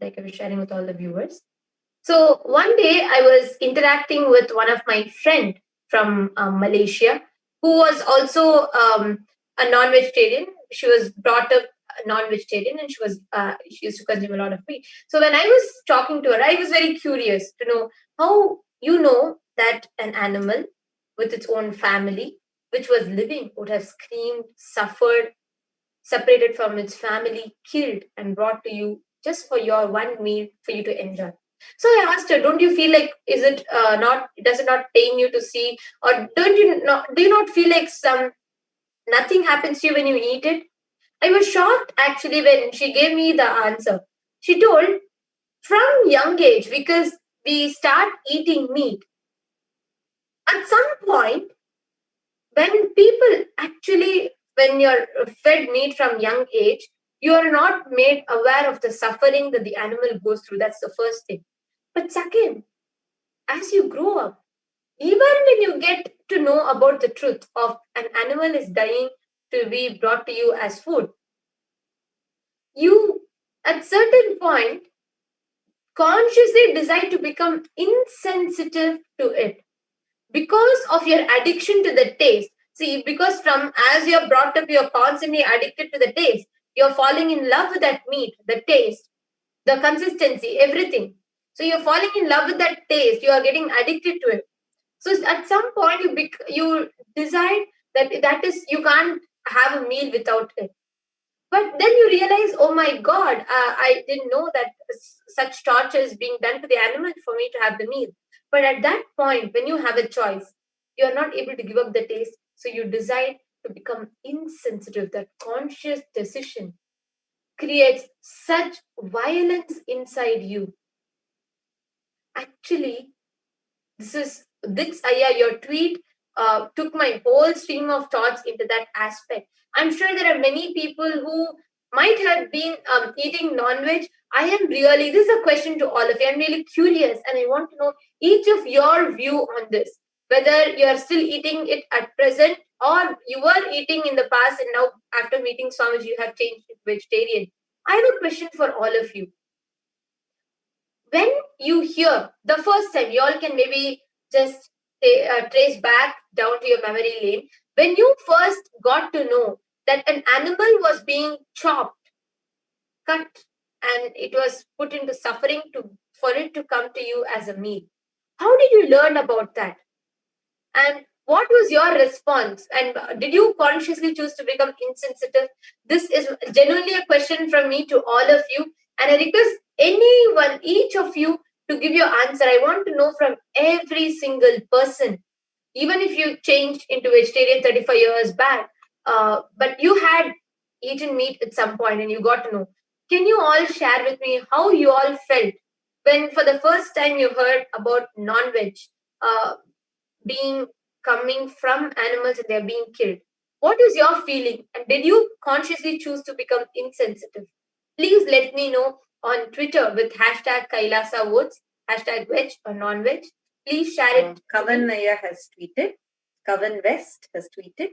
like I was sharing with all the viewers. So one day I was interacting with one of my friend from Malaysia, who was also a non-vegetarian. She was brought up non-vegetarian, and she used to consume a lot of meat. So when I was talking to her, I was very curious to know how that an animal with its own family, which was living, would have screamed, suffered, separated from its family, killed, and brought to you just for your one meal for you to enjoy. So I asked her, don't you feel like, does it not pain you to see, or do you not feel like nothing happens to you when you eat it? I was shocked actually when she gave me the answer. She told, from young age, because we start eating meat, at some point, when you're fed meat from young age, you are not made aware of the suffering that the animal goes through. That's the first thing. But second, as you grow up, even when you get to know about the truth of an animal is dying to be brought to you as food, you, at certain point, consciously decide to become insensitive to it because of your addiction to the taste. See, because as you're brought up, you're constantly addicted to the taste. You're falling in love with that meat, the taste, the consistency, everything. So you're falling in love with that taste. You are getting addicted to it. So at some point, you decide that is, you can't have a meal without it. But then you realize, oh my God, I didn't know that such torture is being done to the animal for me to have the meal. But at that point, when you have a choice, you are not able to give up the taste. So you decide to become insensitive. That conscious decision creates such violence inside you. Actually, this Ayya, your tweet took my whole stream of thoughts into that aspect. I'm sure there are many people who might have been eating non-veg. I am really, this is a question to all of you. I'm really curious and I want to know each of your view on this, whether you're still eating it at present or you were eating in the past and now after meeting Swamiji you have changed to vegetarian. I have a question for all of you. When you hear the first time, you all can maybe just trace back down to your memory lane. When you first got to know that an animal was being chopped, cut, and it was put into suffering for it to come to you as a meal, how did you learn about that? And what was your response? And did you consciously choose to become insensitive? This is genuinely a question from me to all of you. And I request anyone, each of you, to give your answer. I want to know from every single person, even if you changed into vegetarian 35 years back, but you had eaten meat at some point and you got to know. Can you all share with me how you all felt when for the first time you heard about non-veg being coming from animals and they're being killed? What was your feeling? And did you consciously choose to become insensitive? Please let me know on Twitter with hashtag Kailasa votes, hashtag veg or non-veg. Please share it. Kavan Naya has tweeted. Kavan West has tweeted.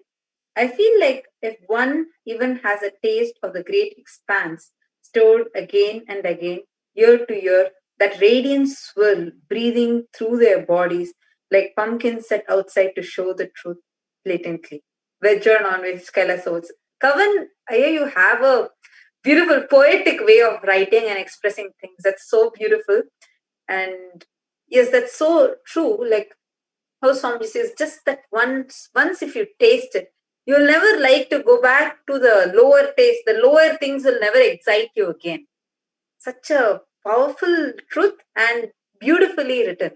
I feel like if one even has a taste of the great expanse, stored again and again, year to year, that radiance swirl breathing through their bodies like pumpkins set outside to show the truth blatantly. Veg or non-veg, Kailasa votes. Kavan, you have a beautiful poetic way of writing and expressing things. That's so beautiful. And yes, that's so true. Like how Swamiji says, just that once if you taste it, you'll never like to go back to the lower taste. The lower things will never excite you again. Such a powerful truth and beautifully written.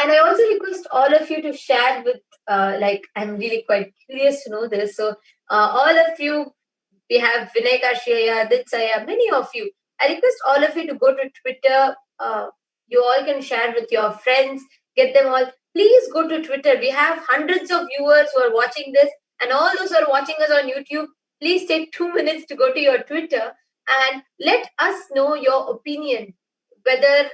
And I also request all of you to share with, I'm really quite curious to know this. So all of you, we have Vinay Kashiyaya, Ditsaya, many of you. I request all of you to go to Twitter. You all can share with your friends, get them all. Please go to Twitter. We have hundreds of viewers who are watching this, and all those who are watching us on YouTube, please take 2 minutes to go to your Twitter and let us know your opinion, whether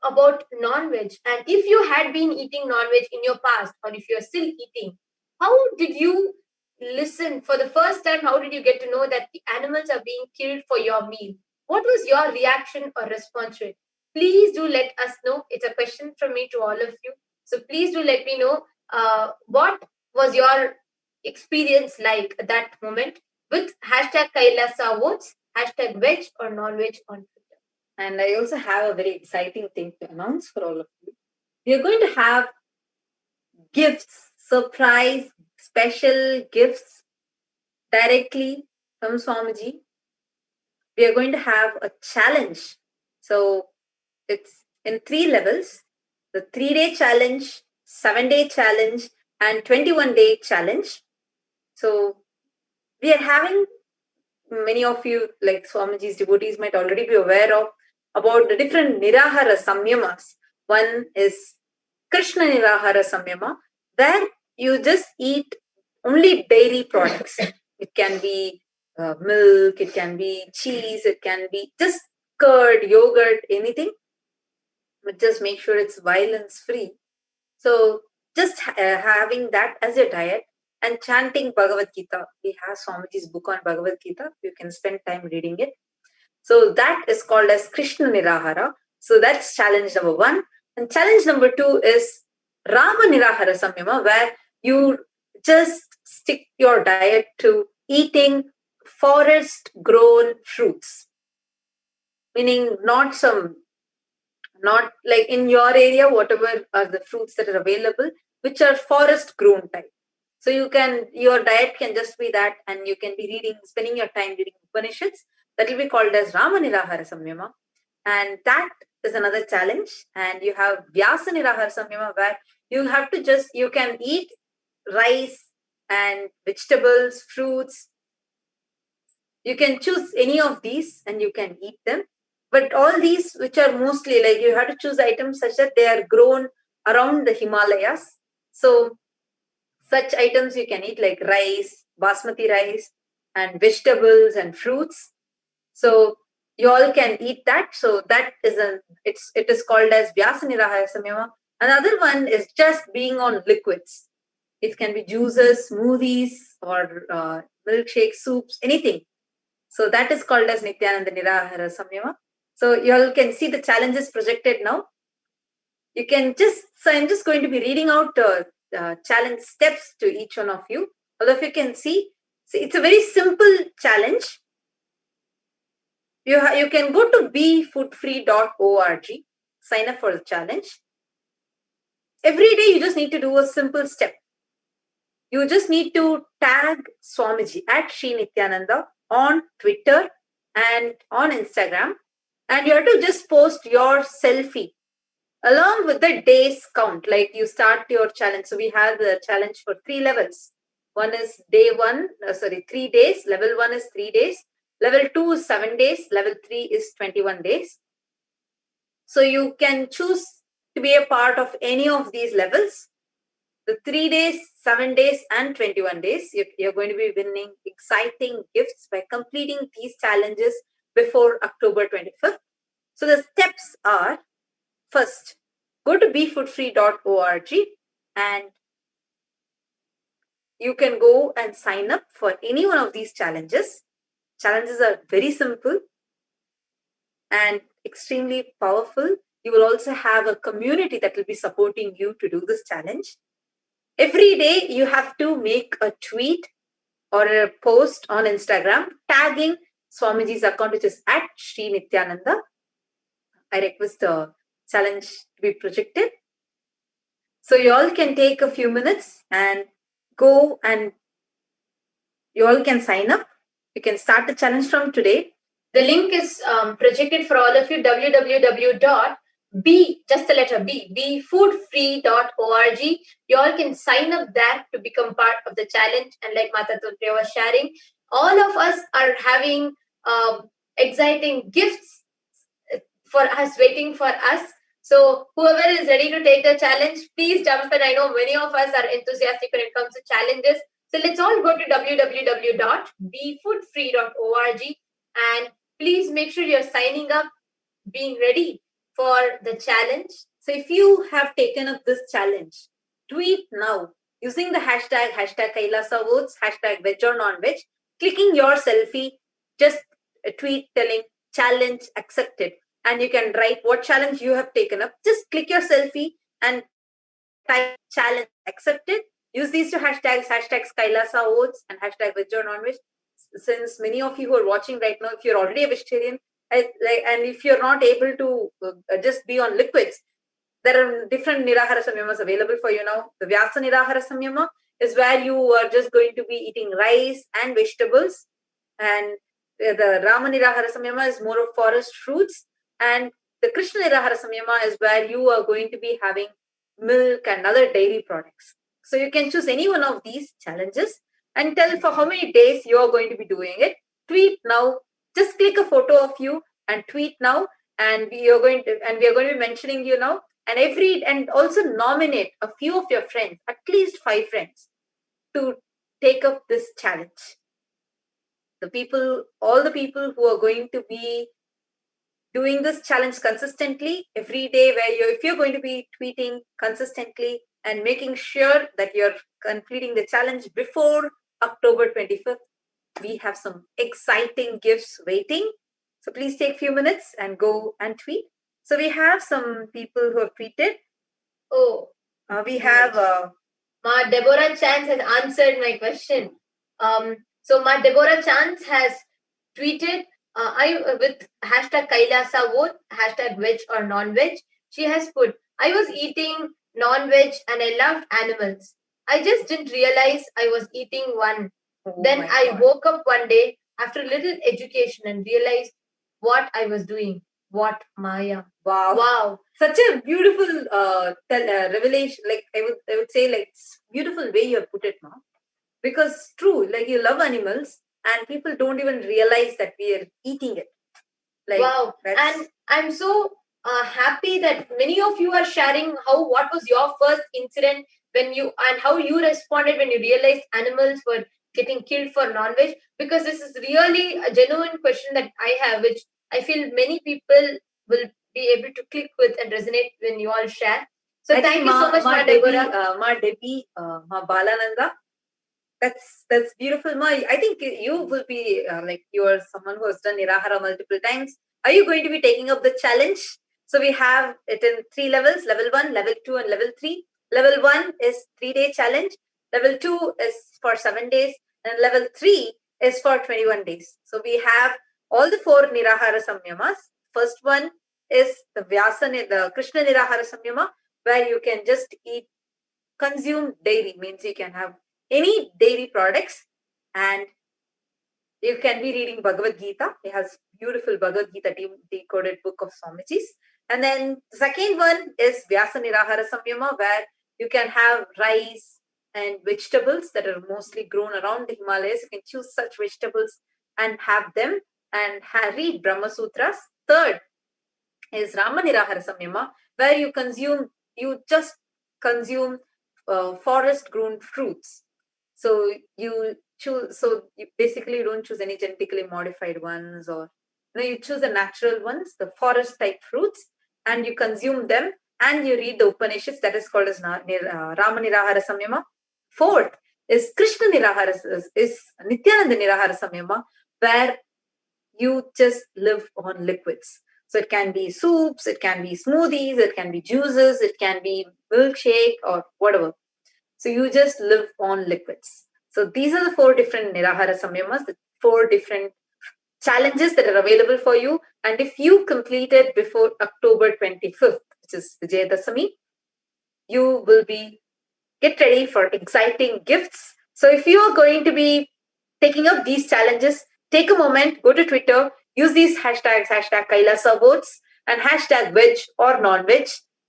about non-veg. And if you had been eating non-veg in your past, or if you're still eating, how did you listen for the first time? How did you get to know that the animals are being killed for your meal? What was your reaction or response to it? Please do let us know. It's a question from me to all of you. So please do let me know what was your experience like at that moment with hashtag Kailasa votes, hashtag veg or non-veg on Twitter. And I also have a very exciting thing to announce for all of you. We are going to have gifts, surprise, special gifts directly from Swamiji. We are going to have a challenge. So it's in 3 levels: the 3-day challenge, 7-day challenge, and 21-day challenge. So we are having, many of you, like Swamiji's devotees, might already be aware of about the different Nirahara Samyamas. One is Krishna Nirahara Samyama, where you just eat only dairy products. It can be milk, it can be cheese, it can be just curd, yogurt, anything. But just make sure it's violence free. So just having that as your diet and chanting Bhagavad Gita. We have Swamiji's book on Bhagavad Gita. You can spend time reading it. So that is called as Krishna Nirahara. So that's challenge number 1. And challenge number 2 is Rama Nirahara Samyama, where you just stick your diet to eating forest grown fruits. Meaning not like in your area, whatever are the fruits that are available, which are forest grown type. So your diet can just be that, and you can be spending your time reading Upanishads. That will be called as Rama Nirahara Samyama. And that is another challenge. And you have Vyasa Nirahara Samyama, where you can eat rice and vegetables, fruits. You can choose any of these and you can eat them. But all these, which are mostly like, you have to choose items such that they are grown around the Himalayas. So such items you can eat, like rice, basmati rice, and vegetables and fruits. So you all can eat that. So that is it is called as Vyasa Nirahara Samyama. Another one is just being on liquids. It can be juices, smoothies, or milkshake, soups, anything. So that is called as Nithyananda Nirahara Samyama. So you all can see the challenges projected now. You can so I'm just going to be reading out challenge steps to each one of you. All of you can see it's a very simple challenge. You can go to befoodfree.org, sign up for the challenge. Every day you just need to do a simple step. You just need to tag Swamiji at Sri Nithyananda on Twitter and on Instagram, and you have to just post your selfie along with the days count, like you start your challenge. So we have the challenge for 3 levels. One is 3 days. Level 1 is 3 days. Level 2 is 7 days. Level 3 is 21 days. So you can choose to be a part of any of these levels. The 3 days, 7 days, and 21 days, you're going to be winning exciting gifts by completing these challenges before October 25th. So the steps are, first, go to befoodfree.org and you can go and sign up for any one of these challenges. Challenges are very simple and extremely powerful. You will also have a community that will be supporting you to do this challenge. Every day you have to make a tweet or a post on Instagram tagging Swamiji's account, which is at Sri Nithyananda. I request the challenge to be projected. So you all can take a few minutes and go, and you all can sign up. You can start the challenge from today. The link is projected for all of you, befoodfree.org. You all can sign up there to become part of the challenge. And like Mata Tulpriya was sharing, all of us are having exciting gifts for us, waiting for us. So whoever is ready to take the challenge, please jump in. I know many of us are enthusiastic when it comes to challenges. So let's all go to www.befoodfree.org and please make sure you're signing up, being ready for the challenge. So if you have taken up this challenge, tweet now using the hashtag KAILASA votes, hashtag veg or non-veg, clicking your selfie, just a tweet telling challenge accepted. And you can write what challenge you have taken up. Just click your selfie and type challenge accepted. Use these two hashtags KAILASA votes and hashtag veg or non-veg. Since many of you who are watching right now, if you're already a vegetarian, and if you're not able to just be on liquids, there are different Nirahara Samyamas available for you now. The Vyasa Nirahara Samyama is where you are just going to be eating rice and vegetables. And the Rama Nirahara Samyama is more of forest fruits. And the Krishna Nirahara Samyama is where you are going to be having milk and other dairy products. So you can choose any one of these challenges and tell for how many days you are going to be doing it. Tweet now. Just click a photo of you and tweet now, and we are going to be mentioning you now. And also nominate a few of your friends, at least 5 friends, to take up this challenge. All the people who are going to be doing this challenge consistently every day, if you're going to be tweeting consistently and making sure that you're completing the challenge before October 25th, we have some exciting gifts waiting. So please take a few minutes and go and tweet. So we have some people who have tweeted. We have Ma Deborah Chance has answered my question. So Ma Deborah Chance has tweeted with hashtag KAILASA vote, hashtag veg or non-veg. She has put, I was eating non-veg and I loved animals. I just didn't realize I was eating one. Then I woke up one day after a little education and realized what I was doing. What Maya. Wow. Such a beautiful revelation. Like I would say, like, beautiful way you have put it, Ma. Because true, like, you love animals and people don't even realize that we are eating it. Like, wow. And I'm so happy that many of you are sharing what was your first incident when you and how you responded when you realized animals were getting killed for non-veg, because this is really a genuine question that I have, which I feel many people will be able to click with and resonate when you all share. So I thank think you so much, Ma Deborah. Ma Debbie, Ma Balananda. That's beautiful, Ma. I think you will be like you are someone who has done Nirahara multiple times. Are you going to be taking up the challenge? So we have it in 3 levels: level 1, level 2, and level 3. Level 1 is 3-day challenge. Level 2 is for 7 days, and level 3 is for 21 days. So we have all the 4 Nirahara Samyamas. First one is the the Krishna Nirahara Samyama, where you can just consume dairy, means you can have any dairy products, and you can be reading Bhagavad Gita. It has beautiful Bhagavad Gita decoded book of Swamiji's. And then the second one is Vyasa Nirahara Samyama, where you can have rice and vegetables that are mostly grown around the Himalayas. You can choose such vegetables and have them and read Brahma Sutras. Third is Rama Nirahara Samyama, where you just consume forest grown fruits. So you basically don't choose any genetically modified ones, or you choose the natural ones, the forest type fruits, and you consume them, and you read the Upanishads. That is called as Rama Nirahara Samyama. Fourth is Krishna Nirahara, is Nithyananda Nirahara Samyama, where you just live on liquids. So it can be soups, it can be smoothies, it can be juices, it can be milkshake or whatever. So you just live on liquids. So these are the 4 different Nirahara Samyamas, the 4 different challenges that are available for you. And if you complete it before October 25th, which is Vijayadasami, you will get ready for exciting gifts. So if you are going to be taking up these challenges, take a moment, go to Twitter, use these hashtags, hashtag Kailasa votes and hashtag veg or non-veg,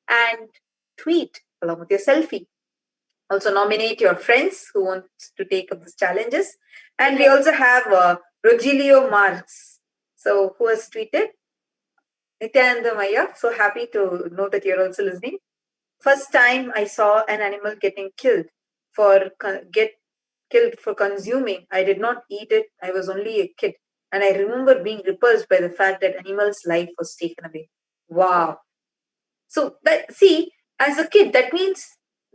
and tweet along with your selfie. Also nominate your friends who want to take up these challenges. And we also have Rogelio Marx, so who has tweeted, Nithyananda Maya, so happy to know that you're also listening. First time I saw an animal getting killed for consuming. I did not eat it. I was only a kid. And I remember being repulsed by the fact that animal's life was taken away. Wow. So as a kid, that means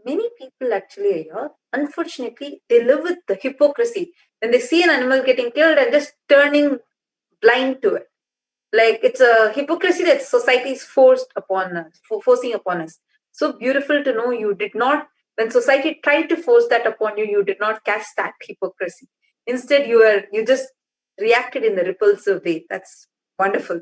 many people actually, unfortunately, they live with the hypocrisy. When they see an animal getting killed and just turning blind to it. Like it's a hypocrisy that society is forcing upon us. So beautiful to know you did not, when society tried to force that upon you, you did not catch that hypocrisy. Instead, you just reacted in the repulsive way. That's wonderful.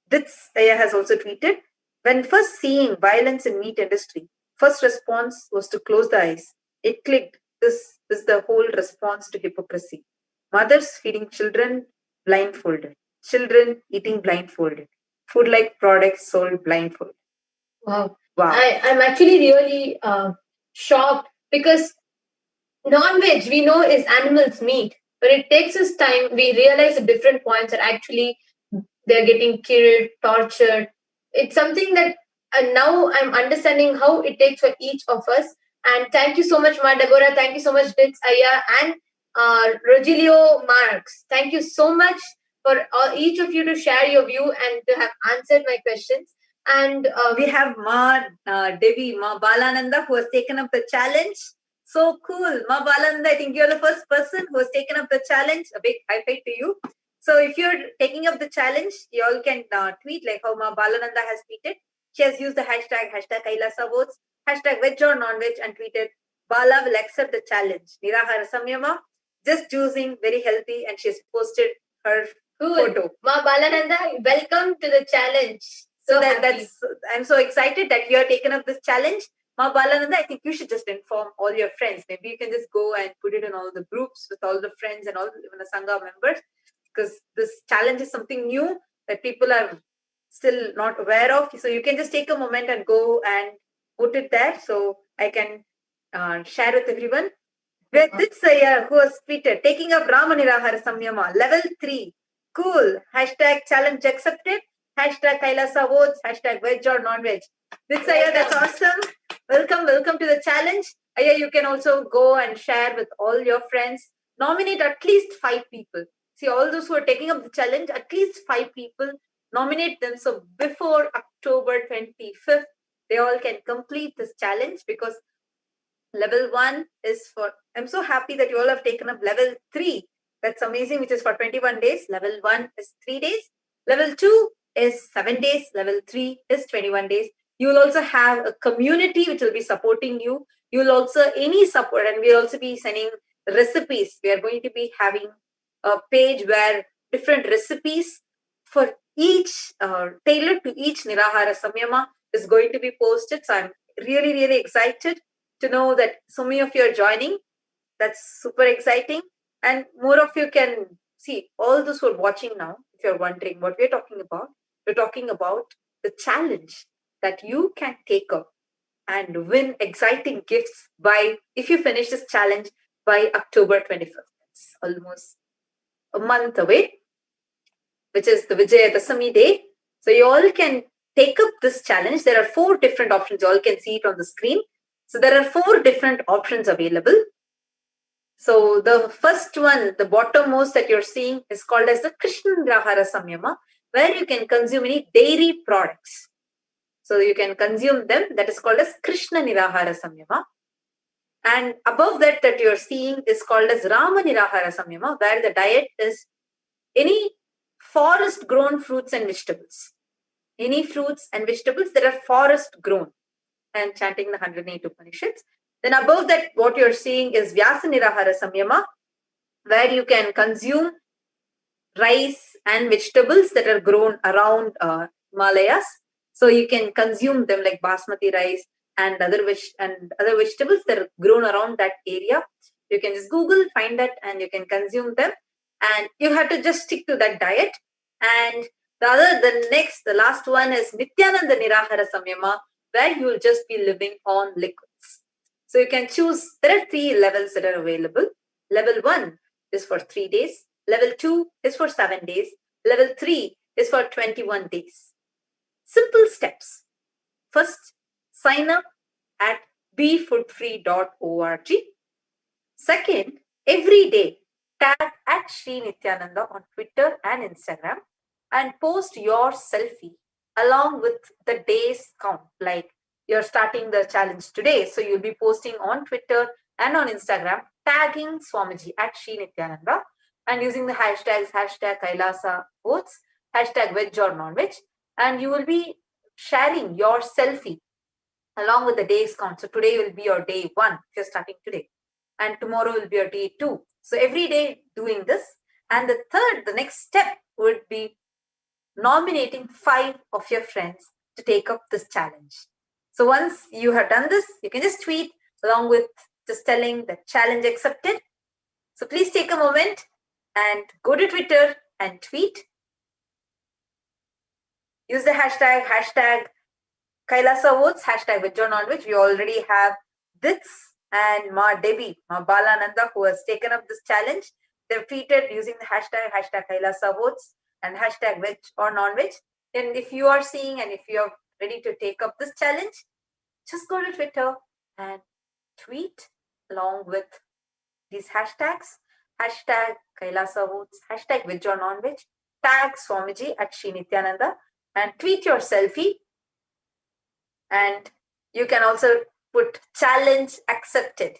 This has also tweeted, when first seeing violence in meat industry, first response was to close the eyes. It clicked. This is the whole response to hypocrisy. Mothers feeding children blindfolded. Children eating blindfolded. Food-like products sold blindfolded. Wow. I'm actually really shocked, because non-veg we know is animals' meat, but it takes us time. We realize the different points that actually they're getting killed, tortured. It's something that now I'm understanding how it takes for each of us. And thank you so much, Ma Deborah. Thank you so much, Ditz Aya and Rogelio Marx. Thank you so much for each of you to share your view and to have answered my questions. And we have Ma Devi, Ma Balananda, who has taken up the challenge. So cool. Ma Balananda, I think you're the first person who has taken up the challenge. A big high five to you. So if you're taking up the challenge, you all can tweet like how Ma Balananda has tweeted. She has used the hashtag KAILASA votes, hashtag veg or non-veg, and tweeted, Bala will accept the challenge. Nirahara Samyama, just choosing very healthy, and she's posted her photo. Ma Balananda, welcome to the challenge. So I'm so excited that you have taken up this challenge. Ma Balananda, I think you should just inform all your friends. Maybe you can just go and put it in all the groups with all the friends and all even the Sangha members, because this challenge is something new that people are still not aware of. So you can just take a moment and go and put it there so I can share with everyone. With this who has tweeted, taking up Rama Nirahara Samyama, level 3. Cool. Hashtag challenge accepted. Hashtag Kailasa votes, hashtag veg or non-veg. Ayya, that's awesome. Welcome to the challenge. Ayya, you can also go and share with all your friends. Nominate at least 5 people. See, all those who are taking up the challenge, at least 5 people, nominate them. So before October 25th, they all can complete this challenge, because level 1 is for, I'm so happy that you all have taken up level 3. That's amazing, which is for 21 days. Level 1 is 3 days. Level 2 is 7 days. Level 3 is 21 days. You will also have a community which will be supporting you. You will also, any support, and we'll also be sending recipes. We are going to be having a page where different recipes for each, tailored to each Nirahara Samyama is going to be posted. So I'm really, really excited to know that so many of you are joining. That's super exciting. And more of you can see, all those who are watching now, if you're wondering what we're talking about, we're talking about the challenge that you can take up and win exciting gifts by, if you finish this challenge by October 25th. It's almost a month away, which is the Vijayadasami day. So you all can take up this challenge. There are 4 different options. You all can see it on the screen. So there are 4 different options available. So the first one, the bottommost that you're seeing, is called as the Krishna Nirahara Samyama, where you can consume any dairy products. So you can consume them. That is called as Krishna Nirahara Samyama. And above that you're seeing is called as Rama Nirahara Samyama, where the diet is any forest grown fruits and vegetables. Any fruits and vegetables that are forest grown, and chanting the 108 Upanishads. Then above that, what you're seeing is Vyasa Nirahara Samyama, where you can consume rice and vegetables that are grown around Himalayas. So you can consume them like basmati rice and other vegetables that are grown around that area. You can just Google, find that, and you can consume them. And you have to just stick to that diet. And the last one is Nithyananda Nirahara Samyama, where you will just be living on liquids. So you can choose, there are 3 levels that are available. Level 1 is for 3 days. Level 2 is for 7 days. Level 3 is for 21 days. Simple steps. First, sign up at befoodfree.org. Second, every day, tag at Sri Nithyananda on Twitter and Instagram and post your selfie along with the day's count. Like, you're starting the challenge today, so you'll be posting on Twitter and on Instagram, tagging Swamiji at Sri Nithyananda and using the hashtags hashtag Kailasa votes, hashtag veg or non-veg, and you will be sharing your selfie along with the day's count. So today will be your day 1 if you're starting today, and tomorrow will be your day 2. So every day doing this. And the next step would be nominating 5 of your friends to take up this challenge. So once you have done this, you can just tweet along with just telling the challenge accepted. So please take a moment and go to Twitter and tweet. Use the hashtag Kailasa votes, hashtag veg or non-veg. We already have Dits and Ma Devi, Ma Balananda, who has taken up this challenge. They've tweeted using the hashtag Kailasa votes and hashtag veg or non-veg. And if you are seeing and if you are ready to take up this challenge, just go to Twitter and tweet along with these hashtags, hashtag Kailasa votes, hashtag veg or non-veg, tag Swamiji at Sri Nithyananda and tweet your selfie. And you can also put challenge accepted.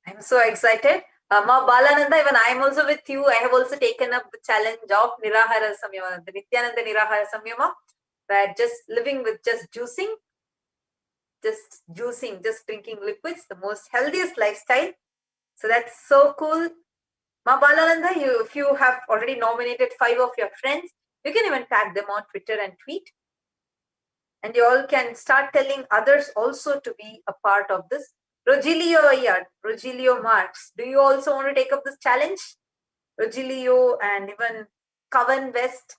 I'm so excited. Ma Balananda, even I am also with you. I have also taken up the challenge of Nirahara Samyama, the Nithyananda Nirahara Samyama, where just living with just juicing, just drinking liquids, the most healthiest lifestyle. So that's so cool. Ma Balananda, if you have already nominated 5 of your friends, you can even tag them on Twitter and tweet. And you all can start telling others also to be a part of this. Rogelio Marx, do you also want to take up this challenge? Rogelio and even Kavan West,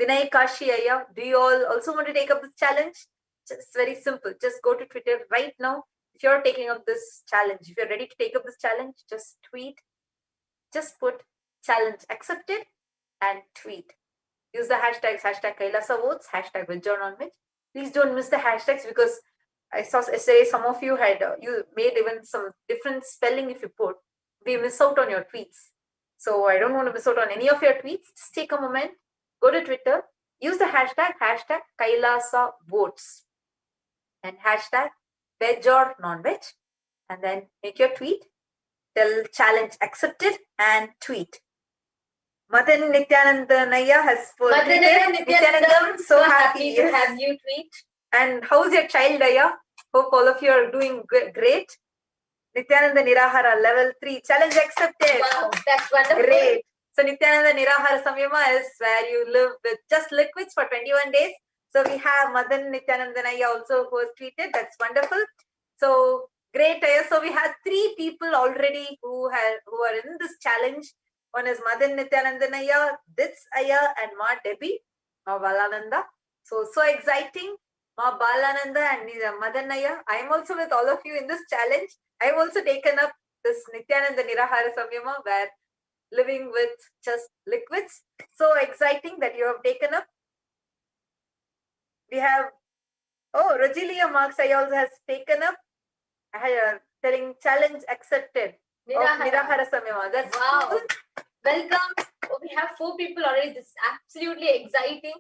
Vinay Kashi Ayya, do you all also want to take up this challenge? Just very simple. Just go to Twitter right now. If you're taking up this challenge, if you're ready to take up this challenge, just tweet. Just put challenge accepted and tweet use the hashtags, hashtag Kailasa votes, hashtag veg or non-veg. Please don't miss the hashtags because I saw yesterday some of you had, you made even some different spelling if you put. We miss out on your tweets. So I don't want to miss out on any of your tweets. Just take a moment, go to Twitter, use the hashtag Kailasa votes and hashtag veg or non-veg, and then make your tweet, tell challenge accepted and tweet. Madan Nithyananda Naya has put Nithyanandam, so happy to have you tweet. And how's your child, Aya? Hope all of you are doing great. Nithyananda Nirahara level 3 challenge accepted. Wow, that's wonderful. Great. So Nithyananda Nirahara Samyama is where you live with just liquids for 21 days. So we have Madan Nithyananda Naya also who has tweeted. That's wonderful. So great. So we have 3 people already who are in this challenge. One is Madan Nithyananda Naya, Dits Aya, and Ma Debbie, Ma Balananda. So exciting. Ma Balananda and Madan Naya. I am also with all of you in this challenge. I have also taken up this Nithyananda Nirahara Samyama where living with just liquids. So exciting that you have taken up. We have, Rogelia Marks I also has taken up. Telling challenge accepted. Nirahara Samyama. That's wow. Cool. Welcome. We have 4 people already. This is absolutely exciting.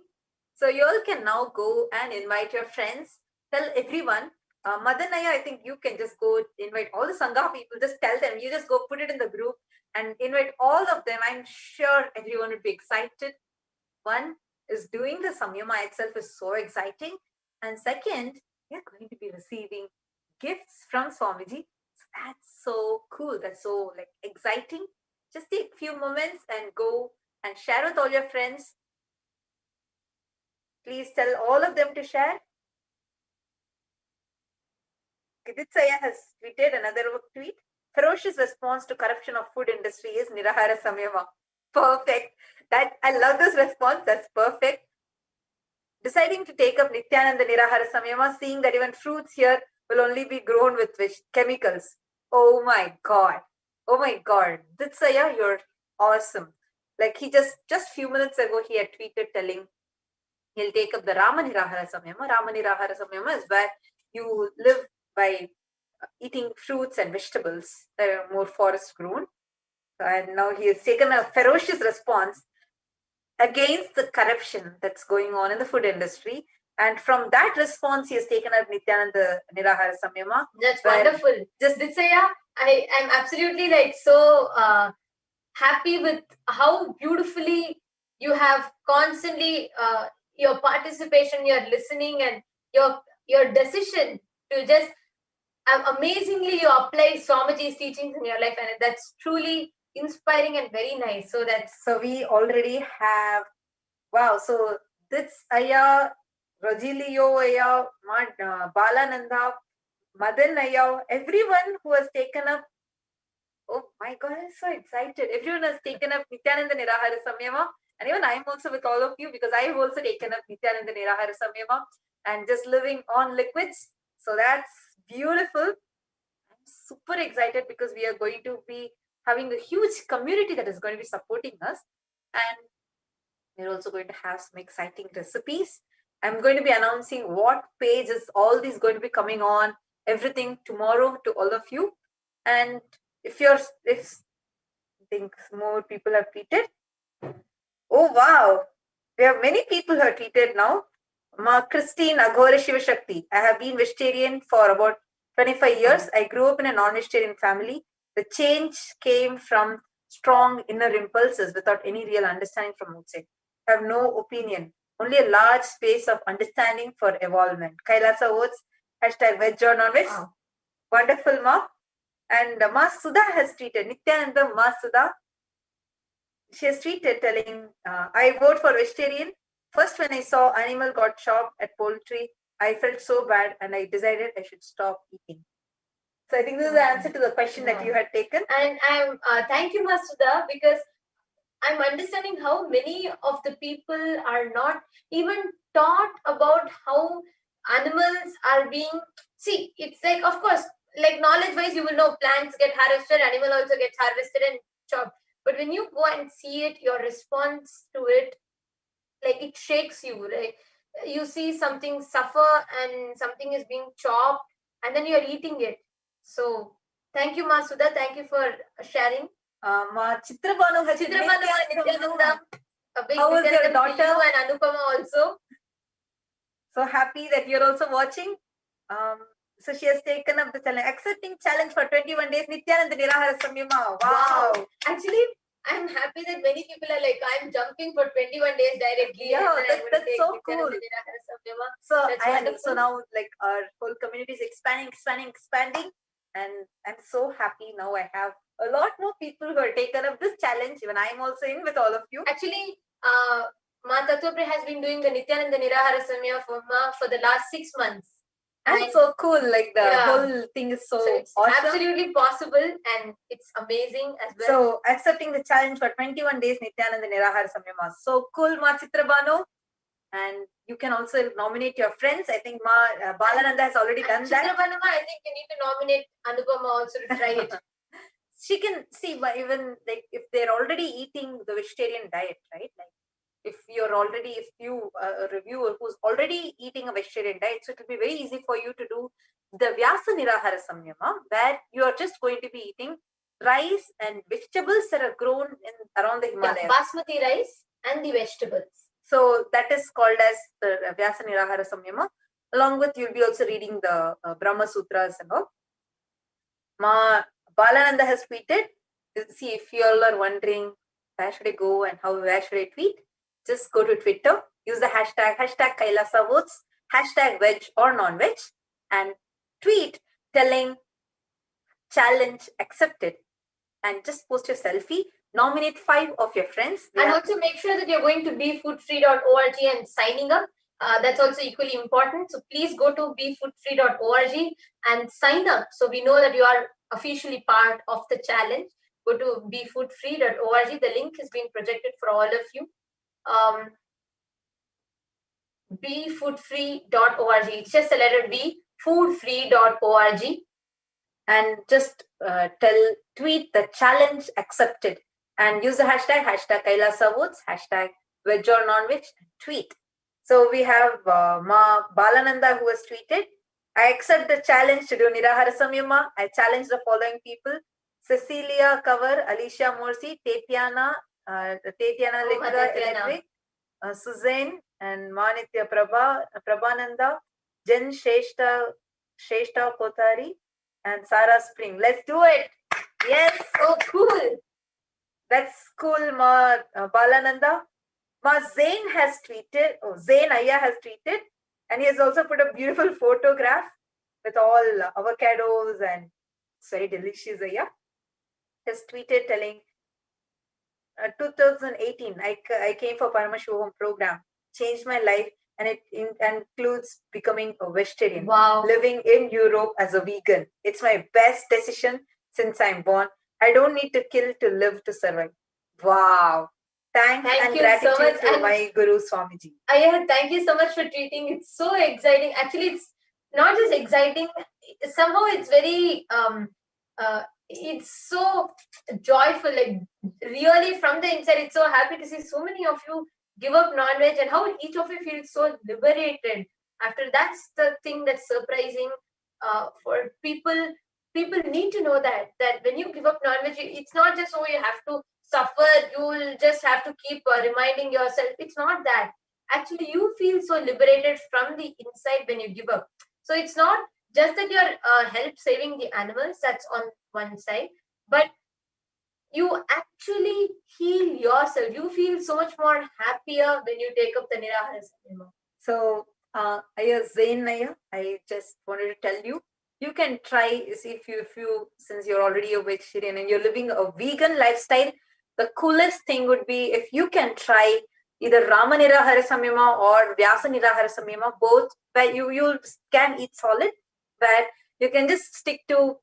So you all can now go and invite your friends. Tell everyone. Madanaya, I think you can just go invite all the Sangha people. Just tell them. You just go put it in the group and invite all of them. I'm sure everyone would be excited. One is doing the Samyama itself is so exciting. And second, you're going to be receiving gifts from Swamiji. So that's so cool. That's so exciting. Just take a few moments and go and share with all your friends. Please tell all of them to share. Kiditsaya has tweeted another tweet. Ferocious response to corruption of food industry is Nirahara Samyama. Perfect. That I love this response. That's perfect. Deciding to take up Nithyananda Nirahara Samyama, seeing that even fruits here will only be grown with chemicals. Oh my God. Oh my God. Ditsaya, you're awesome. He just few minutes ago, he had tweeted telling he'll take up the Ramanirahara Samyama. Ramanirahara Samyama is where you live by eating fruits and vegetables that are more forest grown. And now he has taken a ferocious response against the corruption that's going on in the food industry. And from that response, he has taken up Nithyananda Nirahara Samyama. That's wonderful. Just Ditsaya, I'm absolutely so happy with how beautifully you have constantly your participation, your listening, and your decision to just amazingly you apply Swamiji's teachings in your life, and that's truly inspiring and very nice. So we already have, wow. So this Aya, Rogelio Aya, Balananda, Madan Aya, everyone who has taken up. Oh my God, I'm so excited. Everyone has taken up Nithyananda Nirahara Samyama. And even I'm also with all of you because I have also taken up Nithyananda Nirahara Samyama and just living on liquids. So that's beautiful. I'm super excited because we are going to be having a huge community that is going to be supporting us. And we're also going to have some exciting recipes. I'm going to be announcing what page is all these going to be coming on, everything tomorrow to all of you. And if I think more people have tweeted. Oh, wow. We have many people who have tweeted now. Ma Christine Aghore Shiva Shakti. I have been vegetarian for about 25 years. I grew up in a non-vegetarian family. The change came from strong inner impulses without any real understanding from outside. I have no opinion. Only a large space of understanding for evolvement. Kailasa votes, hashtag veg or non-veg. Wow. Wonderful, Ma. And Ma Sudha has tweeted, Nithyananda Ma Sudha. She has tweeted telling, I vote for vegetarian. First, when I saw animal got chopped at poultry, I felt so bad and I decided I should stop eating. So I think this is the answer to the question that you had taken. And I'm thank you, Masuda, because I'm understanding how many of the people are not even taught about how animals are being. See, it's of course, knowledge-wise, you will know plants get harvested, animal also gets harvested and chopped. But when you go and see it, your response to it like it shakes you. Like you see something suffer and something is being chopped, and then you're eating it. So thank you, Ma Sudha. Thank you for sharing. Ma Chitrabanu Nithyananda, a big how is your Nithyananda daughter? to you and Anupama also. So happy that you're also watching. So she has taken up the challenge, accepting challenge for 21 days. Nithyananda Nirahara Samyama. Wow. Actually, I'm happy that many people are like, I'm jumping for 21 days directly. Yeah, and then that's so cool. So That's so now like our whole community is expanding, and I'm so happy now. I have a lot more people who are taken up this challenge. Even I'm also in with all of you. Actually, Ma Tattvapriya has been doing the Nithyananda Nirahara Samya for the last 6 months. And so cool, like the whole thing is so it's awesome. Absolutely possible, and it's amazing as well. So accepting the challenge for 21 days Nithyananda Nirahara Samyama. So cool, Ma Chitrabanu. And you can also nominate your friends. I think Ma Balananda has already done that. Chitrabanu, I think you need to nominate Anupama also to try it. She can see, but even like if they're already eating the vegetarian diet, right? Like if you a reviewer who's already eating a vegetarian diet, so it will be very easy for you to do the Vyasa Nirahara Samyama, where you are just going to be eating rice and vegetables that are grown around the Himalayas. Yeah, basmati rice and the vegetables. So that is called as the Vyasa Nirahara Samyama. Along with, you'll be also reading the Brahma Sutras and all. Ma Balananda has tweeted. See, if you all are wondering where should I go and where should I tweet, just go to Twitter, use the hashtag KAILASA votes, hashtag veg or non-veg, and tweet telling challenge accepted, and just post your selfie. Nominate 5 of your friends. And also make sure that you're going to befoodfree.org and signing up. That's also equally important. So please go to befoodfree.org and sign up, so we know that you are officially part of the challenge. Go to befoodfree.org. The link is being projected for all of you. Befoodfree.org. It's just the letter B, foodfree.org. And just tweet the challenge accepted. And use the hashtag KAILASA votes, hashtag veg or non-veg, tweet. So we have Ma Balananda who has tweeted, I accept the challenge to do Nirahara Samyama. I challenge the following people: Cecilia Cover, Alicia Morsi, Tatiana Lekra Electric, Suzanne and Manitya Prabhananda, Jen Sheshta Kotari, and Sarah Spring. Let's do it. Yes. Oh, cool. That's cool, Ma Balananda. Ma Zain has tweeted, Zain Ayya has tweeted, and he has also put a beautiful photograph with all avocados, and it's very delicious, Ayya. He has tweeted telling, 2018, I came for Paramashivoham program, changed my life, and it includes becoming a vegetarian. Wow. Living in Europe as a vegan. It's my best decision since I'm born. I don't need to kill to live to survive. Wow. Thank and you gratitude so much. to my Guru Swamiji. Thank you so much for tweeting. It's so exciting. Actually, it's not just exciting. Somehow it's very, it's so joyful. Like really from the inside, it's so happy to see so many of you give up non-veg, and how each of you feels so liberated. After that's the thing that's surprising for people. People need to know that when you give up non-veg, it's not just you have to suffer, you'll just have to keep reminding yourself. It's not that. Actually, you feel so liberated from the inside when you give up. So it's not just that you're help saving the animals, that's on one side, but you actually heal yourself. You feel so much more happier when you take up the Nirahara Samyama. So, Ayya Zain Ayya, I just wanted to tell you, you can try, if you since you're already a vegetarian and you're living a vegan lifestyle, the coolest thing would be if you can try either Rama Nirahara Samyama or Vyasa Nirahara Samyama, both, where you can eat solid, where you can just stick to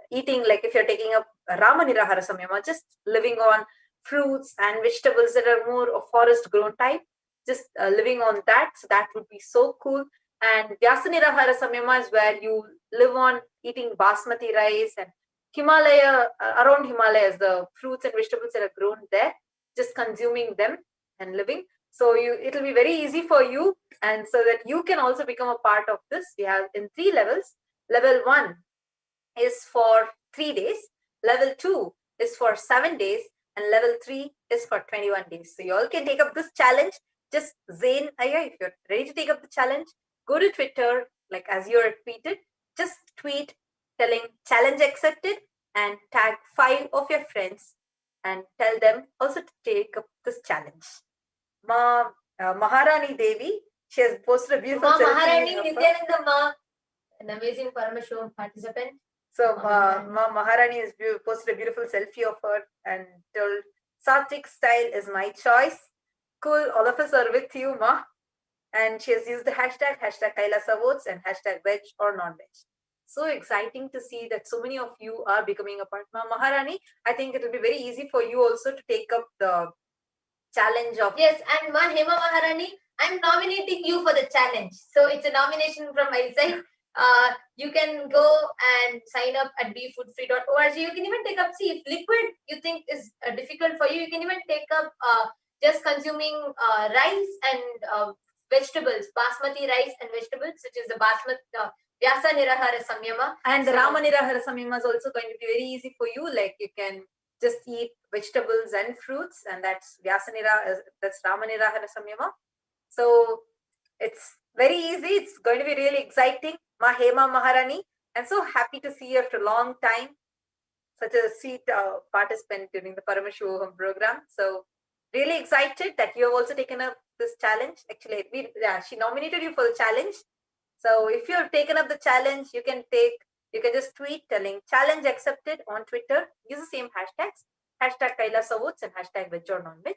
eating, like if you're taking up Rama Nirahara Samyama, just living on fruits and vegetables that are more of forest grown type, just living on that. So that would be so cool. And Vyasa Nirahara Samyama is where you live on eating basmati rice and Himalaya, around Himalayas, the fruits and vegetables that are grown there, just consuming them and living. So it'll be very easy for you, and so that you can also become a part of this. We have in 3 levels. Level 1 is for 3 days. Level 2 is for 7 days. And level 3 is for 21 days. So you all can take up this challenge. Just Zain Aya, if you're ready to take up the challenge, go to Twitter, like as you're tweeted, just tweet telling challenge accepted and tag 5 of your friends and tell them also to take up this challenge. Maharani Devi, she has posted a beautiful selfie. Maharani Nithyananda, an amazing Paramashivoham participant. So Maharani has posted a beautiful selfie of her and told, Satvik style is my choice. Cool, all of us are with you, Ma. And she has used the hashtag KAILASA votes and hashtag veg or non-veg. So exciting to see that so many of you are becoming a part. Maharani, I think it will be very easy for you also to take up the challenge of... Yes, and Hema Maharani, I'm nominating you for the challenge. So it's a nomination from my side. You can go and sign up at befoodfree.org. You can even take up, see, if liquid you think is difficult for you, you can even take up just consuming rice and vegetables, basmati rice and vegetables, which is the basmati Vyasa Nirahara Samyama. And the Rama Nirahara Samyama is also going to be very easy for you. Like you can just eat vegetables and fruits, and that's Vyasa Nirahara, that's Rama Nirahara Samyama. So it's very easy. It's going to be really exciting. Hema Maharani, I'm so happy to see you after a long time. Such a sweet participant during the Paramashivoham program. So really excited that you have also taken up this challenge. Actually, she nominated you for the challenge. So if you have taken up the challenge, you can just tweet telling challenge accepted on Twitter. Use the same hashtags, hashtag KAILASA votes and hashtag veg or non-veg.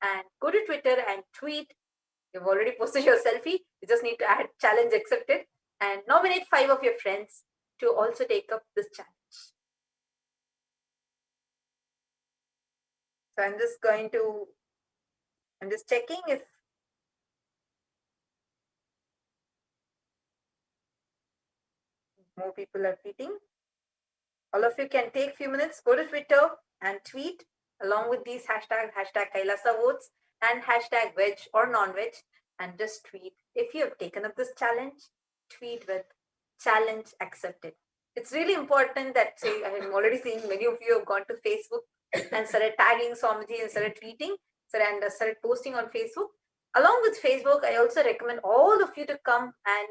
And go to Twitter and tweet. You've already posted your selfie. You just need to add challenge accepted and nominate 5 of your friends to also take up this challenge. So I'm just checking if more people are tweeting. All of you can take a few minutes, go to Twitter and tweet along with these hashtags, hashtag KAILASA votes and hashtag veg or non-veg, and just tweet. If you have taken up this challenge, tweet with challenge accepted. It's really important that, say, I'm already seeing many of you have gone to Facebook and started tagging Swamiji and started tweeting and started posting on Facebook. Along with Facebook, I also recommend all of you to come and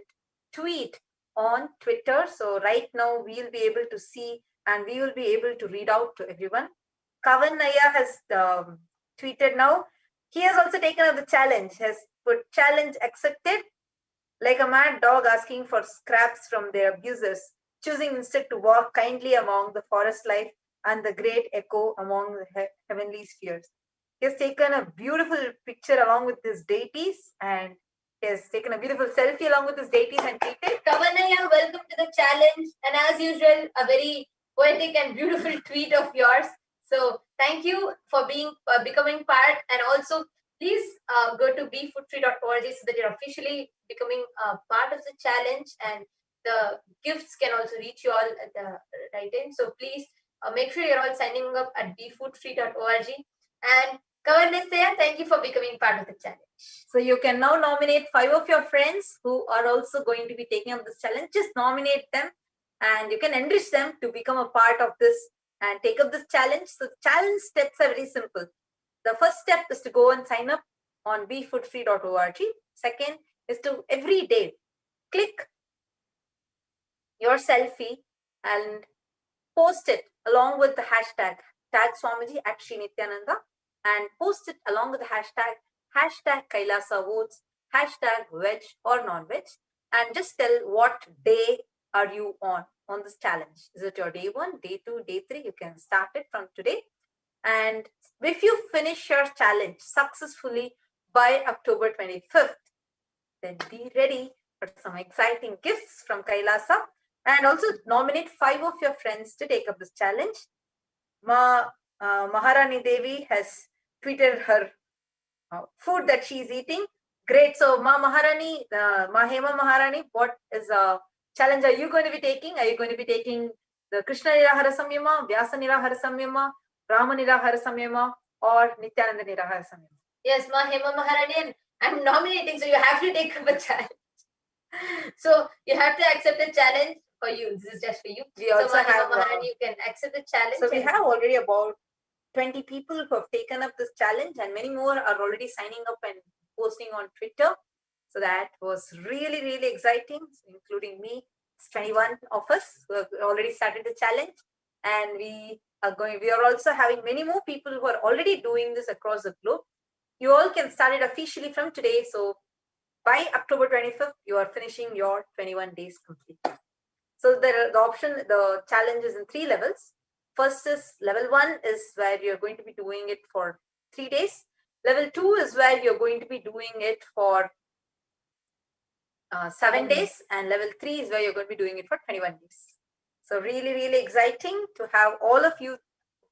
tweet on Twitter. So right now we'll be able to see and we will be able to read out to everyone. Kavan Naya has tweeted now. He has also taken up the challenge, has put challenge accepted. Like a mad dog asking for scraps from their abusers, choosing instead to walk kindly among the forest life and the great echo among the heavenly spheres. He has taken a beautiful picture along with his deities, and he has taken a beautiful selfie along with his deities and tweeted. Kavanaya, welcome to the challenge. And as usual, a very poetic and beautiful tweet of yours. So thank you for becoming part, and also please go to befoodfree.org so that you're officially becoming a part of the challenge, and the gifts can also reach you all at the right time. So please make sure you're all signing up at befoodfree.org. And Kavarnesaya, thank you for becoming part of the challenge. So you can now nominate 5 of your friends who are also going to be taking up this challenge. Just nominate them and you can enrich them to become a part of this and take up this challenge. So challenge steps are very simple. The first step is to go and sign up on befoodfree.org. Second is to every day click your selfie and post it along with the hashtag, tag Swamiji at Sri Nithyananda, and post it along with the hashtag KAILASA votes, hashtag veg or non-veg, and just tell what day are you on this challenge. Is it your day 1, day 2, day 3? You can start it from today. And if you finish your challenge successfully by October 25th, then be ready for some exciting gifts from KAILASA, and also nominate 5 of your friends to take up this challenge. Maharani Devi has tweeted her food that she's eating. Great. So Maharani, Hema Maharani, what is a challenge are you going to be taking? Are you going to be taking the Krishna Nirahara Samyama, Vyasa Nirahara Samyama, Rama Nirahara Samyama, or Nithyananda Nirahara Samyama? Yes, Mahima Maharani, I'm nominating, so you have to take up a challenge. So you have to accept the challenge for you. This is just for you. We also Mahima have, Maharani, you can accept the challenge. So we have already about 20 people who have taken up this challenge, and many more are already signing up and posting on Twitter. So that was really, really exciting, including me. It's 21 of us who have already started the challenge, and we are also having many more people who are already doing this across the globe. You all can start it officially from today. So by October 25th, you are finishing your 21 days complete. So the challenge is in 3 levels. First is level 1 is where you're going to be doing it for 3 days. Level 2 is where you're going to be doing it for 7 days. And level 3 is where you're going to be doing it for 21 days. So really, really exciting to have all of you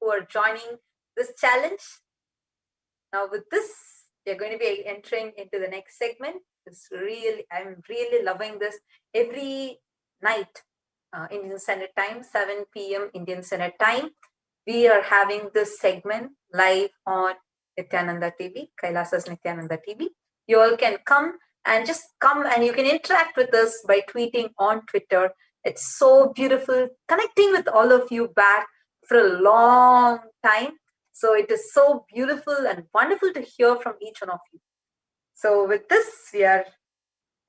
who are joining this challenge. Now with this, we are going to be entering into the next segment. I'm really loving this. Every night, Indian Standard Time, 7 p.m. Indian Standard Time, we are having this segment live on Nithyananda TV, KAILASA's Nithyananda TV. You all can come and you can interact with us by tweeting on Twitter. It's so beautiful connecting with all of you back for a long time. So it is so beautiful and wonderful to hear from each one of you. So with this, I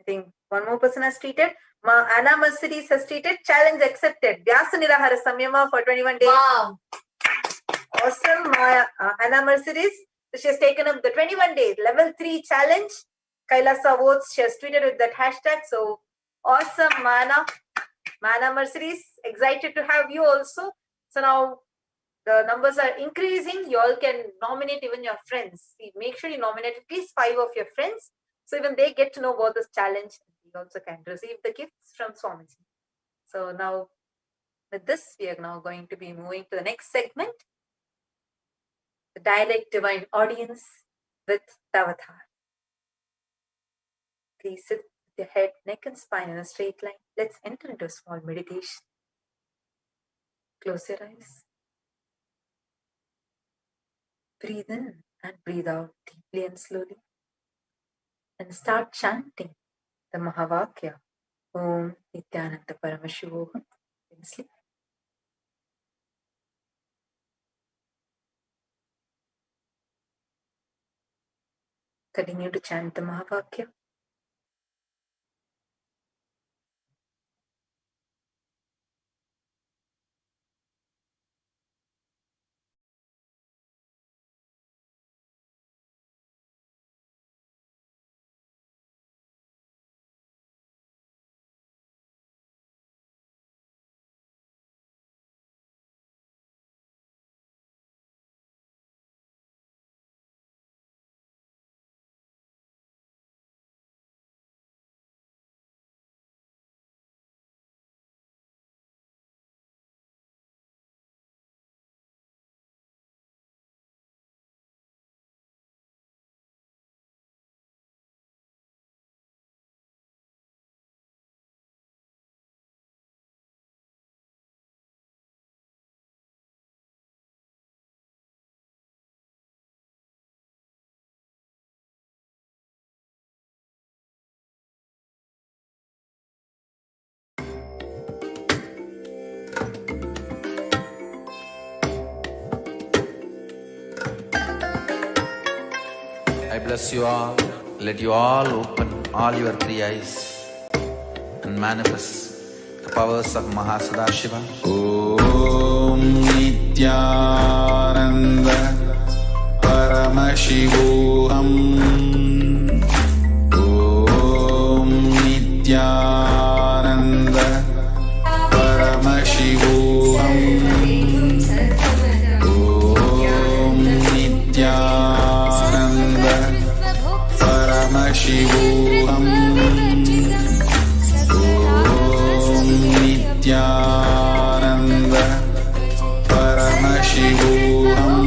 think one more person has tweeted. Anna Mercedes has tweeted, challenge accepted. Vyasa Nirahara Samyama for 21 days. Wow. Awesome. Anna Mercedes, she has taken up the 21 days level 3 challenge. KAILASA votes, she has tweeted with that hashtag. So awesome, Mana Mercedes, excited to have you also. So now the numbers are increasing. You all can nominate even your friends. Make sure you nominate at least 5 of your friends. So even they get to know about this challenge. You also can receive the gifts from Swamiji. So now with this, we are now going to be moving to the next segment. The Dialect Divine Audience with Tavatar. Please sit with your head, neck and spine in a straight line. Let's enter into a small meditation. Close your eyes. Breathe in and breathe out deeply and slowly. And start chanting the Mahavakya, Om Nithyananda Paramashivoham. Sleep. Continue to chant the Mahavakya. I bless you all. Let you all open all your 3 eyes and manifest the powers of Mahasadashiva. Om Nithyananda Paramashivoham. Om Nithyananda Paramashivoham. Om Nithyananda Paramashivoham. Om Nithyananda Paramashivoham.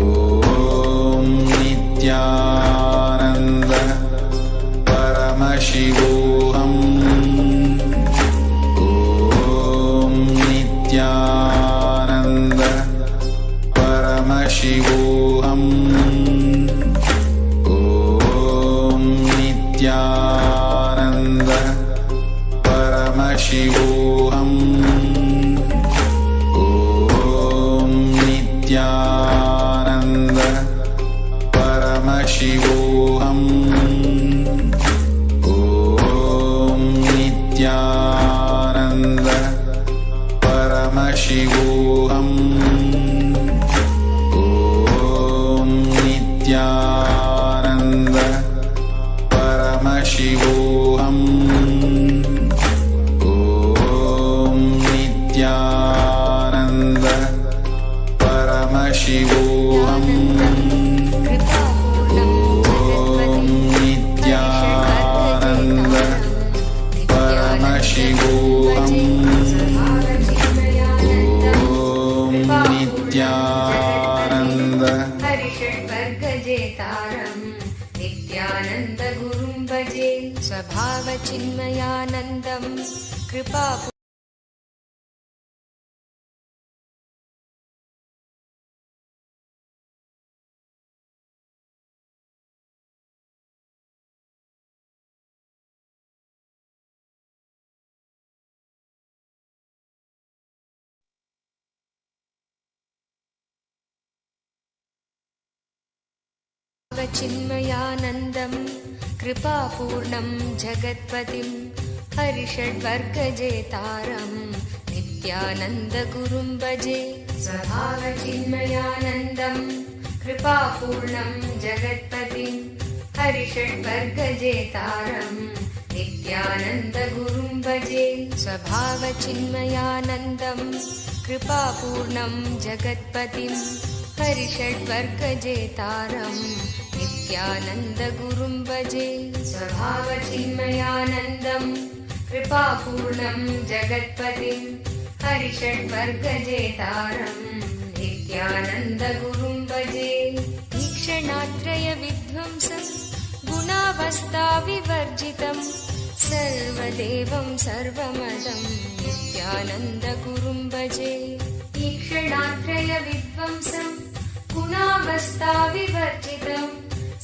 Nithyananda Paramashivoham. Om Nithyananda Paramashivoham. Om Nithyananda Paramashivoham. Om Nithyananda Paramashivoham. Om Nithyananda Paramashivoham. Om Nithyananda Nityanand गुरुं भजे स्वभाव चिन्मयानंदं कृपा चिन्मयानन्दं कृपापूर्णं जगत्पतिं हरिषड्वर्गजेतारं नित्यानन्दगुरुं भजे स्वभावचिन्मयानन्दं कृपापूर्णं जगत्पतिं हरिषड्वर्गजेतारं नित्यानन्दगुरुं भजे स्वभावचिन्मयानन्दं कृपापूर्णं जगत्पतिं हरिषड्वर्गजेतारं नित्यानन्दगुरुं भजे स्वभावचिन्मयानन्दं कृपापूर्णं जगत्पतिं हरिषड्वर्गजेतारं नित्यानन्दगुरुं भजे ईक्षणात्रयविध्वंसं गुणावस्थाविवर्जितं सर्वदेवं सर्वमदं नित्यानन्दगुरुं भजे ईक्षणात्रयविध्वंसं गुणावस्थाविवर्जितं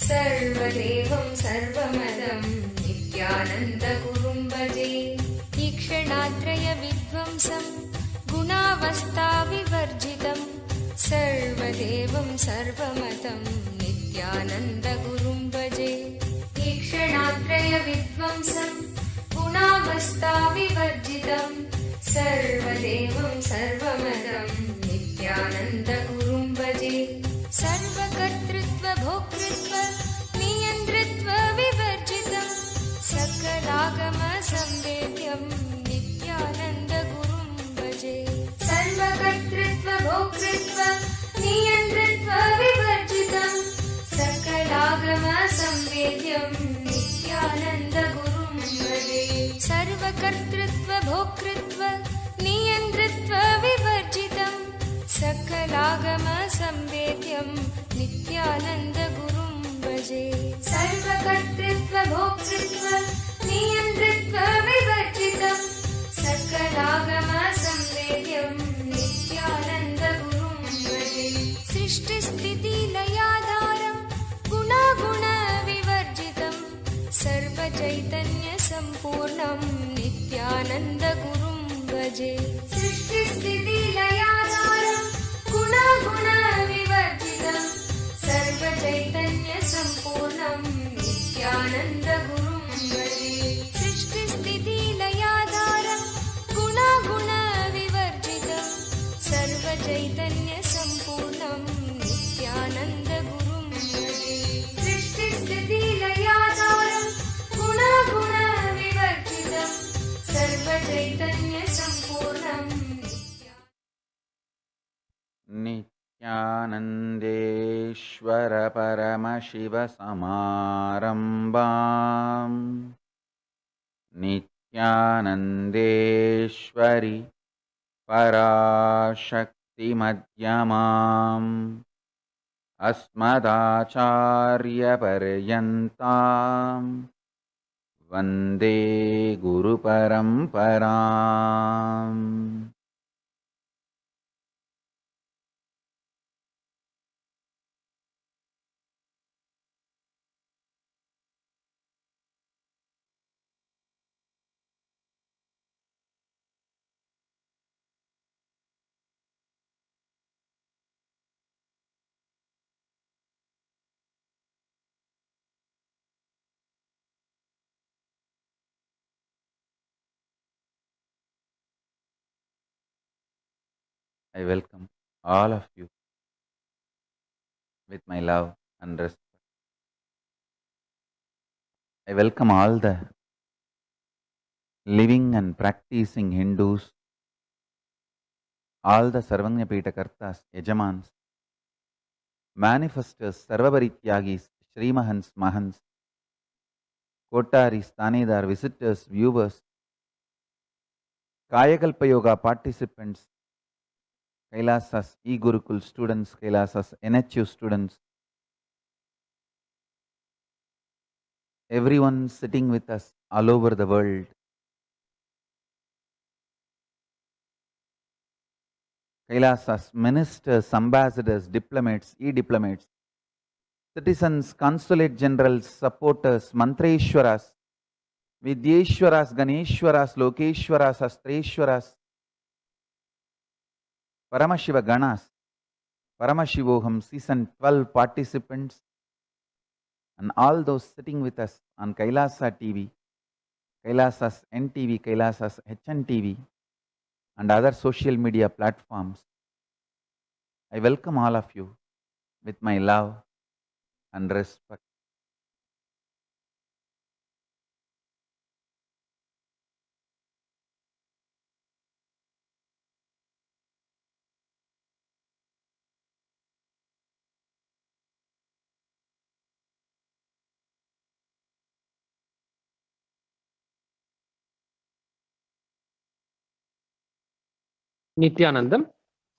सर्वदेवं सर्वमदं नित्यानन्दगुरुं भजे ईक्षणात्रयविध्वंसं गुणावस्थाविवर्जितं सर्वदेवं सर्वमदं नित्यानन्दगुरुं भजे ईक्षणात्रयविध्वंसं गुणावस्थाविवर्जितं सर्वदेवं सर्वमदं नित्यानन्दगुरुं भजे सर्वकर्तृत्व भोक्तृत्व नियन्त्रित्व विवर्जितं सकलागम संवेद्यं नित्यानन्दगुरुं भजे सर्वकर्तृत्व भोक्तृत्व नियन्त्रित्व विवर्जितं सकलागम संवेद्यं नित्यानन्दगुरुं भजे सर्वकर्तृत्व भोक्तृत्व नियन्त्रित्व विवर्जितं सकलागम संवेद्यं नित्यानन्दगुरुं भजे सर्वकर्तृत्व भोक्तृत्व नियन्त्रित्व विवर्जितं सकलागम संवेद्यं नित्यानन्दगुरुं भजे सृष्टिस्थितिलयाधारं गुणागुणविवर्जितं सर्वचैतन्यसम्पूर्णं नित्यानन्दगुरुं भजे सृष्टिस्थितिलयाधारं गुणागुणविवर्जितं सर्वचैतन्यसम्पूर्णं नित्यानन्दगुरुं भजे सृष्टिस्थितिलयाधारं गुणागुणविवर्जितं सर्वचैतन्यसम्पूर्णं नित्यानन्दगुरुं भजे सृष्टिस्थितिलयाधारं गुणागुणविवर्जितं सर्वचैतन्यसम्पूर्णं नित्यानन्देश्वर परमशिवसमारम्भाम् नित्यानन्देश्वरि पराशक्तिमध्यमाम् अस्मदाचार्यपर्यन्ताम् वन्दे गुरुपरम्पराम् I welcome all of you with my love and respect. I welcome all the living and practicing Hindus, all the Sarvanyapita Kartas, Yajamans, manifestors, Sarvabarityagis, Srimahans, Mahans, Kotaris, Tanedar, visitors, viewers, Kayakalpa Yoga participants, Kailasas e-Gurukul students, Kailasas NHU students, everyone sitting with us all over the world. Kailasas, ministers, ambassadors, diplomats, e-diplomats, citizens, consulate generals, supporters, Mantreshwaras, Vidyeshwaras, Ganeshwaras, Lokeshwaras, Astreshwaras, Paramashiva Ganas, Paramashivoham season 12 participants, and all those sitting with us on Kailasa TV, Kailasas NTV, Kailasas HNTV, and other social media platforms. I welcome all of you with my love and respect. Nithyanandam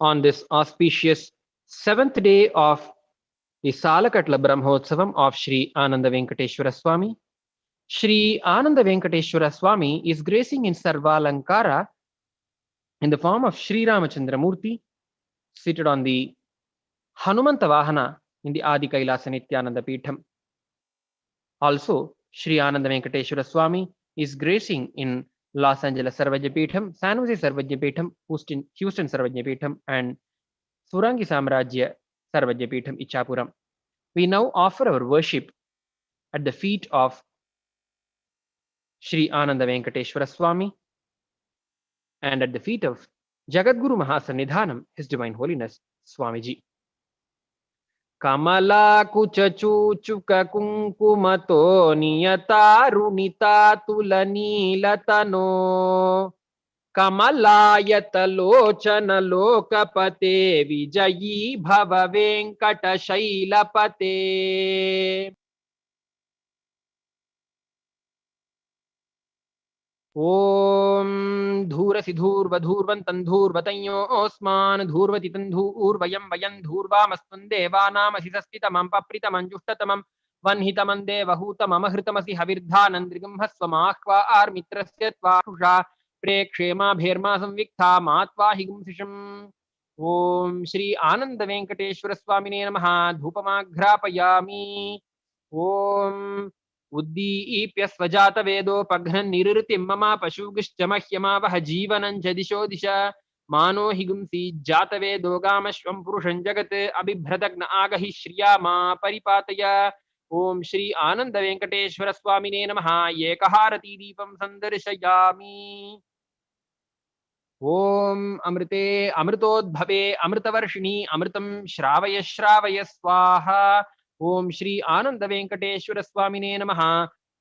on this auspicious 7th day of the Salakatla Brahmotsavam of Sri Ananda Venkateshwara Swami. Sri Ananda Venkateshwara Swami is gracing in Sarvalankara in the form of Sri Ramachandra Murti, seated on the Hanumanta Vahana in the Adi Kailasa Nithyananda Peetham. Also, Sri Ananda Venkateshwara Swami is gracing in Los Angeles Sarvajya Peetham, San Jose Sarvajya Peetham, Houston Sarvajya Peetham, and Surangi Samrajya Sarvajya Peetham, Ichapuram. We now offer our worship at the feet of Sri Ananda Venkateshwara Swami and at the feet of Jagadguru Mahasannidhanam, His Divine Holiness Swamiji. Kamala kuchachuchuka kunkumato niyata tulani latano Kamalayatalochana lokapate vijayi bhava venkata shailapate. Om dhurasi dhurva dhurvantan dhurvatanyo osman dhurvati tandhurvayam vayan dhurvamastun devanamasi sastitamam papritamam jushtatamam vanhitamam devahutamam ahritamasi havirdhanandrigam hasvamahva armitrasya tvashusha प्रेक्षेमा भेर्मा संविक्ता मात्वा हिगुंसिषम् ओम श्री आनंद वेंकटेश्वर स्वामिने नमः धूपमाघ्रापयामि ओम उद्दीप्य स्वजात वेदोपघ्नन् निरृतिं मम पशुगिश्च मह्यमावह जीवनं च दिशो दिश मानो हिगुंसि जात वेदो गामश्वं पुरुषं जगत् अबिभ्रदग्न आगहि श्रियामा परिपातय ओम श्री आनंद वेंकटेश्वर स्वामिने नमः एकहारती दीपं संदर्शयामि ओम अमृते अमृतोद्भवे अमृतवर्षिणी अमृतं श्रावय श्रावय स्वाहा ओम श्री आनंद वेंकटेश्वर स्वामिने नमः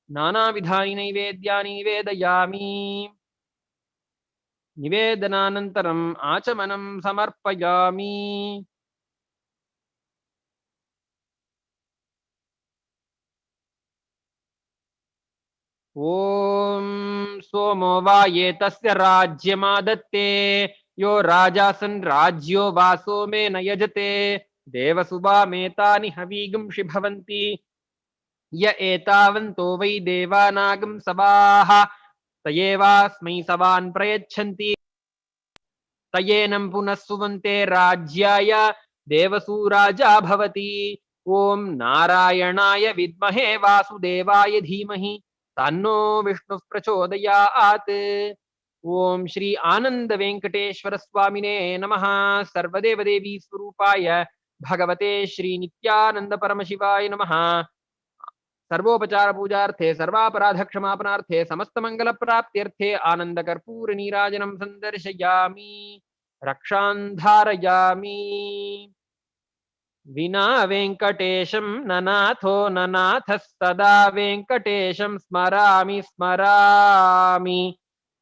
नानाविधानि नैवेद्यानि निवेदयामि निवेदनानन्तरम् आचमनं समर्पयामि ओम सोमो वा ये तस्य राज्यमादत्ते यो राजासन् राज्यो वासो मे न यजते देवसुभामेतानि हवीगुंषि भवन्ति य एतावन्तो वै देवानागं सभाः तयेवास्मै सवान् प्रयच्छन्ति तयेनं पुनः सुवन्ते राज्याय देवसू राजा भवति ओम नारायणाय विद्महे वासुदेवाय धीमहि तन्नो विष्णुः प्रचोदयात् ओम श्री आनंद वेंकटेश्वर स्वामिने नमः सर्वदेव देवी स्वरूपाय भगवते श्री नित्यानंद परमशिवाय नमः सर्वोपचार पूजार्थे सर्वापराध क्षमापणार्थे समस्त मंगल प्राप्त्यर्थे आनंद कर्पूर नीराजनं संदर्शयामि रक्षान्धारयामि विना वेङ्कटेशं ननाथो ननाथः सदा वेङ्कटेशं स्मरामि स्मरामि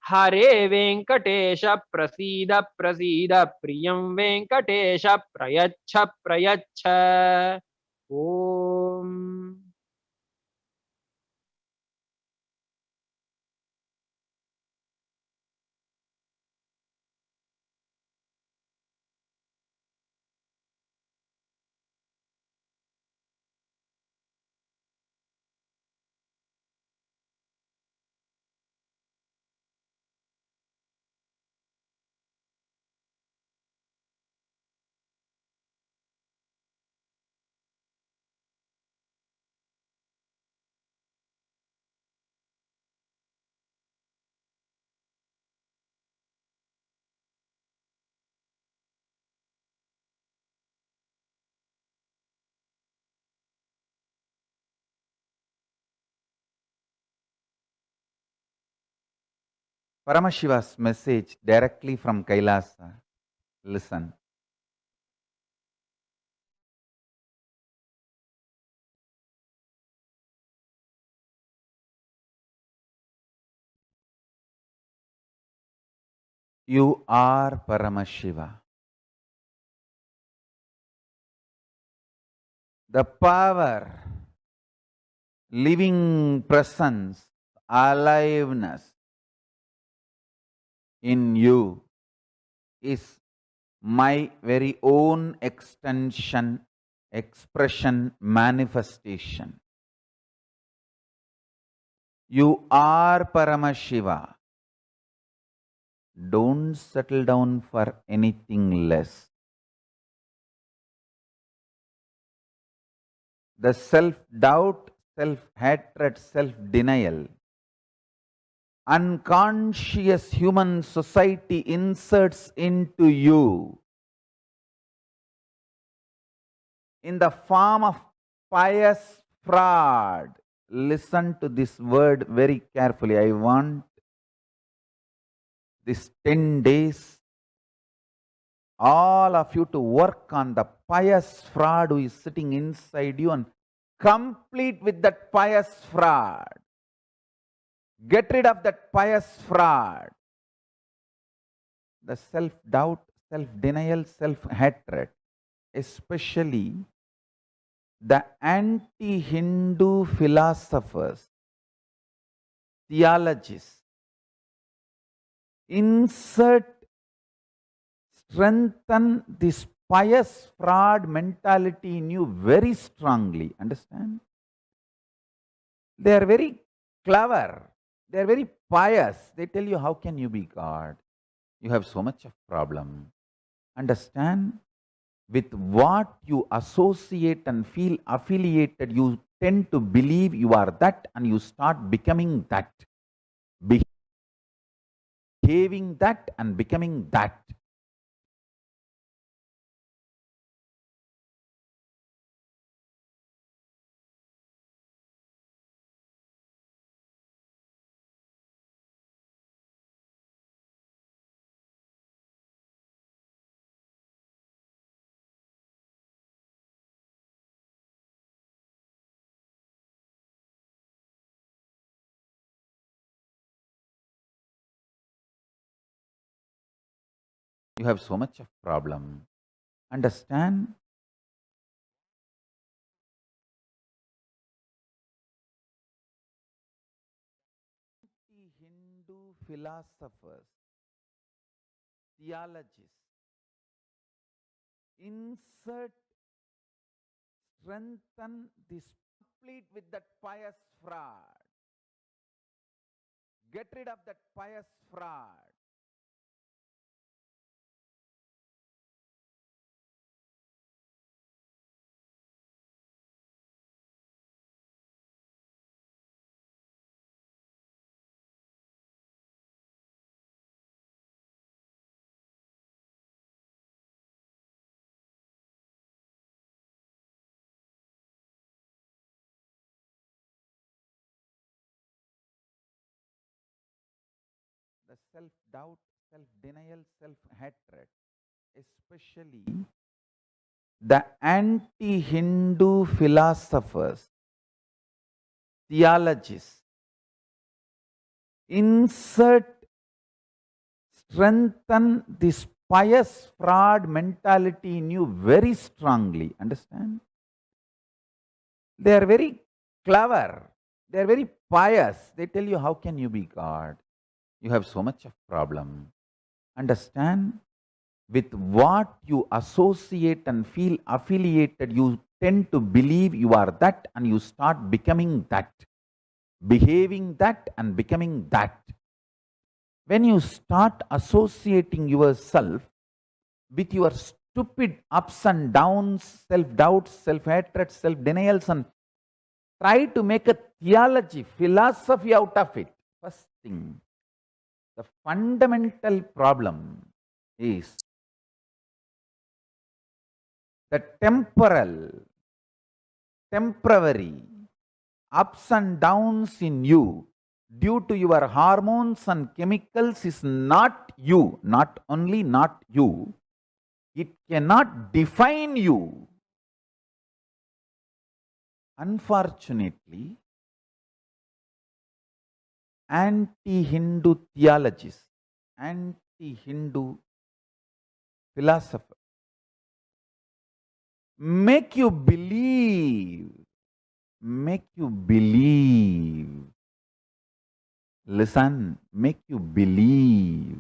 हरे वेङ्कटेश प्रसीद प्रसीद प्रियं वेङ्कटेश प्रयच्छ प्रयच्छ ॐ Paramashiva's message directly from Kailasa. Listen. You are Paramashiva. The power, living presence, aliveness in you is my very own extension, expression, manifestation. You are Paramashiva. Don't settle down for anything less. The self-doubt, self-hatred, self-denial, unconscious human society inserts into you in the form of pious fraud. Listen to this word very carefully. I want this 10 days, all of you to work on the pious fraud who is sitting inside you and complete with that pious fraud. Get rid of that pious fraud. The self-doubt, self-denial, self-hatred, especially the anti-Hindu philosophers, theologists, strengthen this pious fraud mentality in you very strongly. Understand? They are very clever. They are very pious. They tell you, how can you be God? You have so much of problem. Understand? With what you associate and feel affiliated, you tend to believe you are that and you start becoming that. Behaving that and becoming that. You have so much of problem. Understand? Hindu philosophers, theologists, strengthen this, complete with that pious fraud. Get rid of that pious fraud. The self-doubt, self-denial, self-hatred. especially the anti-Hindu philosophers, theologists, strengthen this pious fraud mentality in you very strongly. Understand? They are very clever. They are very pious. They tell you, how can you be God? You have so much of problem. Understand? With what you associate and feel affiliated, you tend to believe you are that, and you start becoming that, behaving that and becoming that. When you start associating yourself with your stupid ups and downs, self-doubts, self-hatred, self-denials, and try to make a theology, philosophy out of it. First thing, the fundamental problem is the temporary ups and downs in you due to your hormones and chemicals is not you, not only not you, it cannot define you. Unfortunately, anti-Hindu theologists, anti-Hindu philosophers make you believe, listen, make you believe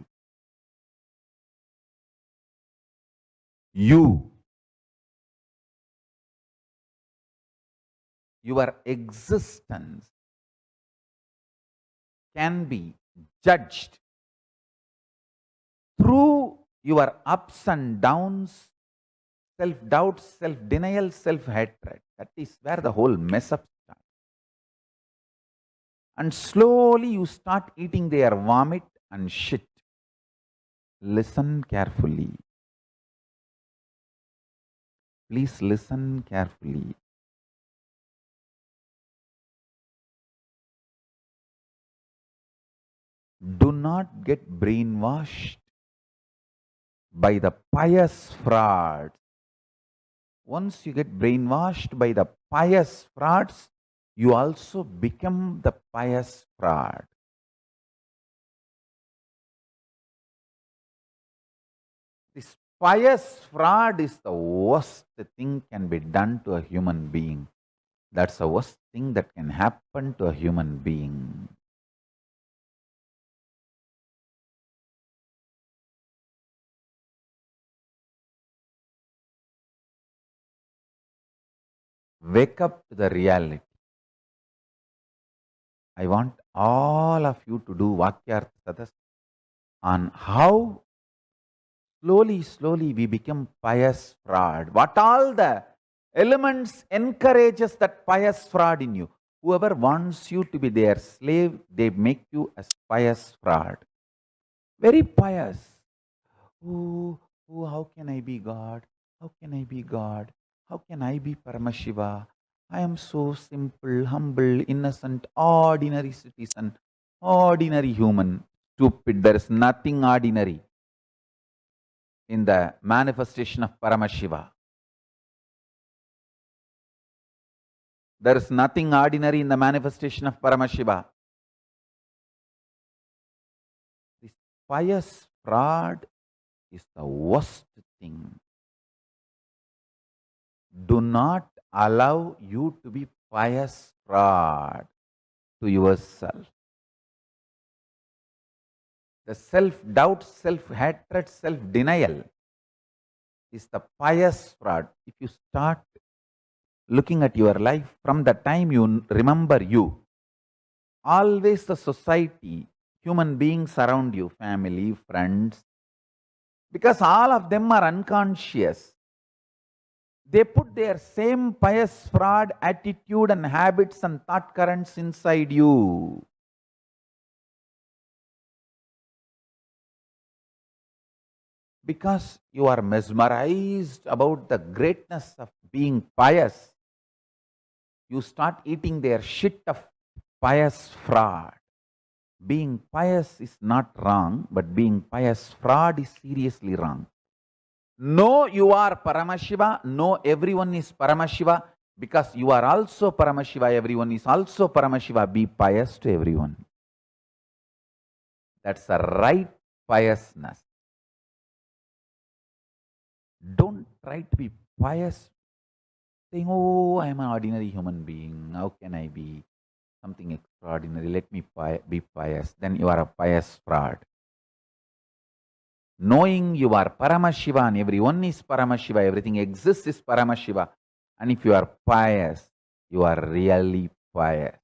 your existence can be judged through your ups and downs, self-doubt, self-denial, self-hatred. That is where the whole mess up starts. And slowly you start eating their vomit and shit. Listen carefully. Please listen carefully. Do not get brainwashed by the pious frauds. Once you get brainwashed by the pious frauds, you also become the pious fraud. This pious fraud is the worst thing can be done to a human being. That's the worst thing that can happen to a human being. Wake up to the reality. I want all of you to do Vakyartha Sadas on how slowly we become pious fraud. What all the elements encourages that pious fraud in you. Whoever wants you to be their slave, they make you as pious fraud. Very pious. Oh, how can I be God? How can I be God? How can I be Paramashiva? I am so simple, humble, innocent, ordinary citizen, ordinary human. Stupid. There is nothing ordinary in the manifestation of Paramashiva. There is nothing ordinary in the manifestation of Paramashiva. This pious fraud is the worst thing. Do not allow you to be pious fraud to yourself. The self-doubt, self-hatred, self-denial is the pious fraud. If you start looking at your life from the time you remember you, always the society, human beings around you, family, friends, because all of them are unconscious. They put their same pious fraud attitude and habits and thought currents inside you. Because you are mesmerized about the greatness of being pious, you start eating their shit of pious fraud. Being pious is not wrong, but being pious fraud is seriously wrong. Know you are Paramashiva. Know everyone is Paramashiva. Because you are also Paramashiva, everyone is also Paramashiva. Be pious to everyone. That's the right piousness. Don't try to be pious, saying, oh, I am an ordinary human being. How can I be something extraordinary? Let me be pious. Then you are a pious fraud. Knowing you are Paramashiva and everyone is Paramashiva, everything exists is Paramashiva. And if you are pious, you are really pious.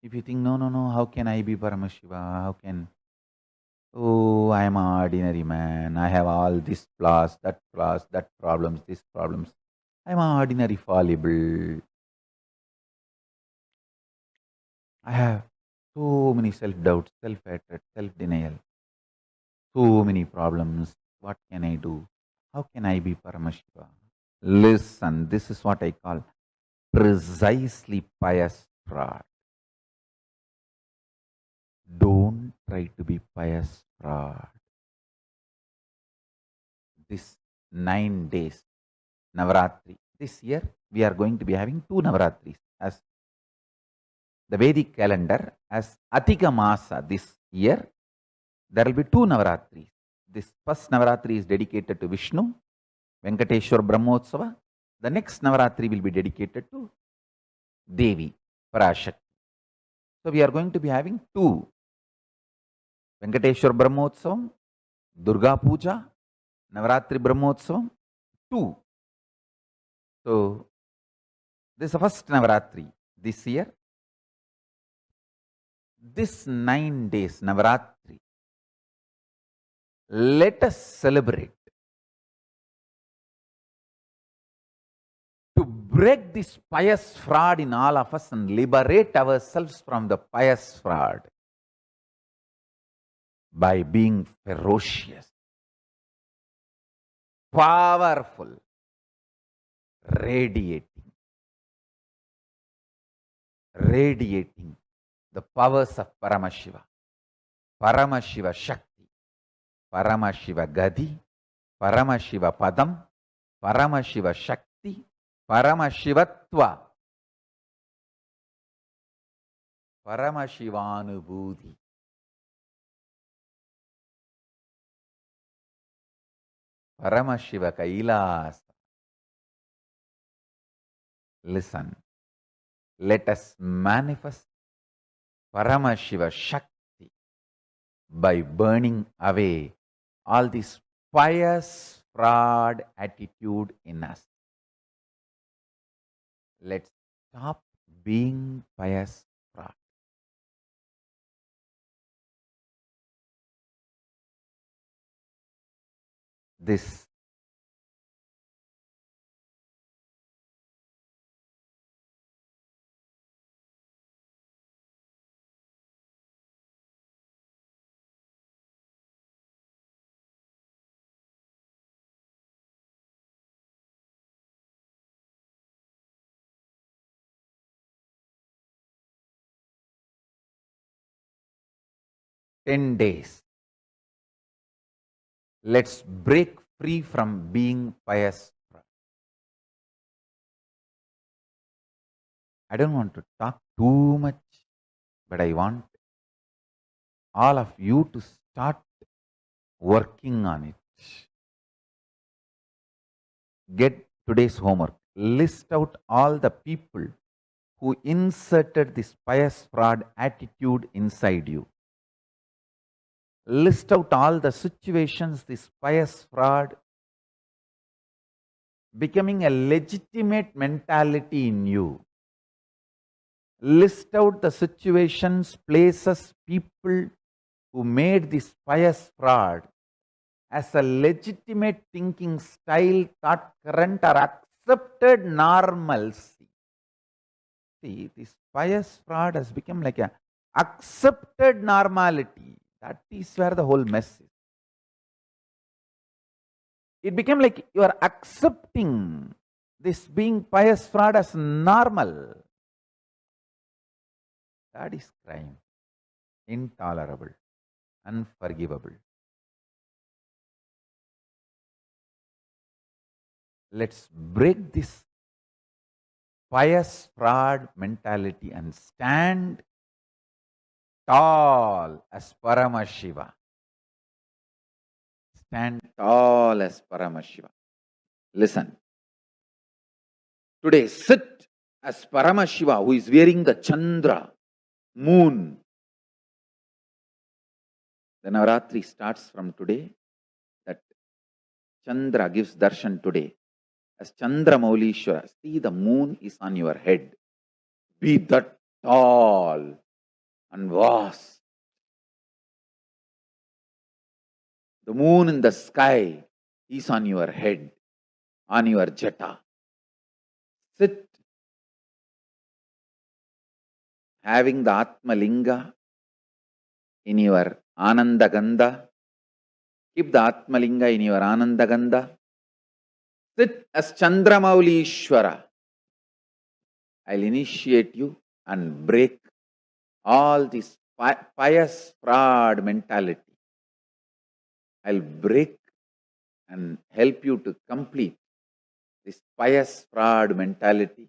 If you think, no, how can I be Paramashiva? How can... Oh, I am an ordinary man. I have all this flaws, that problems, these problems. I am an ordinary fallible. I have so many self-doubts, self-hatred, self-denial. So many problems. What can I do? How can I be Paramashiva? Listen, this is what I call precisely pious fraud. Don't try to be pious fraud. This 9 days, Navaratri. This year, we are going to be having 2 Navaratris. As the Vedic calendar, as Atika Masa this year, there will be 2 Navaratris. This first Navaratri is dedicated to Vishnu, Venkateshwar Brahmotsava. The next Navaratri will be dedicated to Devi, Parashakti. So we are going to be having 2. Venkateshwar Brahmotsavam, Durga Puja, Navaratri Brahmotsavam, 2. So this is the first Navaratri this year. This 9 days Navaratri, let us celebrate to break this pious fraud in all of us and liberate ourselves from the pious fraud by being ferocious, powerful, radiating the powers of Paramashiva, Paramashiva Shakti, Paramashiva Gadi, Paramashiva Padam, Paramashiva Shakti, Paramashivatva, Paramashivanubhuti. Paramashiva KAILASA. Listen, let us manifest Paramashiva Shakti by burning away all this pious fraud attitude in us. Let's stop being pious fraud. This ten days. Let's break free from being pious. I don't want to talk too much, but I want all of you to start working on it. Get today's homework. List out all the people who inserted this pious fraud attitude inside you. List out all the situations this pious fraud becoming a legitimate mentality in you. List out the situations, places, people who made this pious fraud as a legitimate thinking style, thought current, or accepted normalcy. See, this pious fraud has become like an accepted normality. That is where the whole mess is. It became like you are accepting this being pious fraud as normal. That is crime. Intolerable. unforgivable. Let's break this pious fraud mentality and stand tall as Paramashiva. Stand tall as Paramashiva. Listen. Today, sit as Paramashiva, who is wearing the Chandra, moon. The Navaratri starts from today. That Chandra gives darshan today. As Chandra Maulishwara, see the moon is on your head. Be that tall and vast. The moon in the sky is on your head, on your jata. Sit, having the Atma Linga in your Ananda Gandha. Keep the Atma Linga in your Ananda Gandha. Sit as Chandramaulishwara. I'll initiate you and break all this pious fraud mentality. I'll break and help you to complete this pious fraud mentality.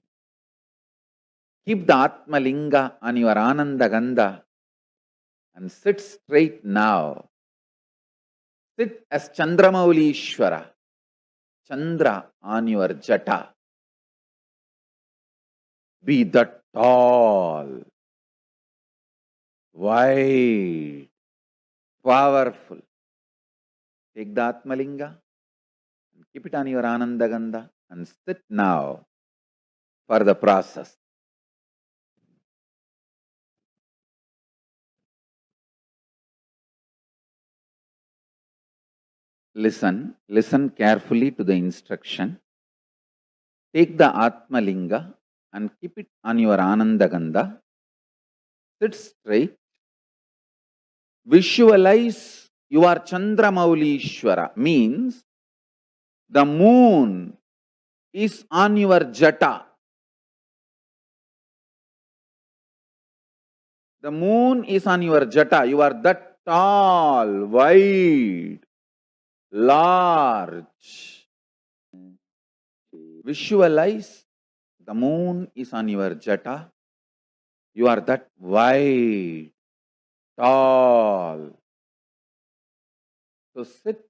Keep the Atma Linga on your Ananda Gandha and sit straight now. Sit as Chandramaulishwara. Chandra on your jata. Be that tall, wide, powerful. Take the Atma Linga and keep it on your Ananda Gandha and sit now for the process. Listen carefully to the instruction. Take the Atma Linga and keep it on your Ananda Gandha. Sit straight. Visualize your Chandramaulishwara, means the moon is on your jata. The moon is on your jata. You are that tall, wide, large. Visualize the moon is on your jata. You are that wide, tall. So sit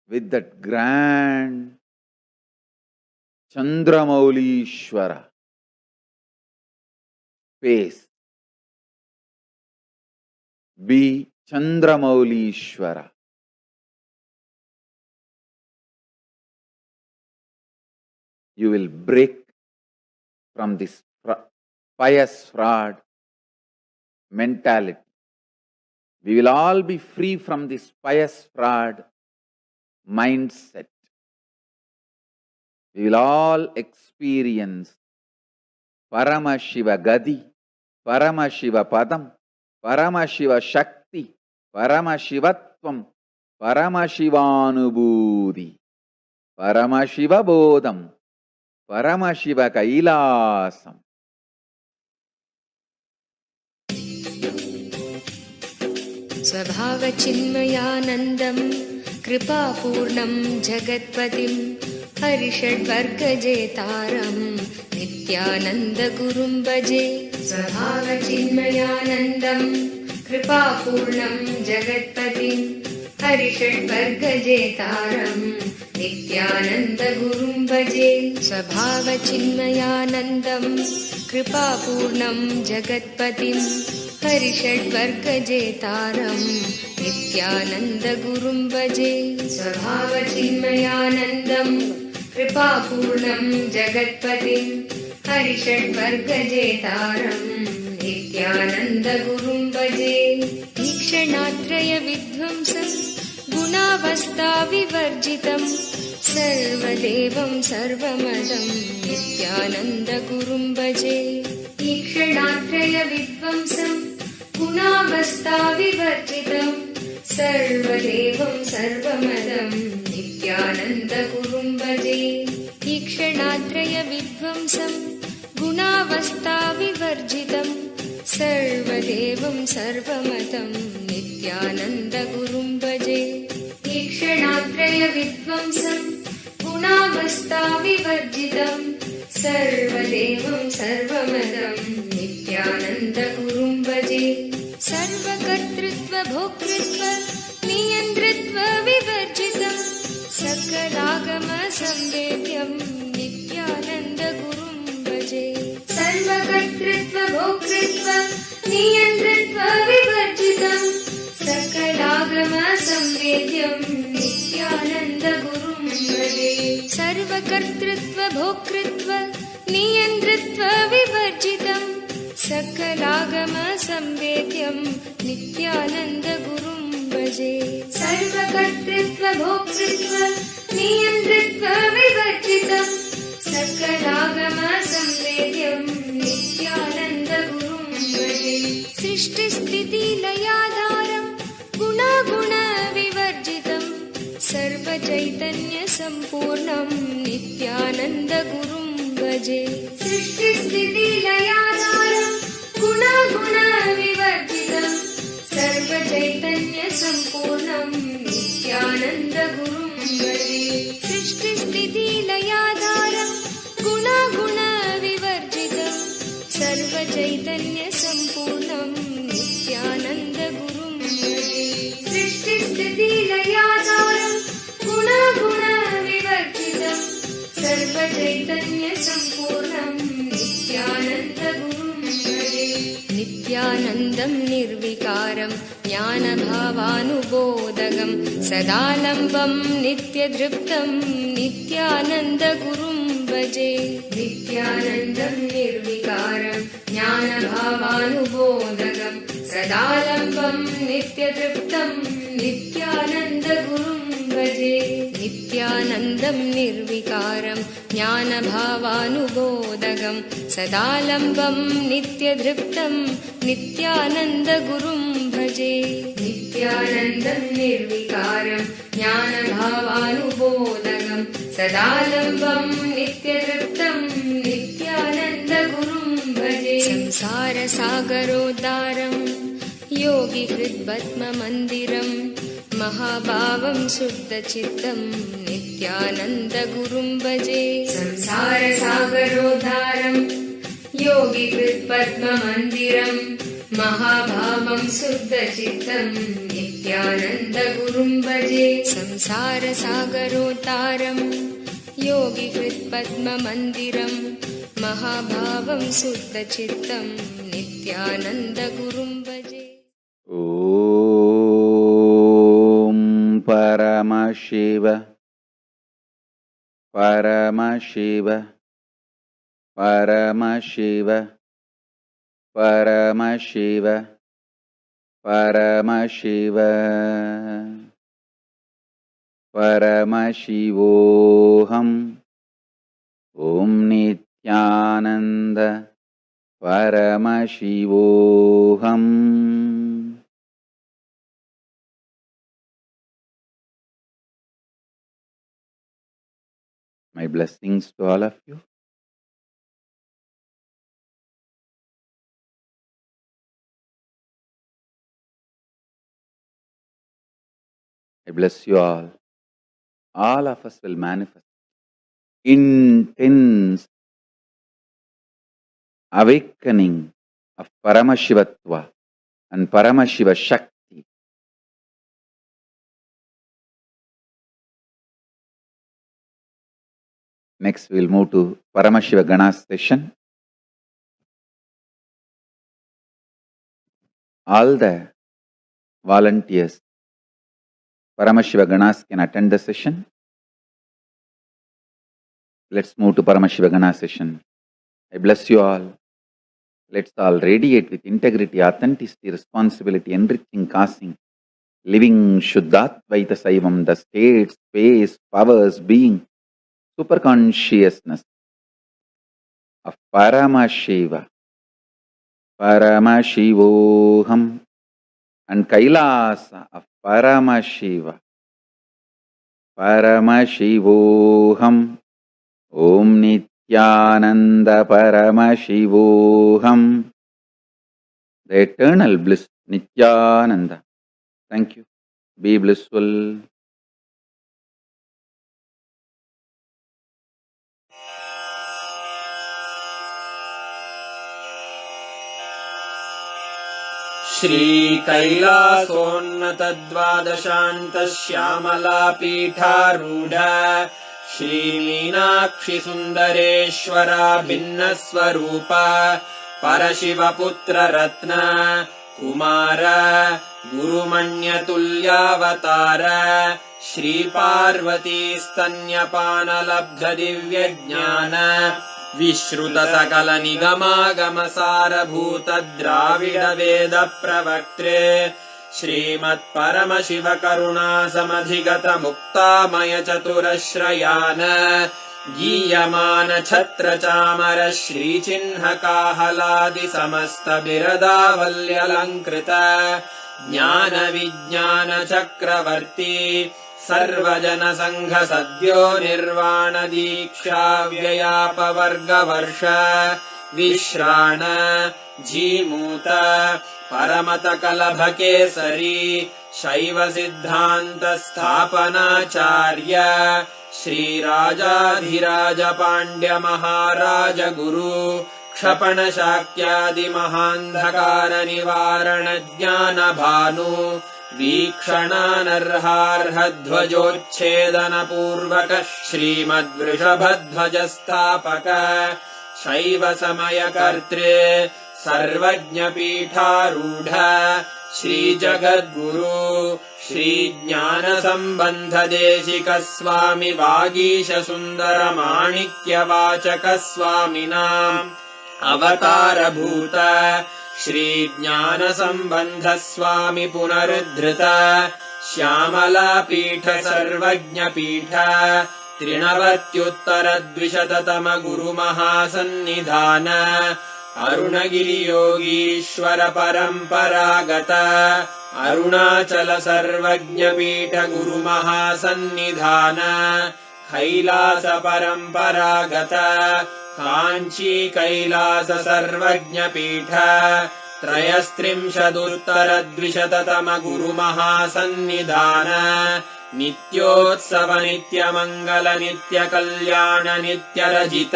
with that grand Chandramaulishwara face. Be Chandramaulishwara. You will break from this pious fraud mentality. We will all be free from this pious fraud mindset. We will all experience Paramashiva Gadi, Paramashiva Padam, Paramashiva Shakti, Paramashivatvam, Paramashivanubudhi, Paramashiva Bodham, Paramashiva Kailasam. स्वभावचिन्मयानन्दं कृपापूर्णं जगत्पतिं हरिषड्वर्गजेतारं नित्यानन्दगुरुं भजे स्वभावचिन्मयानन्दं कृपापूर्णं जगत्पतिं हरिषड्वर्गजेतारं नित्यानन्दगुरुं भजे स्वभावचिन्मयानन्दं कृपापूर्णं जगत्पतिं हरिषड्वर्गजेतारं नित्यानन्दगुरुं भजे स्वभावचिन्मयानन्दं कृपापूर्णं जगत्पतिं हरिषड्वर्गजेतारं नित्यानन्दगुरुं भजे ईक्षणात्रयविध्वंसं गुणावस्थाविवर्जितं सर्वदेवं सर्वमदं नित्यानन्दगुरुं भजे ईक्षणात्रयविध्वंसं गुणावस्थाविवर्जितं सर्वदेवं सर्वमदं नित्यानन्दगुरुं भजे ईक्षणात्रयविध्वंसं गुणावस्थाविवर्जितं सर्वदेवं सर्वमतं नित्यानन्दगुरुं भजे ईक्षणात्रयविध्वंसं गुणावस्थाविवर्जितं सर्वदेवं सर्वमतं नित्यानन्दगुरुं भजे सर्वकर्तृत्व भोक्तृत्व नियन्त्रित्व विवर्जितं सकलागम संवेद्यं नित्यानन्दगुरुं भजे सर्वकर्तृत्व भोक्तृत्व नियन्त्रित्व विवर्जितं सकलागम संवेद्यं नित्यानन्दगुरुं भजे सर्वकर्तृत्व भोक्तृत्व नियन्त्रित्व विवर्जितं सकलागम संवेद्यं नित्यानन्दगुरुं भजे सर्वकर्तृत्व भोक्तृत्व नियन्त्रित्व विवर्जितं सकलागम संवेद्यं नित्यानन्दगुरुं भजे सृष्टिस्थितिलयाधारं गुणागुणविवर्जितं सर्वचैतन्यसम्पूर्णं नित्यानन्दगुरुं भजे सृष्टिस्थितिलयाधारं गुणागुणविवर्जितं सर्वचैतन्यसम्पूर्णं नित्यानन्दगुरुं भजे सृष्टिस्थितिलयाधारं गुणागुणविवर्जितं सर्वचैतन्यसम्पूर्णं नित्यानन्दगुरुं भजे सृष्टिस्थितिलयाधारं गुणागुणविवर्जितं सर्वचैतन्यसम्पूर्णं नित्यानन्दगुरुं भजे नित्यानन्दं निर्विकारं ज्ञानभावानुबोधगं सदालम्बं नित्यदृप्तं नित्यानन्दगुरुं भजे नित्यानन्दं निर्विकारं ज्ञानभावानुबोधगं सदालम्बं नित्यदृप्तं नित्यानन्दगुरुं भजे नित्यानन्दं निर्विकारं ज्ञानभावानुबोधगं सदालम्बं नित्यदृप्तं नित्यानन्दगुरुं भजे नित्यानन्दं निर्विकारं ज्ञानभावानुबोधगं सदालम्बं नित्यदृप्तं नित्यानन्दगुरुं भजे संसारसागरोद्धारं योगिहृद्पद्ममन्दिरं महाभावं शुद्धचित्तं नित्यानन्दगुरुं भजे संसारसागरोद्धारं योगिहृत्पद्ममन्दिरं महाभावं शुद्धचित्तं नित्यानन्दगुरुं भजे संसारसागरोद्धारं योगिहृत्पद्ममन्दिरं महाभावं शुद्धचित्तं नित्यानन्दगुरुं भजे ॐ परमशिव परमशिव परमशिव परमशिव परमशिव परमशिवोऽहम् ॐ नित्यानन्द परमशिवोऽहम् My blessings to all of you. I bless you all. All of us will manifest intense awakening of Paramashivatva and Paramashiva Shakti. Next, we'll move to Paramashiva Ganas session. All the volunteers, Paramashiva Ganas can attend the session. Let's move to Paramashiva Ganas session. I bless you all. Let's all radiate with integrity, authenticity, responsibility, enriching, causing, living Shuddhatvaita Saivam, the state, space, powers, being, super consciousness of Paramashiva, Paramashivoham, and KAILASA of Paramashiva, Paramashivoham, Om Nithyananda Paramashivoham. the eternal bliss, Nithyananda. Thank you. Be blissful. श्रीकैलासोन्नतद्वादशान्तश्यामलापीठारूढ श्रीमीनाक्षिसुन्दरेश्वरा भिन्नस्वरूप परशिवपुत्ररत्न Kumar गुरुमण्यतुल्यावतार श्रीपार्वतीस्तन्यपानलब्धदिव्यज्ञान विश्रुतसकलनिगमागमसारभूतद्राविडवेदप्रवक्त्रे श्रीमत्परमशिवकरुणासमधिगतमुक्तामयचतुरश्रयान् गीयमानछत्रचामर श्रीचिह्नकाहलादिसमस्तबिरदावल्यलङ्कृत ज्ञानविज्ञानचक्रवर्ती सर्वजनसङ्घसद्यो निर्वाणदीक्षाव्ययापवर्गवर्ष विश्राण Jimuta परमतकलभकेसरी शैवसिद्धान्तस्थापनाचार्य श्रीराजाधिराजपाण्ड्यमहाराजगुरु क्षपणशाक्यादिमहान्धकारनिवारणज्ञानभानु वीक्षणानर्हार्हध्वजोच्छेदनपूर्वक श्रीमद्वृषभध्वजस्थापक शैवसमयकर्त्रे सर्वज्ञपीठारूढ श्रीजगद्गुरु श्रीज्ञानसम्बन्धदेशिकस्वामि वागीशसुन्दरमाणिक्यवाचकस्वामिनाम् अवतारभूत श्रीज्ञानसम्बन्धस्वामि पुनरुद्धृत श्यामलापीठ सर्वज्ञपीठ त्रिनवत्युत्तरद्विशततम गुरुमहासन्निधान अरुणगिरियोगीश्वर परम्परागत अरुणाचल सर्वज्ञपीठ गुरुमहासन्निधान कैलास परम्परागत काञ्ची कैलास सर्वज्ञपीठ त्रयस्त्रिंशदुत्तरद्विशततम गुरुमहासन्निधान नित्योत्सव नित्यमङ्गल नित्यकल्याण नित्यरजित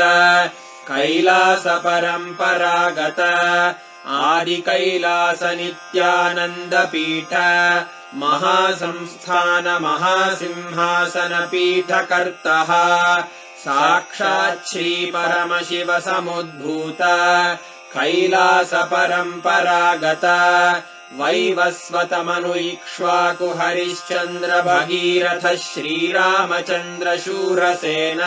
कैलास परम्परागत आदिकैलास नित्यानन्दपीठ महासंस्थान महासिंहासनपीठकर्तः साक्षात् श्रीपरमशिव समुद्भूत कैलास परम्परागत वैवस्वतमनु इक्ष्वाकु हरिश्चन्द्र भगीरथ श्रीरामचन्द्र शूरसेन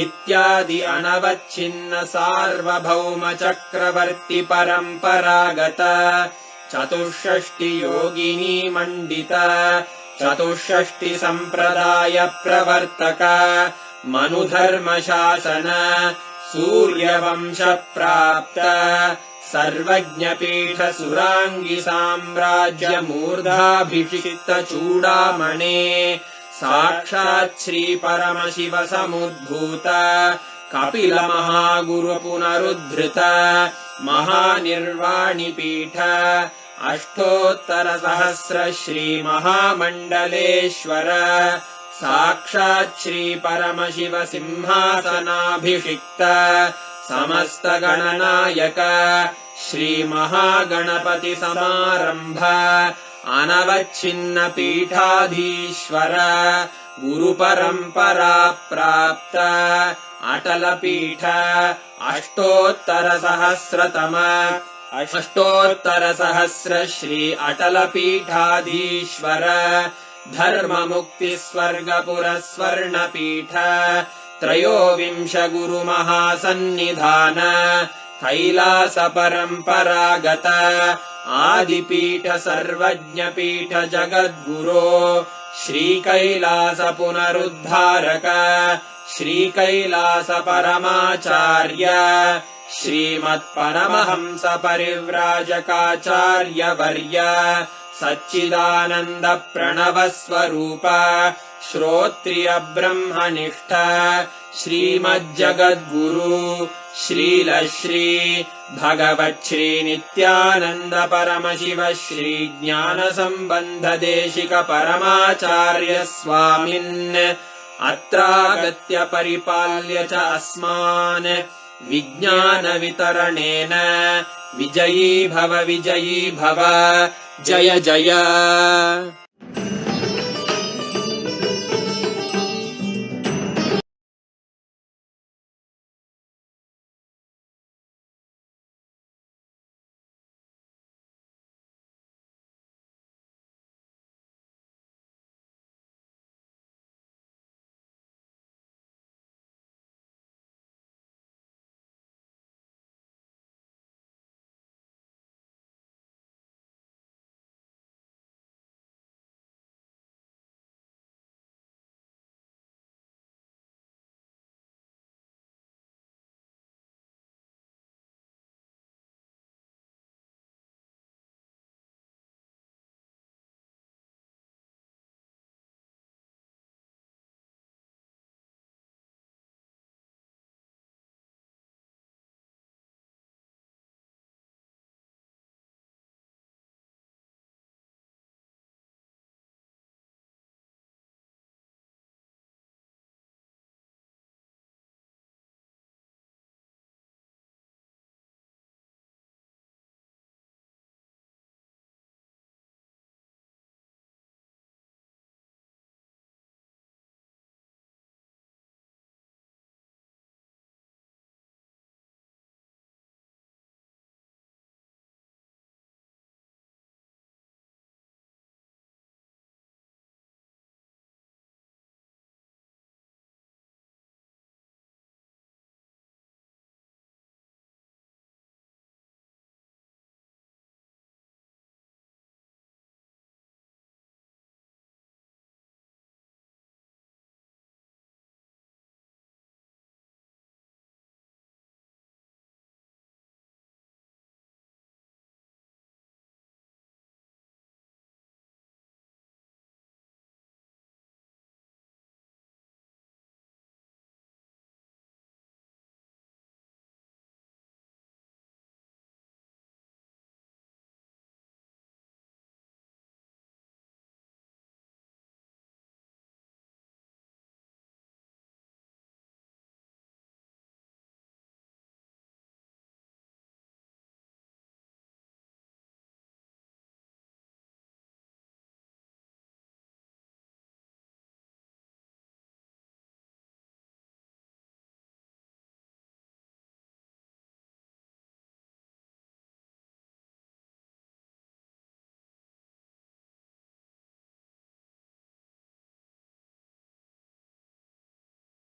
इत्यादि अनवच्छिन्न सार्वभौम चक्रवर्ति परम्परागत चतुष्षष्टि योगिनी मण्डित चतुष्षष्टि सम्प्रदाय प्रवर्तक मनुधर्मशासन सूर्यवंश प्राप्त सर्वज्ञपीठ सुराङ्गी साम्राज्य मूर्धाभिषिक्त चूडामणे साक्षात् श्री परमशिव समुद्भूत कपिल महागुरु पुनरुद्धृत महानिर्वाणिपीठ अष्टोत्तर सहस्र श्री महामण्डलेश्वर साक्षात् श्री परमशिव सिंहासनाभिषिक्त समस्त गणनायक श्री महागणपति समारंभ अनवच्छिन्न पीठाधीश्वर गुरुपरम्परा प्राप्त अटल पीठ अष्टोत्तर सहस्र श्री अटल पीठाधीश्वर धर्म मुक्ति स्वर्गपुर स्वर्ण पीठ त्रयोविंश गुरु महासन्निधान कैलास परम्परागत आदिपीठ सर्वज्ञपीठ जगद्गुरो श्रीकैलास पुनरुद्धारक श्रीकैलास परमाचार्य श्रीमत्परमहंस परिव्राजकाचार्य वर्य सच्चिदानन्द प्रणव स्वरूप श्रोत्रिय ब्रह्मनिष्ठ श्रीमज्जगद्गुरु श्रीलश्री भगवत् श्री नित्यानन्द परमशिव श्री ज्ञानसम्बन्ध देशिक परमाचार्य स्वामिन् अत्रागत्य परिपाल्य च अस्मान् विज्ञान वितरणेन विजयी भव जय जय।